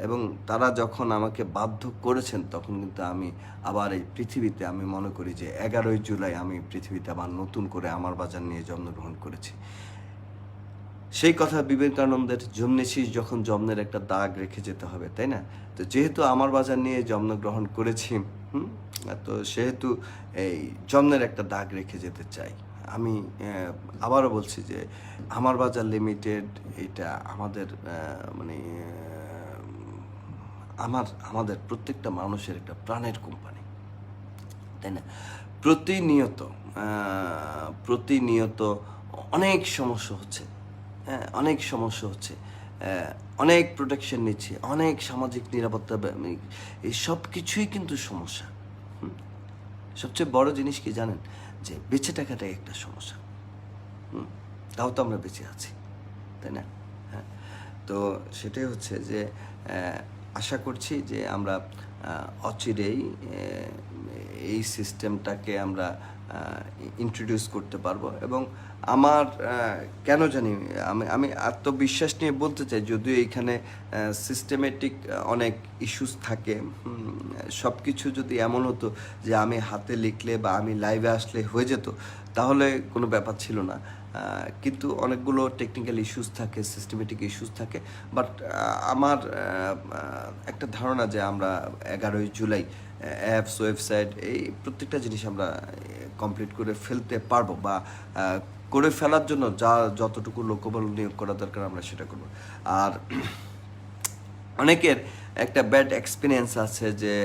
এবং তারা যখন আমাকে বাধ্য করেছেন তখন কিন্তু আমি আবার এই পৃথিবীতে, আমি মনে করি যে 11ই জুলাই আমি পৃথিবীতে আবার নতুন করে আমার বাজার নিয়ে জন্মগ্রহণ করেছি। সেই কথা বিবেকানন্দের, জন্মেছিস যখন জন্মের একটা দাগ রেখে যেতে হবে, তাই না? তো যেহেতু আমার বাজার নিয়ে জন্মগ্রহণ করেছি, তো সেহেতু এই জন্মের একটা দাগ রেখে যেতে চাই। আমি আবারও বলছি যে আমার বাজার লিমিটেড এটা আমাদের মানে আমাদের প্রত্যেকটা মানুষের একটা প্রাণের কোম্পানি, তাই না? প্রতিনিয়ত প্রতিনিয়ত অনেক সমস্যা হচ্ছে, হ্যাঁ, অনেক সমস্যা হচ্ছে। অনেক প্রোটেকশন নিচ্ছি, অনেক সামাজিক নিরাপত্তা এই সব কিছুই কিন্তু সমস্যা। সবচেয়ে বড় জিনিস কি জানেন? যে বেঁচে থাকাটাই একটা সমস্যা। তাও তো আমরা বেঁচে আছি, তাই না? হ্যাঁ, তো সেটাই হচ্ছে যে আশা করছি যে আমরা অচিরেই এই সিস্টেমটাকে আমরা ইন্ট্রোডিউস করতে পারবো। এবং আমার কেন জানি আমি আমি আত্মবিশ্বাস নিয়ে বলতে চাই, যদিও এইখানে সিস্টেমেটিক অনেক ইস্যুস থাকে। সব কিছু যদি এমন হতো যে আমি হাতে লিখলে বা আমি লাইভে আসলে হয়ে যেত, তাহলে কোনো ব্যাপার ছিল না। কিন্তু অনেকগুলো টেকনিক্যাল ইস্যুস থাকে, সিস্টেমেটিক ইস্যুস থাকে। বাট আমার একটা ধারণা যে আমরা 11ই জুলাই অ্যাপস, ওয়েবসাইট, এই প্রত্যেকটা জিনিস আমরা কমপ্লিট করে ফেলতে পারবো, বা করে ফেলার জন্য যতটুকু লোকবল নিয়োগ করা দরকার আমরা সেটা করব। আর অনেকের একটা ব্যাড এক্সপিরিয়েন্স আছে যে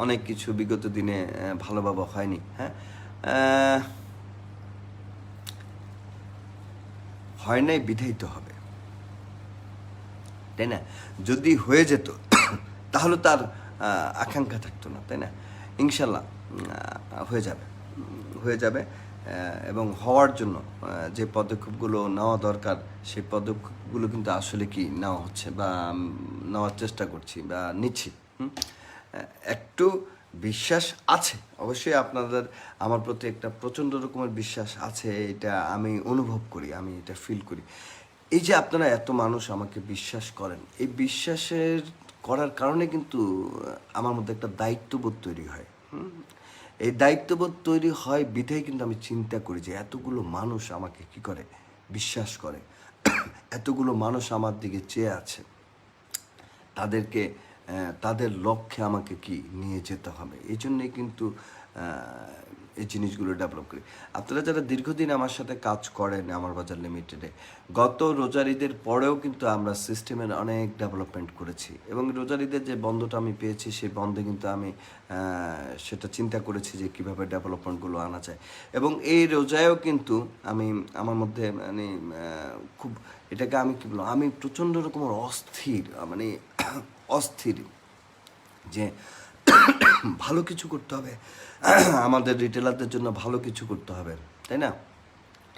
অনেক কিছু বিগত দিনে ভালোভাবে হয়নি। হ্যাঁ, হয় নাই বিধাইতে হবে, তাই না? যদি হয়ে যেত তাহলে তার আকাঙ্ক্ষা থাকতো না, তাই না? ইনশাল্লাহ হয়ে যাবে, হয়ে যাবে। এবং হওয়ার জন্য যে পদক্ষেপগুলো নেওয়া দরকার, সেই পদক্ষেপগুলো কিন্তু আসলে কি নেওয়া হচ্ছে, বা নেওয়ার চেষ্টা করছি বা নিচ্ছি। একটু বিশ্বাস আছে অবশ্যই, আপনাদের আমার প্রতি একটা প্রচণ্ড রকমের বিশ্বাস আছে, এটা আমি অনুভব করি, আমি এটা ফিল করি। এই যে আপনারা এত মানুষ আমাকে বিশ্বাস করেন, এই বিশ্বাসের করার কারণে কিন্তু আমার মধ্যে একটা দায়িত্ববোধ তৈরি হয়। এই দায়িত্ববোধ তৈরি হয় বিধায় কিন্তু আমি চিন্তা করি যে এতগুলো মানুষ আমাকে কি করে, বিশ্বাস করে, এতগুলো মানুষ আমার দিকে চেয়ে আছে, তাদেরকে তাদের লক্ষ্যে আমাকে কি নিয়ে যেতে হবে। এই জন্যেই কিন্তু এই জিনিসগুলো ডেভেলপ করি। আপনারা যারা দীর্ঘদিন আমার সাথে কাজ করেন আমার বাজার লিমিটেডে, গত রোজার ঈদের পরেও কিন্তু আমরা সিস্টেমের অনেক ডেভেলপমেন্ট করেছি। এবং রোজার ঈদের যে বন্ধটা আমি পেয়েছি, সেই বন্ধে কিন্তু আমি সেটা চিন্তা করেছি যে কীভাবে ডেভেলপমেন্টগুলো আনা যায়। এবং এই রোজায়ও কিন্তু আমি আমার মধ্যে মানে খুব, এটাকে আমি কী বলবো, আমি প্রচণ্ড রকমের অস্থির, মানে অস্থির যে ভালো কিছু করতে হবে, আমাদের রিটেলারদের জন্য ভালো কিছু করতে হবে, তাই না?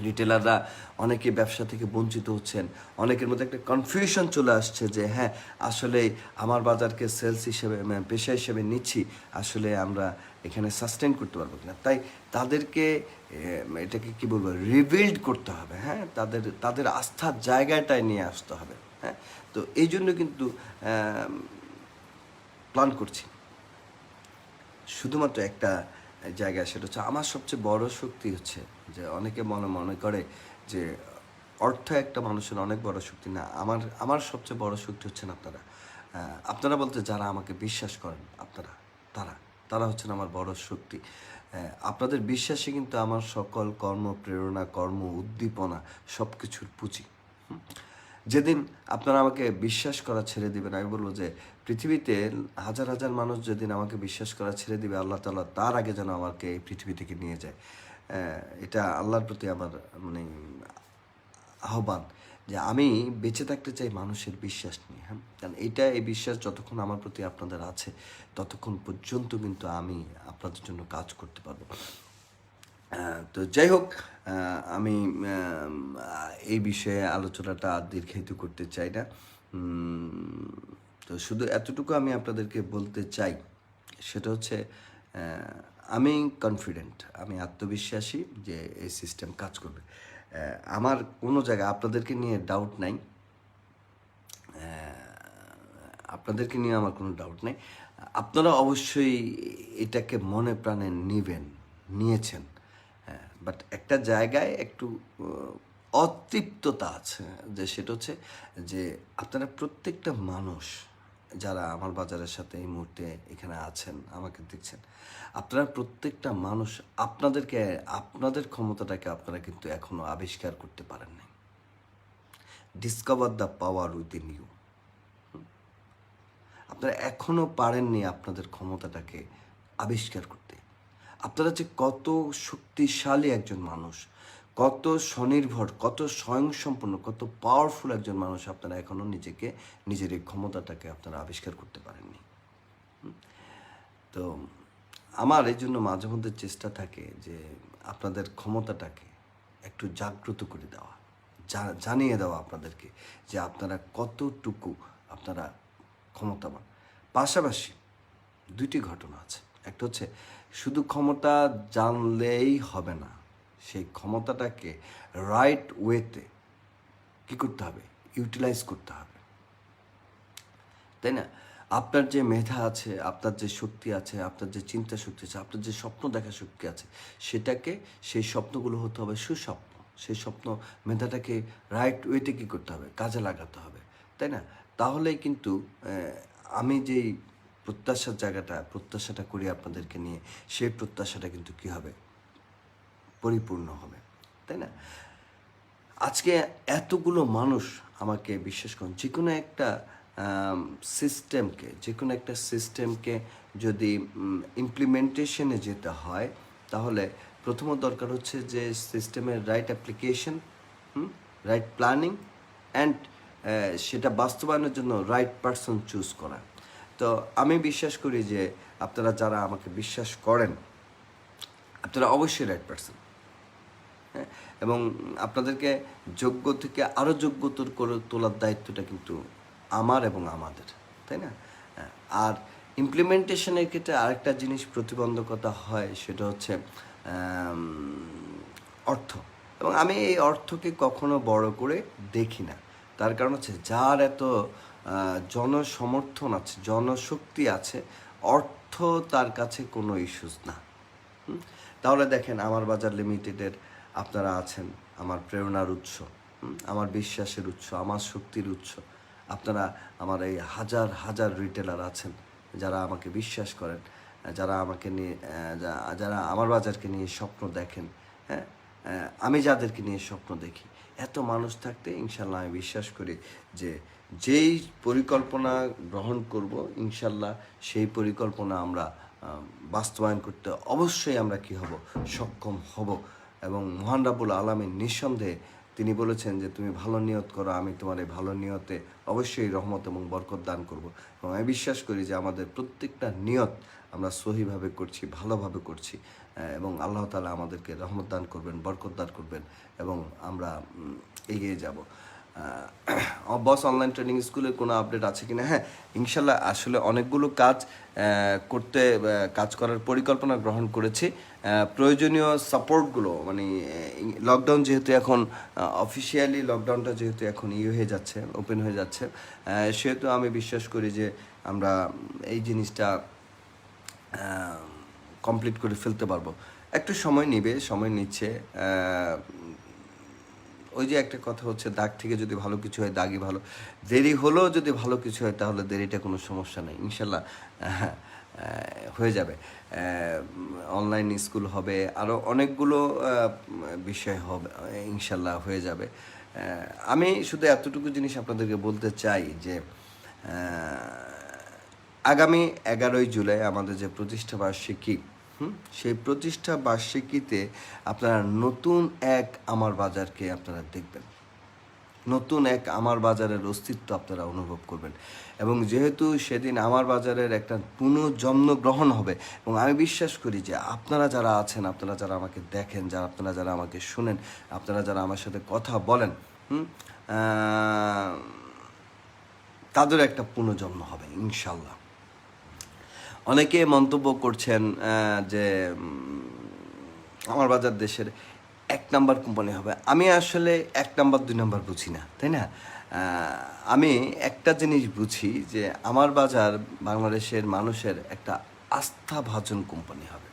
রিটেলাররা অনেকে ব্যবসা থেকে বঞ্চিত হচ্ছেন, অনেকের মধ্যে একটা কনফিউশন চলে আসছে যে হ্যাঁ আসলে আমার বাজারকে সেলস হিসেবে পেশা হিসেবে নিচ্ছি, আসলে আমরা এখানে সাস্টেন করতে পারবো কিনা। তাই তাদেরকে এটাকে কি বলবো, রিবিল্ড করতে হবে। হ্যাঁ, তাদের আস্থার জায়গাটায় নিয়ে আসতে হবে। হ্যাঁ, তো এই জন্য কিন্তু প্ল্যান করছি শুধুমাত্র একটা জায়গা, সেটা হচ্ছে আমার সবচেয়ে বড় শক্তি হচ্ছে যে অনেকে মনে করে যে অর্থ একটা মানুষের অনেক বড় শক্তি। না, আমার সবচেয়ে বড় শক্তি হচ্ছেন আপনারা। আপনারা বলতে যারা আমাকে বিশ্বাস করেন, তারা হচ্ছেন আমার বড় শক্তি। আপনাদের বিশ্বাসে কিন্তু আমার সকল কর্ম প্রেরণা, কর্ম উদ্দীপনা সব কিছুর পুঁজি। যেদিন আপনারা আমাকে বিশ্বাস করা ছেড়ে দিবেন, আমি বলবো যে পৃথিবীতে হাজার হাজার মানুষ যেদিন আমাকে বিশ্বাস করা ছেড়ে দিবে, আল্লাহ তাআলা তার আগে যেন আমাকে এই পৃথিবী থেকে নিয়ে যায়। এটা আল্লাহর প্রতি আমার মানে আহ্বান যে আমি বেঁচে থাকতে চাই মানুষের বিশ্বাস নিয়ে। হ্যাঁ, কারণ এই বিশ্বাস যতক্ষণ আমার প্রতি আপনাদের আছে, ততক্ষণ পর্যন্ত কিন্তু আমি আপনাদের জন্য কাজ করতে পারবো। তো যাই হোক, আমি এই বিষয়ে আলোচনাটা আর দীর্ঘায়িত করতে চাই না। তো শুধু এতটুকু আমি আপনাদেরকে বলতে চাই, সেটা হচ্ছে আমি কনফিডেন্ট, আমি আত্মবিশ্বাসী যে এই সিস্টেম কাজ করবে। আমার কোনো জায়গায় আপনাদেরকে নিয়ে ডাউট নাই, আপনাদেরকে নিয়ে আমার কোনো ডাউট নেই। আপনারা অবশ্যই এটাকে মনে প্রাণে নিয়েছেন। হ্যাঁ, বাট একটা জায়গায় একটু অতৃপ্ততা আছে, যে সেটা হচ্ছে যে আপনারা প্রত্যেকটা মানুষ যারা আমার বাজারের সাথে এই মুহূর্তে এখানে আছেন, আমাকে দেখছেন, আপনারা প্রত্যেকটা মানুষ আপনাদের ক্ষমতাটাকে আপনারা কিন্তু এখনো আবিষ্কার করতে পারেন নাই। Discover the power within you. আপনারা এখনো পারেননি আপনাদের ক্ষমতাটাকে আবিষ্কার করতে। আপনারা যে কত শক্তিশালী একজন মানুষ, কত স্বনির্ভর, কত স্বয়ংসম্পন্ন, কত পাওয়ারফুল একজন মানুষ, আপনারা এখনও নিজের এই ক্ষমতাটাকে আপনারা আবিষ্কার করতে পারেননি। তো আমার এই জন্য মাঝে মধ্যে চেষ্টা থাকে যে আপনাদের ক্ষমতাটাকে একটু জাগ্রত করে দেওয়া, জানিয়ে দেওয়া আপনাদেরকে যে আপনারা কতটুকু আপনারা ক্ষমতাবান। পাশাপাশি দুইটি ঘটনা আছে। একটা হচ্ছে শুধু ক্ষমতা জানলেই হবে না, সেই ক্ষমতাটাকে রাইট ওয়েতে কী করতে হবে, ইউটিলাইজ করতে হবে, তাই না? আপনার যে মেধা আছে, আপনার যে শক্তি আছে, আপনার যে চিন্তা শক্তি আছে, আপনার যে স্বপ্ন দেখা শক্তি আছে, সেই স্বপ্নগুলো হতে হবে সুস্বপ্ন। সেই স্বপ্ন মেধাটাকে রাইট ওয়েতে কী করতে হবে, কাজে লাগাতে হবে, তাই না? তাহলেই কিন্তু আমি যেই প্রত্যাশাটা করি আপনাদেরকে নিয়ে, সেই প্রত্যাশাটা কিন্তু কী হবে, পরিপূর্ণ হবে, তাই না? আজকে এতগুলো মানুষ আমাকে বিশ্বাস করুন, যে কোনো একটা সিস্টেমকে যদি ইমপ্লিমেন্টেশনে যেতে হয়, তাহলে প্রথমত দরকার হচ্ছে যে সিস্টেমের right application, right planning and সেটা বাস্তবায়নের জন্য রাইট পারসন চুজ করা। তো আমি বিশ্বাস করি যে আপনারা যারা আমাকে বিশ্বাস করেন, আপনারা অবশ্যই রাইট পারসন, হ্যাঁ, এবং আপনাদেরকে যোগ্য থেকে আরও যোগ্যতর করে তোলার দায়িত্বটা কিন্তু আমার এবং আমাদের, তাই না? আর ইমপ্লিমেন্টেশনের ক্ষেত্রে আরেকটা জিনিস প্রতিবন্ধকতা হয়, সেটা হচ্ছে অর্থ। এবং আমি এই অর্থকে কখনো বড় করে দেখি না। তার কারণ হচ্ছে যার এত জনসমর্থন আছে, জনশক্তি আছে, অর্থ তার কাছে কোনো ইস্যুস না। তাহলে দেখেন, আমার বাজার লিমিটেডের আপনারা আছেন আমার প্রেরণার উৎস, আমার বিশ্বাসের উৎস, আমার শক্তির উৎস। আপনারা আমার এই হাজার হাজার রিটেলার আছেন যারা আমাকে বিশ্বাস করেন, যারা আমাকে নিয়ে যারা আমার বাজারকে নিয়ে স্বপ্ন দেখেন, হ্যাঁ, আমি যাদেরকে নিয়ে স্বপ্ন দেখি, এত মানুষ থাকতে ইনশাল্লাহ আমি বিশ্বাস করি যে যেই পরিকল্পনা গ্রহণ করব, ইনশাল্লাহ সেই পরিকল্পনা আমরা বাস্তবায়ন করতে অবশ্যই আমরা কী হব, সক্ষম হব। এবং মহান রাব্বুল আলামিন নিঃসন্দেহে তিনি বলেছেন যে তুমি ভালো নিয়ত করো, আমি তোমার এই ভালো নিয়তে অবশ্যই রহমত এবং বরকত দান করব। এবং আমি বিশ্বাস করি যে আমাদের প্রত্যেকটা নিয়ত আমরা সহিভাবে করছি, ভালোভাবে করছি, এবং আল্লাহ তাআলা আমাদেরকে রহমত দান করবেন, বরকত দান করবেন, এবং আমরা এগিয়ে যাব। বস অনলাইন ট্রেনিং স্কুলের কোনো আপডেট আছে কিনা? হ্যাঁ, ইনশাল্লাহ আসলে অনেকগুলো কাজ করার পরিকল্পনা গ্রহণ করেছি। প্রয়োজনীয় সাপোর্টগুলো, মানে লকডাউন যেহেতু এখন অফিসিয়ালি লকডাউনটা যেহেতু এখন হয়ে যাচ্ছে, ওপেন হয়ে যাচ্ছে, সেহেতু আমি বিশ্বাস করি যে আমরা এই জিনিসটা কমপ্লিট করে ফেলতে পারবো। একটু সময় নিচ্ছে। ওই যে একটা কথা হচ্ছে, দাগ থেকে যদি ভালো কিছু হয়, দাগই ভালো। দেরি হলেও যদি ভালো কিছু হয়, তাহলে দেরিটা কোনো সমস্যা নেই, ইনশাল্লাহ হয়ে যাবে। অনলাইন স্কুল হবে, আরও অনেকগুলো বিষয় হবে, ইনশাল্লাহ হয়ে যাবে। আমি শুধু এতটুকু জিনিস আপনাদেরকে বলতে চাই যে আগামী 11ই জুলাই আমাদের যে প্রতিষ্ঠা বার্ষিকী, সেই প্রতিষ্ঠা বার্ষিকীতে আপনারা নতুন এক আমার বাজারকে আপনারা দেখবেন, নতুন এক আমার বাজারের অস্তিত্ব আপনারা অনুভব করবেন। এবং যেহেতু সেদিন আমার বাজারের একটা পুনর্জন্মগ্রহণ হবে, এবং আমি বিশ্বাস করি যে আপনারা যারা আছেন, আপনারা যারা আমাকে দেখেন, আপনারা যারা আমাকে শুনেন, আপনারা যারা আমার সাথে কথা বলেন, তাদের একটা পুনর্জন্ম হবে ইনশাল্লাহ। অনেকে মন্তব্য করছেন যে আমার বাজার দেশের 1 নাম্বার কোম্পানি হবে। আমি আসলে 1 নাম্বার 2 নাম্বার বুঝি না, তাই না? আমি একটা জিনিস বুঝি যে আমার বাজার বাংলাদেশের মানুষের একটা আস্থাভাজন কোম্পানি হবে,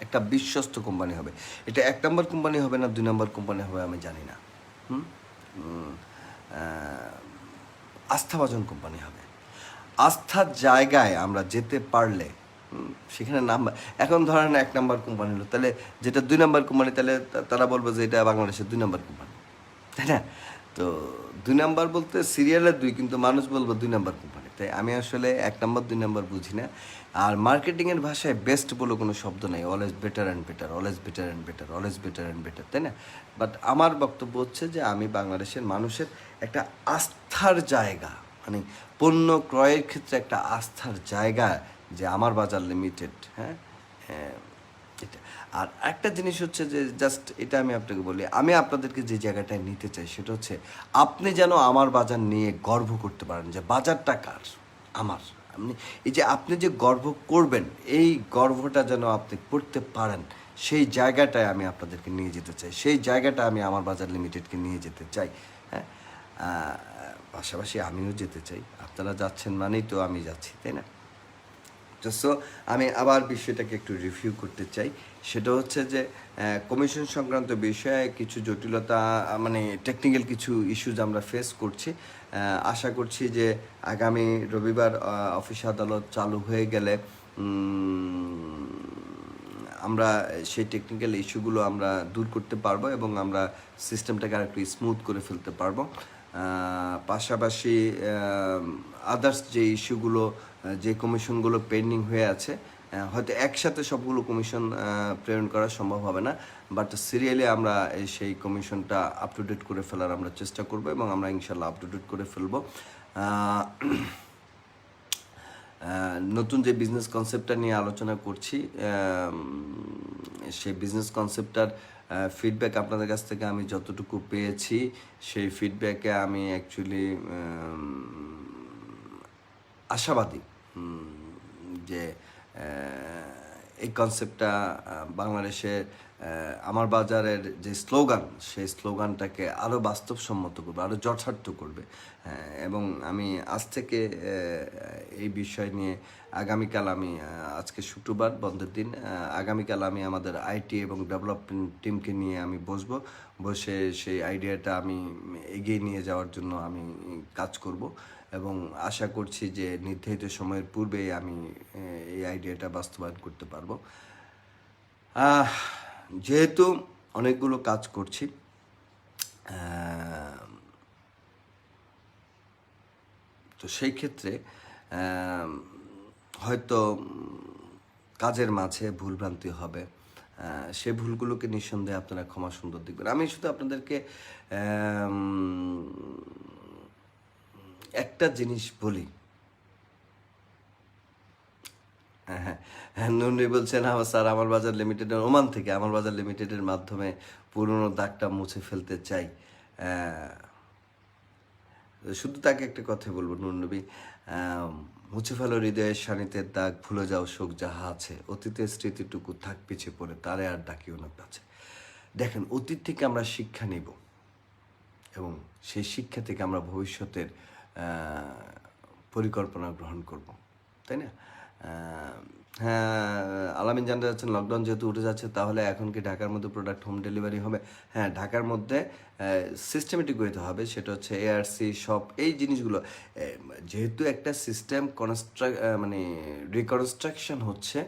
একটা বিশ্বস্ত কোম্পানি হবে। এটা 1 নাম্বার কোম্পানি হবে না 2 নাম্বার কোম্পানি হবে আমি জানি না, আস্থাভাজন কোম্পানি হবে। আস্থার জায়গায় আমরা যেতে পারলে সেখানে নাম্বার, এখন ধরেন 1 নাম্বার কোম্পানি হলো, তাহলে যেটা 2 নাম্বার কোম্পানি, তাহলে তারা বলবে যে এটা বাংলাদেশের 2 নাম্বার কোম্পানি, তাই না? তো 2 নাম্বার বলতে সিরিয়ালের 2, কিন্তু মানুষ বলবো 2 নাম্বার কোম্পানি। তাই আমি আসলে 1 নম্বর 2 নম্বর বুঝি না। আর মার্কেটিংয়ের ভাষায় বেস্ট বলে কোনো শব্দ নেই। Always better and better, always better and better, always better and better, তাই না? বাট আমার বক্তব্য হচ্ছে যে আমি বাংলাদেশের মানুষের একটা আস্থার জায়গা, মানে পণ্য ক্রয়ের ক্ষেত্রে একটা আস্থার জায়গা যে আমার বাজার লিমিটেড, হ্যাঁ? এটা। আর একটা জিনিস হচ্ছে যে জাস্ট এটা আমি আপনাকে বলি, আমি আপনাদেরকে যে জায়গাটায় নিতে চাই সেটা হচ্ছে আপনি যেন আমার বাজার নিয়ে গর্ব করতে পারেন যে বাজারটা কার, আমার। আপনি এই যে আপনি যে গর্ব করবেন, এই গর্বটা যেন আপনি করতে পারেন, সেই জায়গাটায় আমি আপনাদেরকে নিয়ে যেতে চাই, সেই জায়গাটা আমি আমার বাজার লিমিটেডকে নিয়ে যেতে চাই, হ্যাঁ? পাশাপাশি আমিও যেতে চাই, আপনারা যাচ্ছেন মানেই তো আমি যাচ্ছি, তাই না? সো আমি আবার বিষয়টাকে একটু রিভিউ করতে চাই। সেটা হচ্ছে যে কমিশন সংক্রান্ত বিষয়ে কিছু জটিলতা, মানে টেকনিক্যাল কিছু ইস্যুজ আমরা ফেস করছি। আশা করছি যে আগামী রবিবার অফিস আদালত চালু হয়ে গেলে আমরা সেই টেকনিক্যাল ইস্যুগুলো আমরা দূর করতে পারবো এবং আমরা সিস্টেমটাকে আরেকটু স্মুথ করে ফেলতে পারবো। পাশাপাশি আদার্স যে ইস্যুগুলো, যে কমিশনগুলো পেন্ডিং হয়ে আছে, হয়তো একসাথে সবগুলো কমিশন প্রেরণ করা সম্ভব হবে না, বাট সিরিয়ালি আমরা সেই কমিশনটা আপ টু ডেট করে ফেলার আমরা চেষ্টা করব এবং আমরা ইনশাল্লাহ আপ টু ডেট করে ফেলবো। নতুন যে বিজনেস কনসেপ্টটা নিয়ে আলোচনা করছি, সেই বিজনেস কনসেপ্টটার ফিডব্যাক আপনাদের কাছ থেকে আমি যতটুকু পেয়েছি, সেই ফিডব্যাকে আমি অ্যাকচুয়ালি আশাবাদী যে এই কনসেপ্টটা বাংলাদেশের আমার বাজারের যে স্লোগান, সেই স্লোগানটাকে আরও বাস্তবসম্মত করবে, আরও যথার্থ করবে। এবং আমি আজ থেকে এই বিষয় নিয়ে আগামীকাল, আমি আজকে শুক্রবার বন্ধের দিন, আগামীকাল আমি আমাদের আইটি এবং ডেভেলপমেন্ট টিমকে নিয়ে আমি বসে সেই আইডিয়াটা আমি এগিয়ে নিয়ে যাওয়ার জন্য আমি কাজ করব এবং আশা করছি যে নির্ধারিত সময়ের পূর্বেই আমি এই আইডিয়াটা বাস্তবায়ন করতে পারবো। যেহেতু অনেকগুলো কাজ করছি, তো সেই ক্ষেত্রে হয়তো কাজের মাঝে ভুলভ্রান্তি হবে, সে ভুলগুলোকে নিঃসন্দেহে আপনারা ক্ষমা সুন্দর দেখবেন। আমি শুধু আপনাদেরকে একটা জিনিস বলি, হ্যাঁ, নুনরি বলছেন স্যার আমার বাজার লিমিটেডের, ওমান থেকে আমার বাজার লিমিটেডের মাধ্যমে পুরনো দাগটা মুছে ফেলতে চাই। শুধু তাকে একটা কথা বলবো, নুননবী, মুছে ফেলো হৃদয়ের শানিতের দাগ, ভুলে যাও শোক যাহা আছে, অতীতের স্মৃতিটুকু থাক পিছে পড়ে, তারে আর ডাকিও না কাছে। দেখেন, অতীত থেকে আমরা শিক্ষা নিব এবং সেই শিক্ষা থেকে আমরা ভবিষ্যতের পরিকল্পনা গ্রহণ করব, তাই না? হ্যাঁ, আলামিন জানতে যাচ্ছেন লকডাউন যেহেতু উঠে যাচ্ছে, তাহলে এখন কি ঢাকার মধ্যে প্রোডাক্ট হোম ডেলিভারি হবে? হ্যাঁ, ঢাকার মধ্যে সিস্টেমেটিক ওয়েতে হবে, সেটা হচ্ছে এআরসি শপ, এই জিনিসগুলো। যেহেতু একটা সিস্টেম মানে রিকনস্ট্রাকশন হচ্ছে,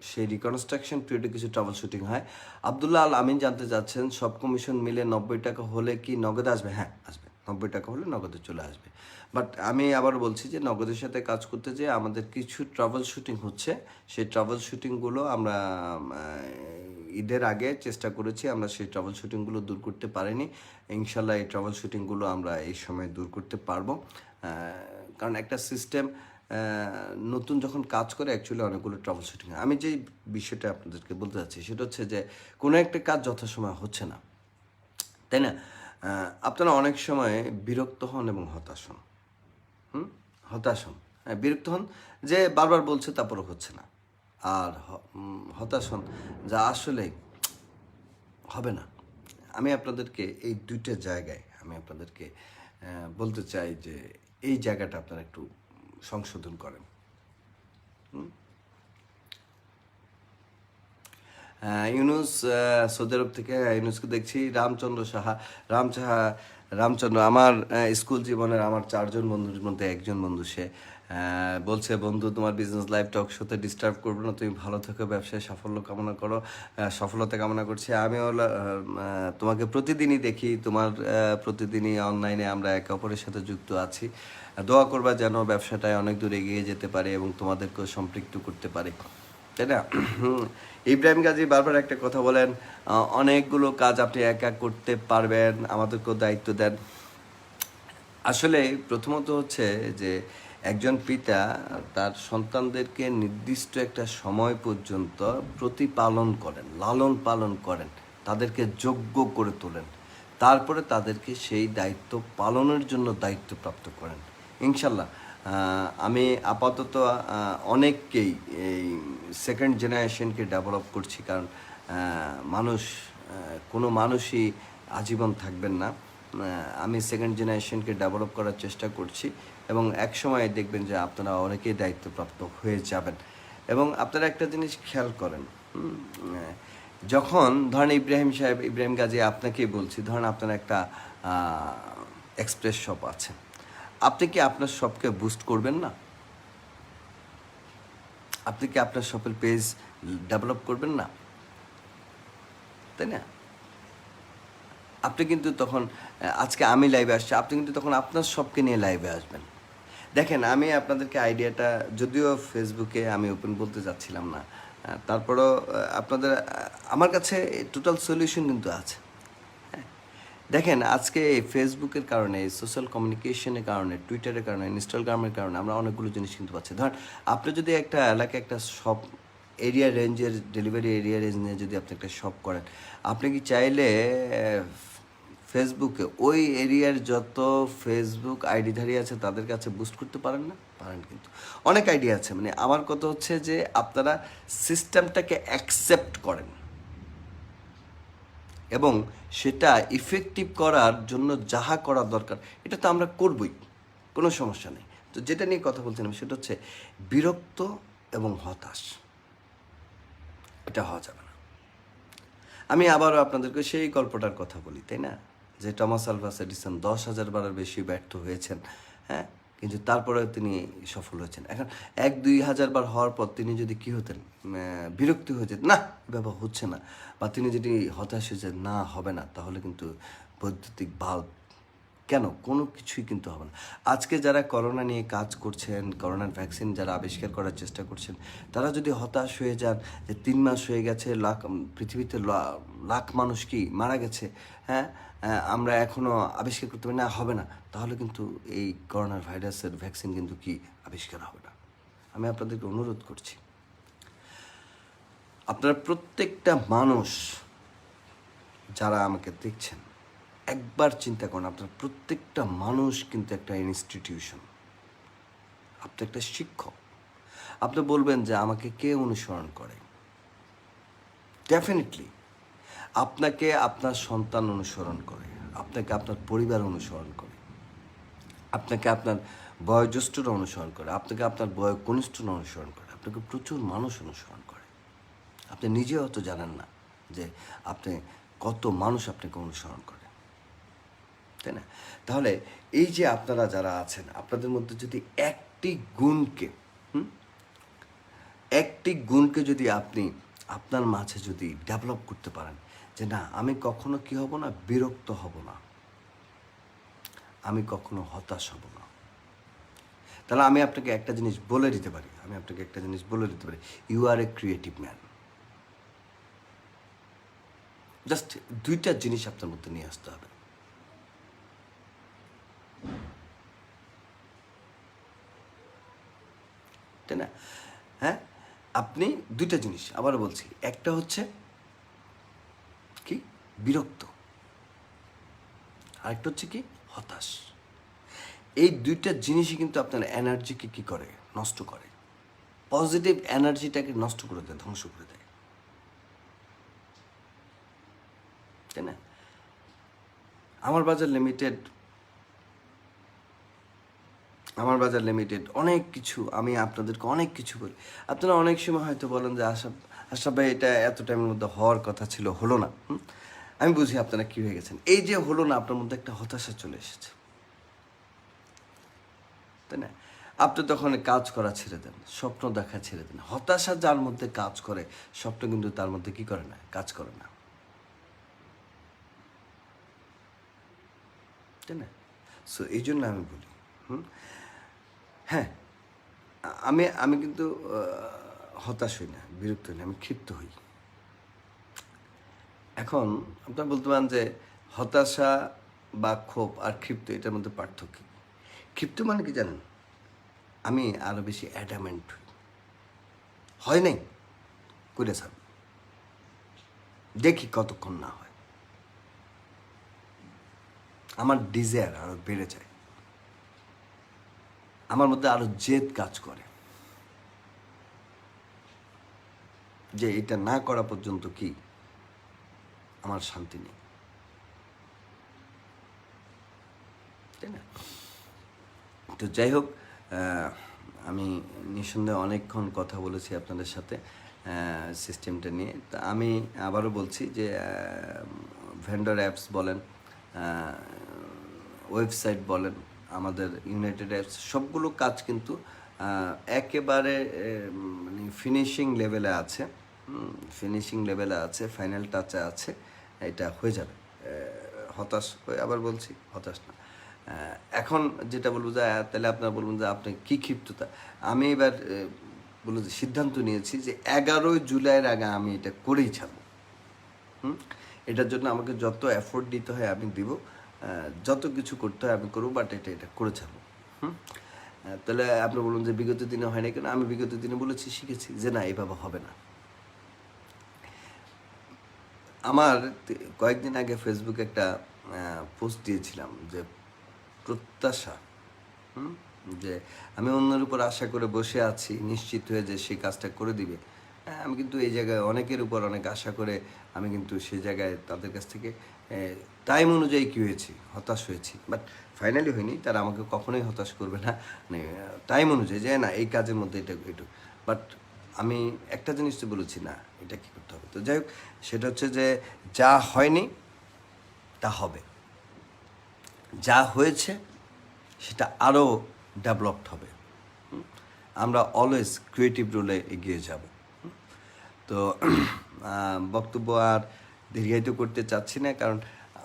সেই রিকনস্ট্রাকশন পিরিয়ডে কিছু ট্রাবল শুটিং হয়। আবদুল্লাহ আল আমিন জানতে চাচ্ছেন সব কমিশন মিলে 90 টাকা হলে কি নগদে আসবে? হ্যাঁ, আসবে। 90 টাকা হলে নগদে চলে আসবে। বাট আমি আবার বলছি যে নগদের সাথে কাজ করতে যেয়ে আমাদের কিছু ট্রাভেল শুটিং হচ্ছে, সেই ট্রাভেল শুটিংগুলো আমরা ঈদের আগে চেষ্টা করেছি, আমরা সেই ট্রাভেল শুটিংগুলো দূর করতে পারিনি। ইনশাল্লাহ এই ট্রাভেল শুটিংগুলো আমরা এই সময় দূর করতে পারবো, কারণ একটা সিস্টেম নতুন যখন কাজ করে অ্যাকচুয়ালি অনেকগুলো ট্রাভেল শুটিং। আমি যেই বিষয়টা আপনাদেরকে বলতে চাচ্ছি সেটা হচ্ছে যে কোনো একটা কাজ যথাসময় হচ্ছে না, তাই না? আপনারা অনেক সময় বিরক্ত হন এবং হতাশ হন, বিরক্ত হন যে বারবার বলছে তারপরও হচ্ছে না, আর হতাশ হন যা আসলে হবে না। আমি আপনাদেরকে এই দুইটা জায়গায় আমি আপনাদেরকে বলতে চাই যে এই জায়গাটা আপনারা একটু সংশোধন করেন। ইউনুস সৌদি আরব থেকে, ইউনুসকে দেখছি। রামচন্দ্র সাহা, রামচন্দ্র আমার স্কুল জীবনের আমার 4 জন বন্ধুর মধ্যে একজন বন্ধু, সে বলছে, বন্ধু তোমার বিজনেস লাইফ টক শোতে ডিস্টার্ব করবো না, তুমি ভালো থেকো, ব্যবসায় সাফল্য কামনা করো। সফলতা কামনা করছি। আমিও তোমাকে প্রতিদিনই দেখি, তোমার প্রতিদিনই অনলাইনে আমরা একে অপরের সাথে যুক্ত আছি। দোয়া করবা যেন ব্যবসাটায় অনেক দূর এগিয়ে যেতে পারে এবং তোমাদেরকেও সম্পৃক্ত করতে পারে, তাই না? ইব্রাহিম গাজী বারবার একটা কথা বলেন, অনেকগুলো কাজ আপনি একা করতে পারবেন, আমাদেরকেও দায়িত্ব দেন। আসলে প্রথমত হচ্ছে যে একজন পিতা তার সন্তানদেরকে নির্দিষ্ট একটা সময় পর্যন্ত প্রতিপালন করেন, লালন পালন করেন, তাদেরকে যোগ্য করে তোলেন, তারপরে তাদেরকে সেই দায়িত্ব পালনের জন্য দায়িত্বপ্রাপ্ত করেন। ইনশাল্লাহ আমি আপাতত অনেককেই এই সেকেন্ড জেনারেশনকে ডেভেলপ করছি, কারণ মানুষ কোনো মানুষই আজীবন থাকবেন না। আমি সেকেন্ড জেনারেশনকে ডেভেলপ করার চেষ্টা করছি এবং এক সময় দেখবেন যে আপনারা অনেকেই দায়িত্বপ্রাপ্ত হয়ে যাবেন। এবং আপনারা একটা জিনিস খেয়াল করেন, যখন ধরেন ইব্রাহিম গাজী আপনাকেই বলছি, ধরেন আপনার একটা এক্সপ্রেস শপ আছে, আপনি কি আপনার শপকে বুস্ট করবেন না? আপনি কি আপনার শপের পেজ ডেভেলপ করবেন না? তাই না? আপনি কিন্তু তখন, আজকে আমি লাইভে আসছি, আপনি কিন্তু তখন আপনার শপকে নিয়ে লাইভে আসবেন। দেখেন, আমি আপনাদেরকে আইডিয়াটা, যদিও ফেসবুকে আমি ওপেন বলতে যাচ্ছিলাম না, তারপরও আপনাদের, আমার কাছে টোটাল সলিউশন কিন্তু আছে। দেখেন, আজকে ফেসবুকের কারণে, সোশ্যাল কমিউনিকেশনের কারণে, টুইটারের কারণে, ইনস্টাগ্রামের কারণে আমরা অনেকগুলো জিনিস কিন্তু পাচ্ছি। ধরেন আপনি যদি একটা এলাকায় একটা শপ এরিয়া রেঞ্জের, ডেলিভারি এরিয়া রেঞ্জ নিয়ে যদি আপনি একটা শপ করেন, আপনি কি চাইলে ফেসবুকে ওই এরিয়ার যত ফেসবুক আইডিধারী আছে তাদের কাছে বুস্ট করতে পারেন না? পারেন। কিন্তু অনেক আইডিয়া আছে। মানে আমার কথা হচ্ছে যে আপনারা সিস্টেমটাকে অ্যাকসেপ্ট করেন এবং সেটা ইফেক্টিভ করার জন্য যাহা করা দরকার এটা তো আমরা করবই, কোনো সমস্যা নেই। তো যেটা নিয়ে কথা বলছিলাম সেটা হচ্ছে বিরক্ত এবং হতাশ, এটা হওয়া যাবে না। আমি আবারও আপনাদেরকে সেই গল্পটার কথা বলি, তাই না? যে টমাস আলভা এডিসন 10,000 বারের বেশি ব্যর্থ হয়েছেন, হ্যাঁ, কিন্তু তারপরেও তিনি সফল হয়েছেন। এখন 1-2 হাজার বার হওয়ার পর তিনি যদি কী হতেন, বিরক্তি হয়ে যেতেন, না ব্যাপার হচ্ছে না, বা তিনি যদি হতাশ হয়ে যেতেন, না হবে না, তাহলে কিন্তু বৈদ্যুতিক বাল্ব কেন, কোনো কিছুই কিন্তু হবে না। আজকে যারা করোনা নিয়ে কাজ করছেন, করোনার ভ্যাকসিন যারা আবিষ্কার করার চেষ্টা করছেন, তারা যদি হতাশ হয়ে যান যে 3 মাস হয়ে গেছে, পৃথিবীতে লাখ মানুষ কি মারা গেছে, হ্যাঁ, আমরা এখনও আবিষ্কার করতে পারি না, হবে না, তাহলে কিন্তু এই করোনার ভাইরাসের ভ্যাকসিন কিন্তু কি আবিষ্কার হবে না। আমি আপনাদেরকে অনুরোধ করছি, আপনারা প্রত্যেকটা মানুষ যারা আমাকে দেখছেন, একবার চিন্তা করুন, আপনার প্রত্যেকটা মানুষ কিন্তু একটা ইনস্টিটিউশন, আপনি একটা শিক্ষক। আপনি বলবেন যে আমাকে কে অনুসরণ করে? ডেফিনেটলি আপনাকে আপনার সন্তান অনুসরণ করে, আপনাকে আপনার পরিবার অনুসরণ করে, আপনাকে আপনার বয়োজ্যেষ্ঠরা অনুসরণ করে, আপনাকে আপনার কনিষ্ঠরা অনুসরণ করে, আপনাকে প্রচুর মানুষ অনুসরণ করে। আপনি নিজেও হয়তো জানেন না যে আপনি কত মানুষ আপনাকে অনুসরণ করে, তাই না? তাহলে এই যে আপনারা যারা আছেন, আপনাদের মধ্যে যদি একটি গুণকে যদি আপনি আপনার মাঝে যদি ডেভেলপ করতে পারেন, যে না, আমি কখনো কি হব না, বিরক্ত হব না, আমি কখনো হতাশ হব না, তাহলে আমি আপনাকে একটা জিনিস বলে দিতে পারি, you are a creative man. Just 2টা জিনিস আপনার মধ্যে নিয়ে আসতে হবে। তাই না? হ্যাঁ, আপনি 2টা জিনিস আবারও বলছি, একটা হচ্ছে কি, বিরক্ত, আরেকটা হচ্ছে কি, হতাশ। এই 2টা জিনিসই কিন্তু আপনার এনার্জিকে কি করে, নষ্ট করে, পজিটিভ এনার্জিটাকে নষ্ট করে দেয়, ধ্বংস করে দেয়, তাই না? আমার বাজার লিমিটেড অনেক কিছু, আমি আপনাদেরকে অনেক কিছু বলি, আপনারা অনেক সময় হয়তো বলেন যে আশরাফ ভাই, এটা এত টাইমের মধ্যে হওয়ার কথা ছিল, হলো না। আমি বুঝি আপনারা কী হয়ে গেছেন, এই যে হলো না, আপনার মধ্যে একটা হতাশা চলে এসেছে, তাই না? আপনি তখন কাজ করা ছেড়ে দেন, স্বপ্ন দেখা ছেড়ে দেন। হতাশা যার মধ্যে কাজ করে, স্বপ্ন কিন্তু তার মধ্যে কি করে না, কাজ করে না, তাই না? সো এই জন্য আমি বলি, হ্যাঁ, আমি আমি কিন্তু হতাশ হই না, বিরক্ত হই না, আমি ক্ষিপ্ত হই। এখন আপনারা বলতে পারেন যে হতাশা বা ক্ষোভ আর ক্ষিপ্ত এটার মধ্যে পার্থক্য কী? ক্ষিপ্ত মানে কি জানেন? আমি আরও বেশি অ্যাডামেন্ট হই, হয় নাই করে ছাড়ব, দেখি কতক্ষণ না হয়। আমার ডিজায়ার আরও বেড়ে যায়, আমার মধ্যে আরও জেদ কাজ করে যে এটা না করা পর্যন্ত কি আমার শান্তি নেই, তাই না? তো যাই হোক, আমি নিঃসন্দেহে অনেকক্ষণ কথা বলেছি আপনাদের সাথে সিস্টেমটা নিয়ে। তা আমি আবারও বলছি যে ভেন্ডর অ্যাপস বলেন, ওয়েবসাইট বলেন, আমাদের ইউনাইটেড অ্যাপস সবগুলো কাজ কিন্তু একেবারে মানে ফিনিশিং লেভেলে আছে, ফিনিশিং লেভেলে আছে, ফাইনাল টাচে আছে, এটা হয়ে যাবে। হতাশ হয়ে আবার বলছি, হতাশ না। এখন যেটা বলবো যে তাহলে আপনারা বলবেন যে আপনি কী ক্ষিপ্ততা। আমি এবার বলবো যে সিদ্ধান্ত নিয়েছি যে 11ই জুলাইয়ের আগে আমি এটা করেই ছাড়বো। এটার জন্য আমাকে যত এফোর্ট দিতে হয় আমি দিব, যত কিছু করতে হয় আমি করবো, বাট এটা করে ছাড়বো। তাহলে আপনি বলুন যে বিগত দিনে হয় না কেন? আমি বিগত দিনে বলেছি, শিখেছি যে না, এভাবে হবে না। আমার কয়েকদিন আগে ফেসবুকে একটা পোস্ট দিয়েছিলাম যে প্রত্যাশা, যে আমি অন্যের উপর আশা করে বসে আছি নিশ্চিত হয়ে যে সেই কাজটা করে দিবে। আমি কিন্তু এই জায়গায় অনেকের উপর অনেক আশা করে আমি কিন্তু সেই জায়গায় তাদের কাছ থেকে টাইম অনুযায়ী কী হয়েছি, হতাশ হয়েছি। বাট ফাইনালি হয়নি, তারা আমাকে কখনোই হতাশ করবে না, মানে টাইম অনুযায়ী যে না এই কাজের মধ্যে এটা একটু। বাট আমি একটা জিনিস তো বলেছি না, এটা কী করতে হবে। তো যাই হোক, সেটা হচ্ছে যে যা হয়নি তা হবে, যা হয়েছে সেটা আরও ডেভেলপড হবে। আমরা অলওয়েজ ক্রিয়েটিভ রোলে এগিয়ে যাব। তো বক্তব্য আর দীর্ঘায়িত করতে চাচ্ছি না, কারণ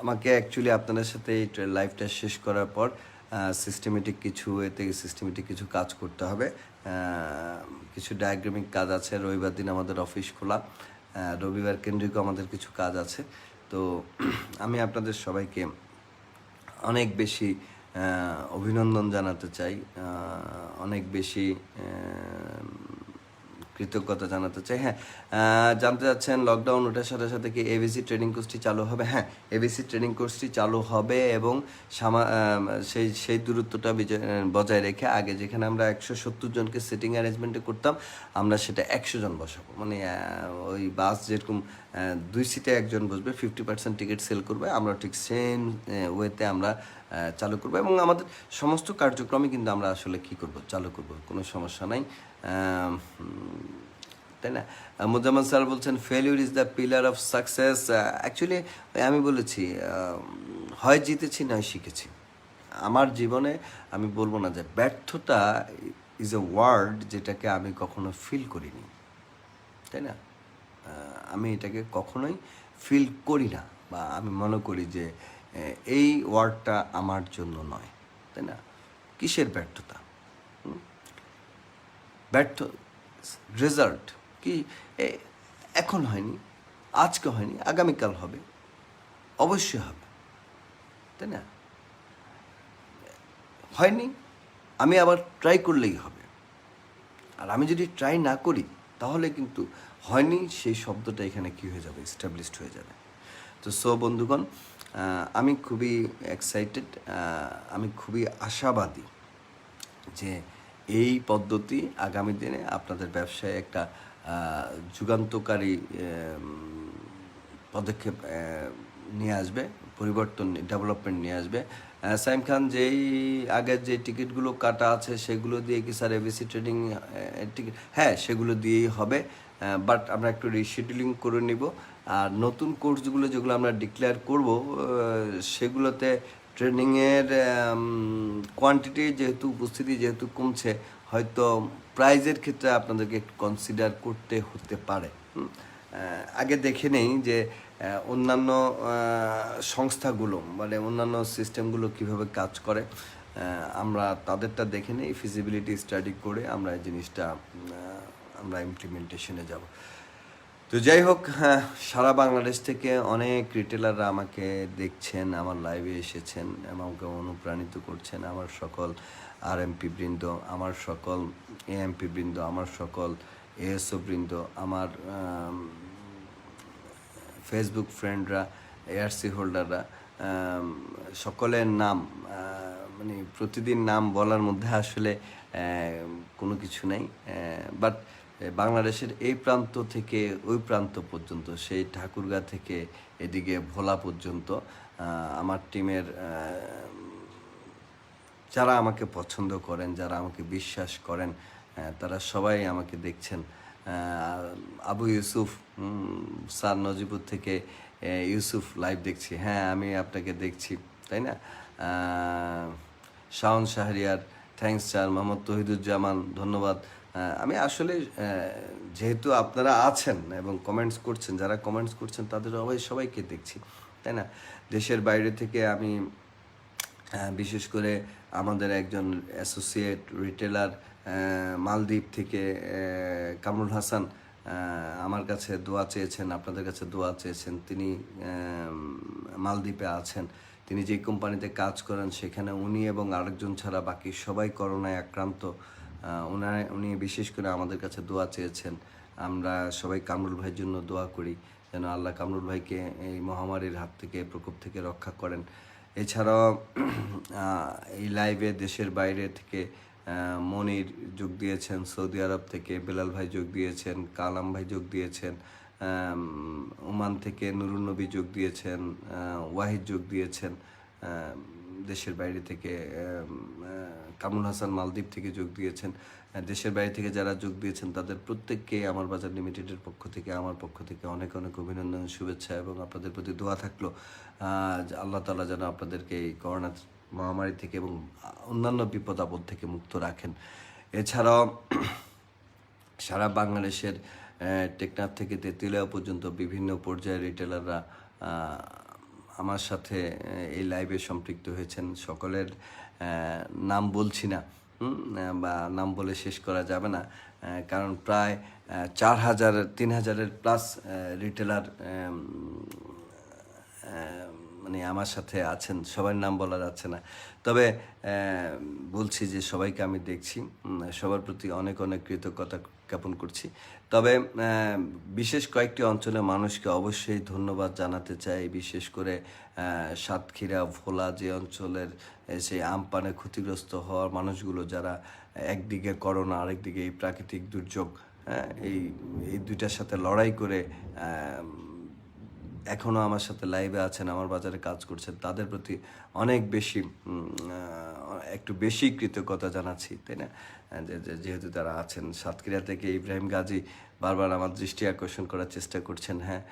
আমাকে অ্যাকচুয়ালি আপনাদের সাথে এই লাইভটা শেষ করার পর সিস্টেমেটিক কিছু কাজ করতে হবে। কিছু ডায়াগ্রামিক কাজ আছে, রবিবার দিন আমাদের অফিস খোলা, রবিবার কেন্দ্রিক আমাদের কিছু কাজ আছে। তো আমি আপনাদের সবাইকে অনেক বেশি অভিনন্দন জানাতে চাই, অনেক বেশি কৃতজ্ঞতা জানাতে চাই। হ্যাঁ, জানতে চাচ্ছেন লকডাউন ওঠার সাথে সাথে কি এবিসি ট্রেনিং কোর্সটি চালু হবে? হ্যাঁ, এবিসি ট্রেনিং কোর্সটি চালু হবে, এবং সেই দূরত্বটা বজায় রেখে আগে যেখানে আমরা 170 জনকে সিটিং অ্যারেঞ্জমেন্টে করতাম, আমরা সেটা 100 জন বসাবো। মানে ওই বাস যেরকম 2 সিটে একজন বসবে, 50% টিকিট সেল করবে, আমরা ঠিক সেম ওয়েতে আমরা চালু করবো, এবং আমাদের সমস্ত কার্যক্রমই কিন্তু আমরা আসলে কী করব, চালু করব, কোনো সমস্যা নাই, তাই না? মুজাম্মেল স্যার বলছেন failure is the pillar of success. Actually আমি বলেছি, হয় জিতেছি নয় শিখেছি। আমার জীবনে আমি বলবো না যে ব্যর্থতা ইজ এ ওয়ার্ড যেটাকে আমি কখনো ফিল করিনি, তাই না? আমি এটাকে কখনোই ফিল করি না, বা আমি মনে করি যে এই ওয়ার্ডটা আমার জন্য নয়, তাই না? কিসের ব্যর্থতা? ব্যর্থ রেজাল্ট কি এখন হয়নি, আজকে হয়নি, আগামীকাল হবে, অবশ্যই হবে, তাই না? হয়নি, আমি আবার ট্রাই করলেই হবে। আর আমি যদি ট্রাই না করি তাহলে কিন্তু হয়নি সেই শব্দটা এখানে কী হয়ে যাবে, এস্টাবলিশড হয়ে যাবে। তো বন্ধুগণ, আমি খুবই এক্সাইটেড, আমি খুবই আশাবাদী যে এই পদ্ধতি আগামী দিনে আপনাদের ব্যবসায় একটা যুগান্তকারী পদক্ষেপ নিয়ে আসবে, পরিবর্তন, ডেভেলপমেন্ট নিয়ে আসবে। সাইম খান, যেই আগের যে টিকিটগুলো কাটা আছে সেগুলো দিয়ে কি স্যার এবিসি ট্রেনিং টিকিট? হ্যাঁ, সেগুলো দিয়েই হবে, বাট আমরা একটু রিশিডিউলিং করে নিব। আর নতুন কোর্সগুলো যেগুলো আমরা ডিক্লেয়ার করব, সেগুলোতে ট্রেনিংয়ের কোয়ান্টিটি যেহেতু উপস্থিতি যেহেতু কমছে, হয়তো প্রাইজের ক্ষেত্রে আপনাদেরকে একটু কনসিডার করতে হতে পারে। আগে দেখে নেই যে অন্যান্য সংস্থাগুলো মানে অন্যান্য সিস্টেমগুলো কিভাবে কাজ করে, আমরা তাদেরটা দেখে নেই, ফিজিবিলিটি স্টাডি করে আমরা এই জিনিসটা আমরা ইমপ্লিমেন্টেশনে যাব। তো যাই হোক, সারা বাংলাদেশ থেকে অনেক রিটেলাররা আমাকে দেখছেন, আমার লাইভে এসেছেন, আমাকে অনুপ্রাণিত করছেন। আমার সকল আরএমপি বৃন্দ, আমার সকল এএমপি বৃন্দ, আমার সকল এএসও বৃন্দ, আমার ফেসবুক ফ্রেন্ডরা, এআরসি হোল্ডাররা, সকলের নাম মানে প্রতিদিন নাম বলার মধ্যে আসলে কোনো কিছু নেই, বাট বাংলাদেশের এই প্রান্ত থেকে ওই প্রান্ত পর্যন্ত, সেই ঠাকুরগাঁ থেকে এদিকে ভোলা পর্যন্ত আমার টিমের যারা আমাকে পছন্দ করেন, যারা আমাকে বিশ্বাস করেন, তারা সবাই আমাকে দেখছেন। আবু ইউসুফ স্যার নজিপুর থেকে ইউসুফ লাইভ দেখছি, হ্যাঁ আমি আপনাকে দেখছি, তাই না? Shaon Shahriar, thanks sir. মোহাম্মদ তহিদুজ্জামান, ধন্যবাদ। আমি আসলে যেহেতু আপনারা আছেন এবং কমেন্টস করছেন, যারা কমেন্টস করছেন তাদের সবাইকে দেখছি, তাই না? দেশের বাইরে থেকে আমি বিশেষ করে আমাদের একজন অ্যাসোসিয়েট রিটেলার মালদ্বীপ থেকে কামরুল হাসান আমার কাছে দোয়া চেয়েছেন, আপনাদের কাছে দোয়া চেয়েছেন। তিনি মালদ্বীপে আছেন, তিনি যে কোম্পানিতে কাজ করেন সেখানে উনি এবং আরেকজন ছাড়া বাকি সবাই করোনায় আক্রান্ত। উনি বিশেষ করে আমাদের কাছে দোয়া চেয়েছেন। আমরা সবাই কামরুল ভাইয়ের জন্য দোয়া করি যেন আল্লাহ কামরুল ভাইকে এই মহামারীর হাত থেকে, প্রকোপ থেকে রক্ষা করেন। এছাড়াও এই লাইভে দেশের বাইরে থেকে মনির যোগ দিয়েছেন, সৌদি আরব থেকে বেলাল ভাই যোগ দিয়েছেন, কালাম ভাই যোগ দিয়েছেন, ওমান থেকে নুরুল নবী যোগ দিয়েছেন, ওয়াহিদ যোগ দিয়েছেন, দেশের বাইরে থেকে কামরুল হাসান মালদ্বীপ থেকে যোগ দিয়েছেন। দেশের বাইরে থেকে যারা যোগ দিয়েছেন তাদের প্রত্যেককে আমার বাজার লিমিটেডের পক্ষ থেকে, আমার পক্ষ থেকে অনেক অনেক অভিনন্দন, শুভেচ্ছা এবং আপনাদের প্রতি দোয়া থাকলো আল্লাহ তাআলা যেন আপনাদেরকে এই করোনা মহামারী থেকে এবং অন্যান্য বিপদ আপদ থেকে মুক্ত রাখেন। এছাড়াও সারা বাংলাদেশের টেকনাফ থেকে তেঁতুলিয়া পর্যন্ত বিভিন্ন পর্যায়ের রিটেলাররা আমার সাথে এই লাইভে সম্পৃক্ত হয়েছেন। সকলের নাম বলছি না, বা নাম বলে শেষ করা যাবে না, কারণ প্রায় 3,000-3,000-এর প্লাস রিটেলার মানে আমার সাথে আছেন। সবার নাম বলা যাচ্ছে না, তবে বলছি যে সবাইকে আমি দেখছি, সবার প্রতি অনেক অনেক কৃতজ্ঞতা জ্ঞাপন করছি। তবে বিশেষ কয়েকটি অঞ্চলের মানুষকে অবশ্যই ধন্যবাদ জানাতে চাই, বিশেষ করে সাতক্ষীরা, ভোলা যে অঞ্চলের সেই আমপানে ক্ষতিগ্রস্ত হওয়ার মানুষগুলো, যারা একদিকে করোনা আরেকদিকে এই প্রাকৃতিক দুর্যোগ, এই দুইটার সাথে লড়াই করে এখনও আমার সাথে লাইভে আছেন, আমার বাজারে কাজ করছেন, তাদের প্রতি অনেক বেশি একটু বেশি কৃতজ্ঞতা জানাচ্ছি, তাই না? যেহেতু তারা আছেন। সাতক্ষীরা থেকে ইব্রাহিম গাজী বারবার আমার দৃষ্টি আকর্ষণ করার চেষ্টা করছেন, হ্যাঁ।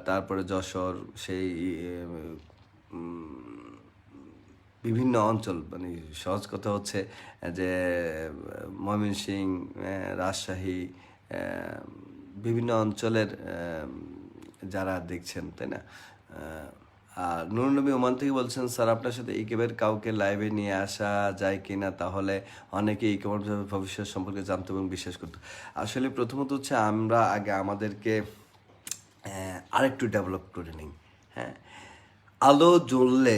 তারপরে যশোর, সেই বিভিন্ন অঞ্চল, মানে সহজ কথা হচ্ছে যে ময়মনসিংহ, রাজশাহী, বিভিন্ন অঞ্চলের যারা দেখছেন, তাই না? আর নুরুল নবী ওমান থেকে বলছেন, স্যার আপনার সাথে ইকেবের কাউকে লাইভে নিয়ে আসা যায় কি না, তাহলে অনেকে ই কমার্স ভবিষ্যৎ সম্পর্কে জানতো এবং বিশ্বাস করতো। আসলে প্রথমত হচ্ছে আমরা আগে আমাদেরকে আরেকটু ডেভেলপ করে নিই, হ্যাঁ। আলো জ্বললে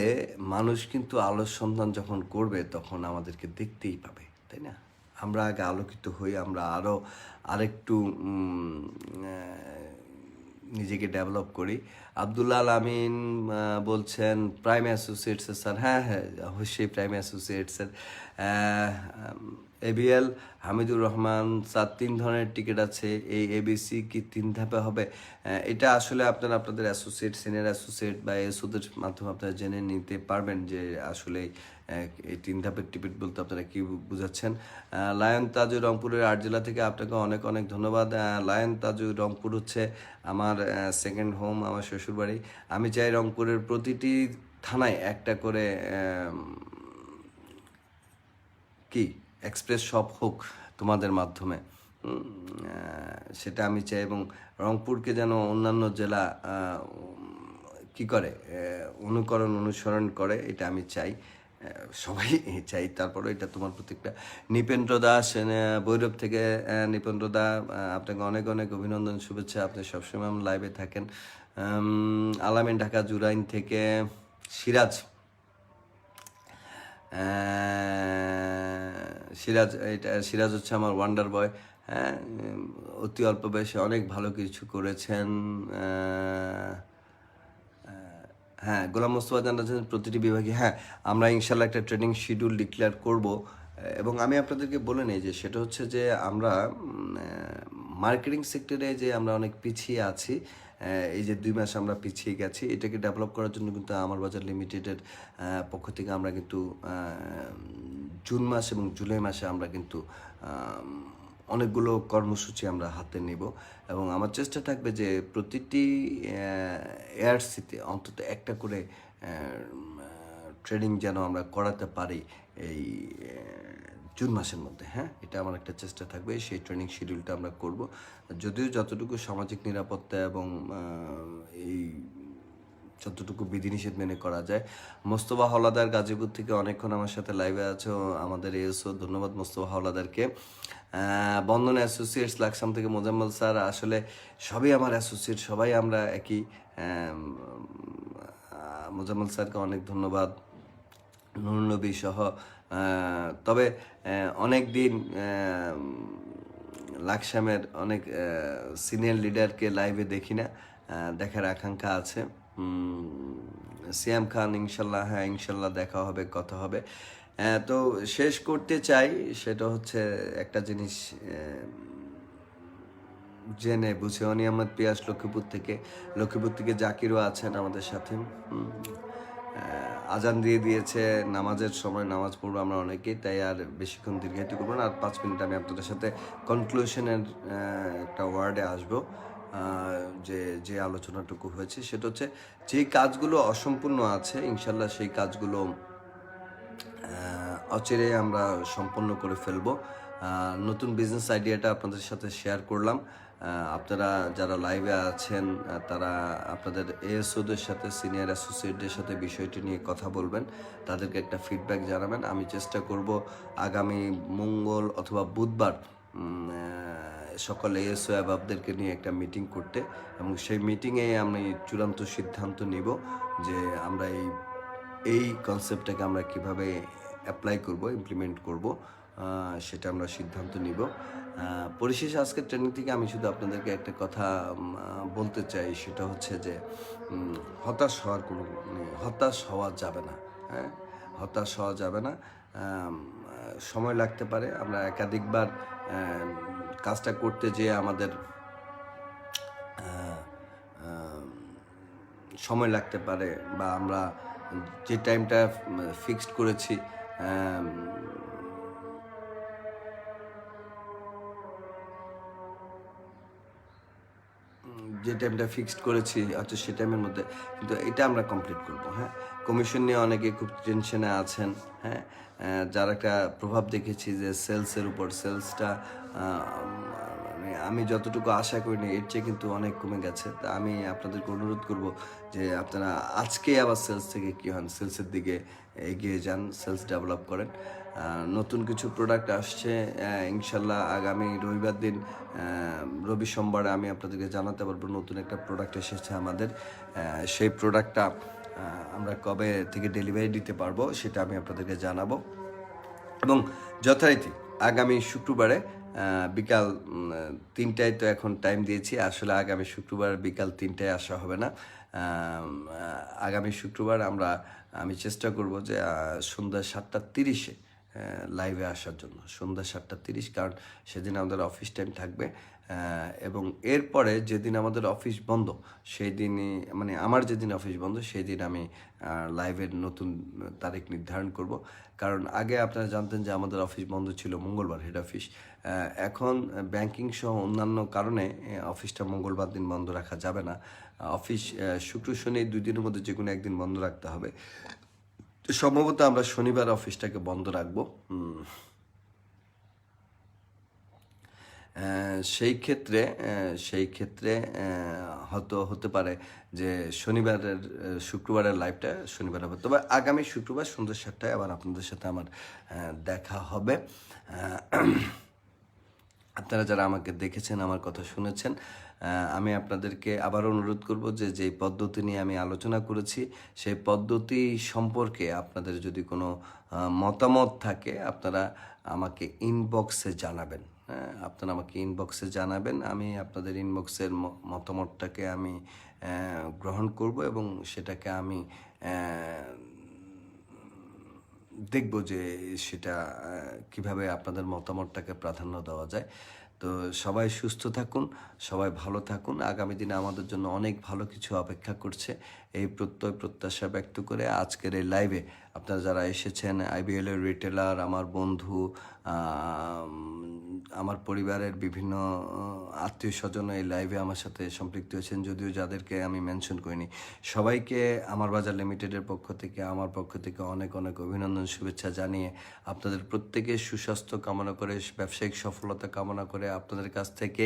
মানুষ কিন্তু আলোর সন্ধান যখন করবে তখন আমাদেরকে দেখতেই পাবে, তাই না? আমরা আগে আলোকিত হই, আমরা আরেকটু নিজেকে ডেভেলপ করি। আব্দুল্লাহ আল আমিন বলছেন প্রাইম অ্যাসোসিয়েটসের স্যার, হ্যাঁ হ্যাঁ অবশ্যই প্রাইম অ্যাসোসিয়েটসের। এবিএল হামিদুর রহমান স্যার, 3 ধরনের টিকিট আছে, এই এবিসি কি 3 ধাপে হবে? এটা আসলে আপনাদের অ্যাসোসিয়েট, সিনিয়র অ্যাসোসিয়েট বা এসওদের মাধ্যমে আপনারা জেনে নিতে পারবেন যে আসলে এই 3 ধাপের টিকিট বলতে আপনারা কি বুঝাচ্ছেন। লায়ন তাজু রংপুরের 8 জেলা থেকে আপনাকে অনেক অনেক ধন্যবাদ। লায়ন তাজু, রংপুর হচ্ছে আমার সেকেন্ড হোম, আমার শ্বশুরবাড়ি। আমি চাই রংপুরের প্রতিটি থানায় একটা করে কি এক্সপ্রেস শপ হোক তোমাদের মাধ্যমে, সেটা আমি চাই। এবং রংপুরকে যেন অন্যান্য জেলা কি করে অনুসরণ করে, এটা আমি চাই, সবাই চাই। তারপরে এটা তোমার প্রতি একটা নৃপেন্দ্র দাস ভৈরব থেকে, নৃপেন্দ্র দা আপনাকে অনেক অনেক অভিনন্দন, শুভেচ্ছা। আপনি সবসময় আমার লাইভে থাকেন। আলামিন ঢাকা জুরাইন থেকে, সিরাজ সিরাজ হচ্ছে আমার ওয়ান্ডার বয়। হ্যাঁ, অতি অল্প বয়সে অনেক ভালো কিছু করেছেন। হ্যাঁ, গোলাম মোস্তফা জানাচ্ছেন প্রতিটি বিভাগে। হ্যাঁ, আমরা ইনশাল্লাহ একটা ট্রেনিং শিডিউল ডিক্লেয়ার করব। এবং আমি আপনাদেরকে বলে নিই যে সেটা হচ্ছে যে আমরা মার্কেটিং সেক্টরে যে আমরা অনেক পিছিয়ে আছি, এই যে 2 মাস আমরা পিছিয়ে গেছি, এটাকে ডেভেলপ করার জন্য কিন্তু আমার বাজার লিমিটেডের পক্ষ থেকে আমরা কিন্তু জুন মাস এবং জুলাই মাসে আমরা কিন্তু অনেকগুলো কর্মসূচি আমরা হাতে নিব। এবং আমার চেষ্টা থাকবে যে প্রতিটি এআরসিতে অন্তত একটা করে ট্রেনিং যেন আমরা করাতে পারি এই জুন মাসের মধ্যে। হ্যাঁ, এটা আমার একটা চেষ্টা থাকবে, সেই ট্রেনিং শিডিউলটা আমরা করব। যদিও যতটুকু সামাজিক নিরাপত্তা এবং এই যতটুকু বিধিনিষেধ মেনে করা যায়। মোস্তফা হাওলাদার গাজীপুর থেকে অনেকক্ষণ আমার সাথে লাইভে আছে, আমাদের এসও ধন্যবাদ মোস্তফা হাওলাদারকে। বন্ধন অ্যাসোসিয়েটস লাকসাম থেকে মোজাম্মল স্যার, আসলে সবই আমার অ্যাসোসিয়েট, সবাই আমরা একই। মোজাম্মল স্যারকে অনেক ধন্যবাদ, নুরুন নবী সহ। তবে অনেক দিন লাকসামের অনেক সিনিয়র লিডারকে লাইভে দেখি না, দেখার আকাঙ্ক্ষা আছে। সিয়াম খান, ইনশাল্লাহ, হ্যাঁ ইনশাল্লাহ দেখা হবে, কথা হবে। তো শেষ করতে চাই, সেটা হচ্ছে একটা জিনিস জেনে বুঝে। অনি আহমদ পিয়াস লক্ষ্মীপুর থেকে জাকিরও আছেন আমাদের সাথে। আজান দিয়ে দিয়েছে, নামাজের সময় নামাজ পড়বো আমরা অনেকেই, তাই আর বেশিক্ষণ দীর্ঘায়িত করবো না। আর 5 মিনিট আমি আপনাদের সাথে কনক্লুশনের একটা ওয়ার্ডে আসবো। যে আলোচনাটুকু হয়েছে সেটা হচ্ছে, যে কাজগুলো অসম্পূর্ণ আছে ইনশাল্লাহ সেই কাজগুলো অচিরে আমরা সম্পন্ন করে ফেলবো। নতুন বিজনেস আইডিয়াটা আপনাদের সাথে শেয়ার করলাম। আপনারা যারা লাইভে আছেন তারা আপনাদের এএসওদের সাথে, সিনিয়র অ্যাসোসিয়েটদের সাথে বিষয়টি নিয়ে কথা বলবেন, তাদেরকে একটা ফিডব্যাক জানাবেন। আমি চেষ্টা করব আগামী মঙ্গল অথবা বুধবার সকল এএসও অ্যাবাবদেরকে নিয়ে একটা মিটিং করতে, এবং সেই মিটিংয়ে আমি চূড়ান্ত সিদ্ধান্ত নিব যে আমরা এই কনসেপ্টটাকে আমরা কিভাবে অ্যাপ্লাই করব, ইমপ্লিমেন্ট করব, সেটা আমরা সিদ্ধান্ত নিব। পরিশেষে আজকের ট্রেনিং থেকে আমি শুধু আপনাদেরকে একটা কথা বলতে চাই, সেটা হচ্ছে যে হতাশ হওয়া যাবে না। হ্যাঁ, হতাশ হওয়া যাবে না। সময় লাগতে পারে, আমরা একাধিকবার কাজটা করতে যেয়ে আমাদের সময় লাগতে পারে, বা আমরা যে টাইমটা ফিক্সড করেছি হয়তো সে টাইমের মধ্যে, কিন্তু এটা আমরা কমপ্লিট করব। হ্যাঁ, কমিশন নিয়ে অনেকে খুব টেনশনে আছেন। হ্যাঁ, যার একটা প্রভাব দেখেছি যে সেলসের উপর, সেলসটা আমি যতটুকু আশা করিনি এর চেয়ে কিন্তু অনেক কমে গেছে। তা আমি আপনাদেরকে অনুরোধ করব যে আপনারা আজকেই আবার সেলস থেকে কী হন, সেলসের দিকে এগিয়ে যান, সেলস ডেভেলপ করেন। নতুন কিছু প্রোডাক্ট আসছে ইনশাল্লাহ আগামী রবিবার দিন, রবি সোমবারে আমি আপনাদেরকে জানাতে পারবো নতুন একটা প্রোডাক্ট এসেছে আমাদের। সেই প্রোডাক্টটা আমরা কবে থেকে ডেলিভারি দিতে পারবো সেটা আমি আপনাদেরকে জানাবো। এবং যথারীতি আগামী শুক্রবারে বিকাল 3টায়, তো এখন টাইম দিয়েছি, আসলে আগামী শুক্রবার বিকাল 3টায় আসা হবে না। আগামী শুক্রবার আমি চেষ্টা করব যে সন্ধ্যা 7:30-এ লাইভে আসার জন্য, সন্ধ্যা 7:30, কারণ সেদিন আমাদের অফিস টাইম থাকবে। এবং এরপরে যেদিন আমাদের অফিস বন্ধ সেই দিনই, মানে আমার যেদিন অফিস বন্ধ সেই দিন আমি লাইভের নতুন তারিখ নির্ধারণ করব। কারণ আগে আপনারা জানতেন যে আমাদের অফিস বন্ধ ছিল মঙ্গলবার, হেড অফিস। এখন ব্যাংকিং সহ অন্যান্য কারণে অফিসটা মঙ্গলবার দিন বন্ধ রাখা যাবে না। অফিস শুক্র শনি 2 দিনের মধ্যে যে কোনো একদিন বন্ধ রাখতে হবে। তো সম্ভবত আমরা শনিবার অফিসটাকে বন্ধ রাখবো। সেই ক্ষেত্রে হয়তো হতে পারে যে শুক্রবারের লাইভটা শনিবার হবে, তবে আগামী শুক্রবার সন্ধ্যা 7টায় আবার আপনাদের সাথে আমার দেখা হবে। আপনারা যারা আমাকে দেখেছেন, আমার কথা শুনেছেন, আমি আপনাদেরকে আবার অনুরোধ করব যে যেই পদ্ধতি নিয়ে আমি আলোচনা করেছি সেই পদ্ধতি সম্পর্কে আপনাদের যদি কোনো মতামত থাকে আপনারা আমাকে ইনবক্সে জানাবেন। হ্যাঁ, আপনারা আমাকে ইনবক্সে জানাবেন, আমি আপনাদের ইনবক্সের মতামতটাকে আমি গ্রহণ করব এবং সেটাকে আমি দেখব যে সেটা কিভাবে আপনাদের মতামতটাকে প্রাধান্য দেওয়া যায়। তো সবাই সুস্থ থাকুন, সবাই ভালো থাকুন। আগামী দিনে আমাদের জন্য অনেক ভালো কিছু অপেক্ষা করছে, এই প্রত্যাশা ব্যক্ত করে আজকের এই লাইভে আপনারা যারা এসেছেন, আইবিএলের রিটেলার, আমার বন্ধু, আমার পরিবারের বিভিন্ন আত্মীয় স্বজন এই লাইভে আমার সাথে সম্পৃক্ত হয়েছেন, যদিও যাদেরকে আমি মেনশন করিনি, সবাইকে আমার বাজার লিমিটেডের পক্ষ থেকে, আমার পক্ষ থেকে অনেক অনেক অভিনন্দন, শুভেচ্ছা জানিয়ে আপনাদের প্রত্যেকের সুস্বাস্থ্য কামনা করে, ব্যবসায়িক সফলতা কামনা করে, আপনাদের কাছ থেকে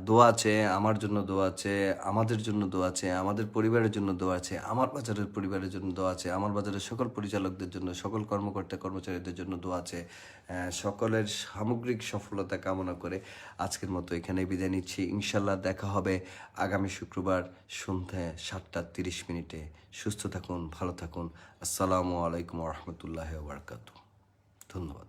দোয়া আছে, আমার জন্য দোয়া আছে, আমাদের জন্য দোয়া আছে, আমাদের পরিবারের জন্য দোয়া আছে, আমার বাজারের পরিবারের জন্য দোয়া আছে, আমার বাজারের সকল পরিচালকদের জন্য, সকল কর্মকর্তা কর্মচারীদের জন্য দোয়া আছে। সকলের সামগ্রিক সফলতা কামনা করে আজকের মতো এখানে বিদায় নিচ্ছি। ইনশাল্লাহ দেখা হবে আগামী শুক্রবার সন্ধ্যায় 7:30। সুস্থ থাকুন, ভালো থাকুন। আসসালামু আলাইকুম রহমতুল্লাহ বারকাতু। ধন্যবাদ।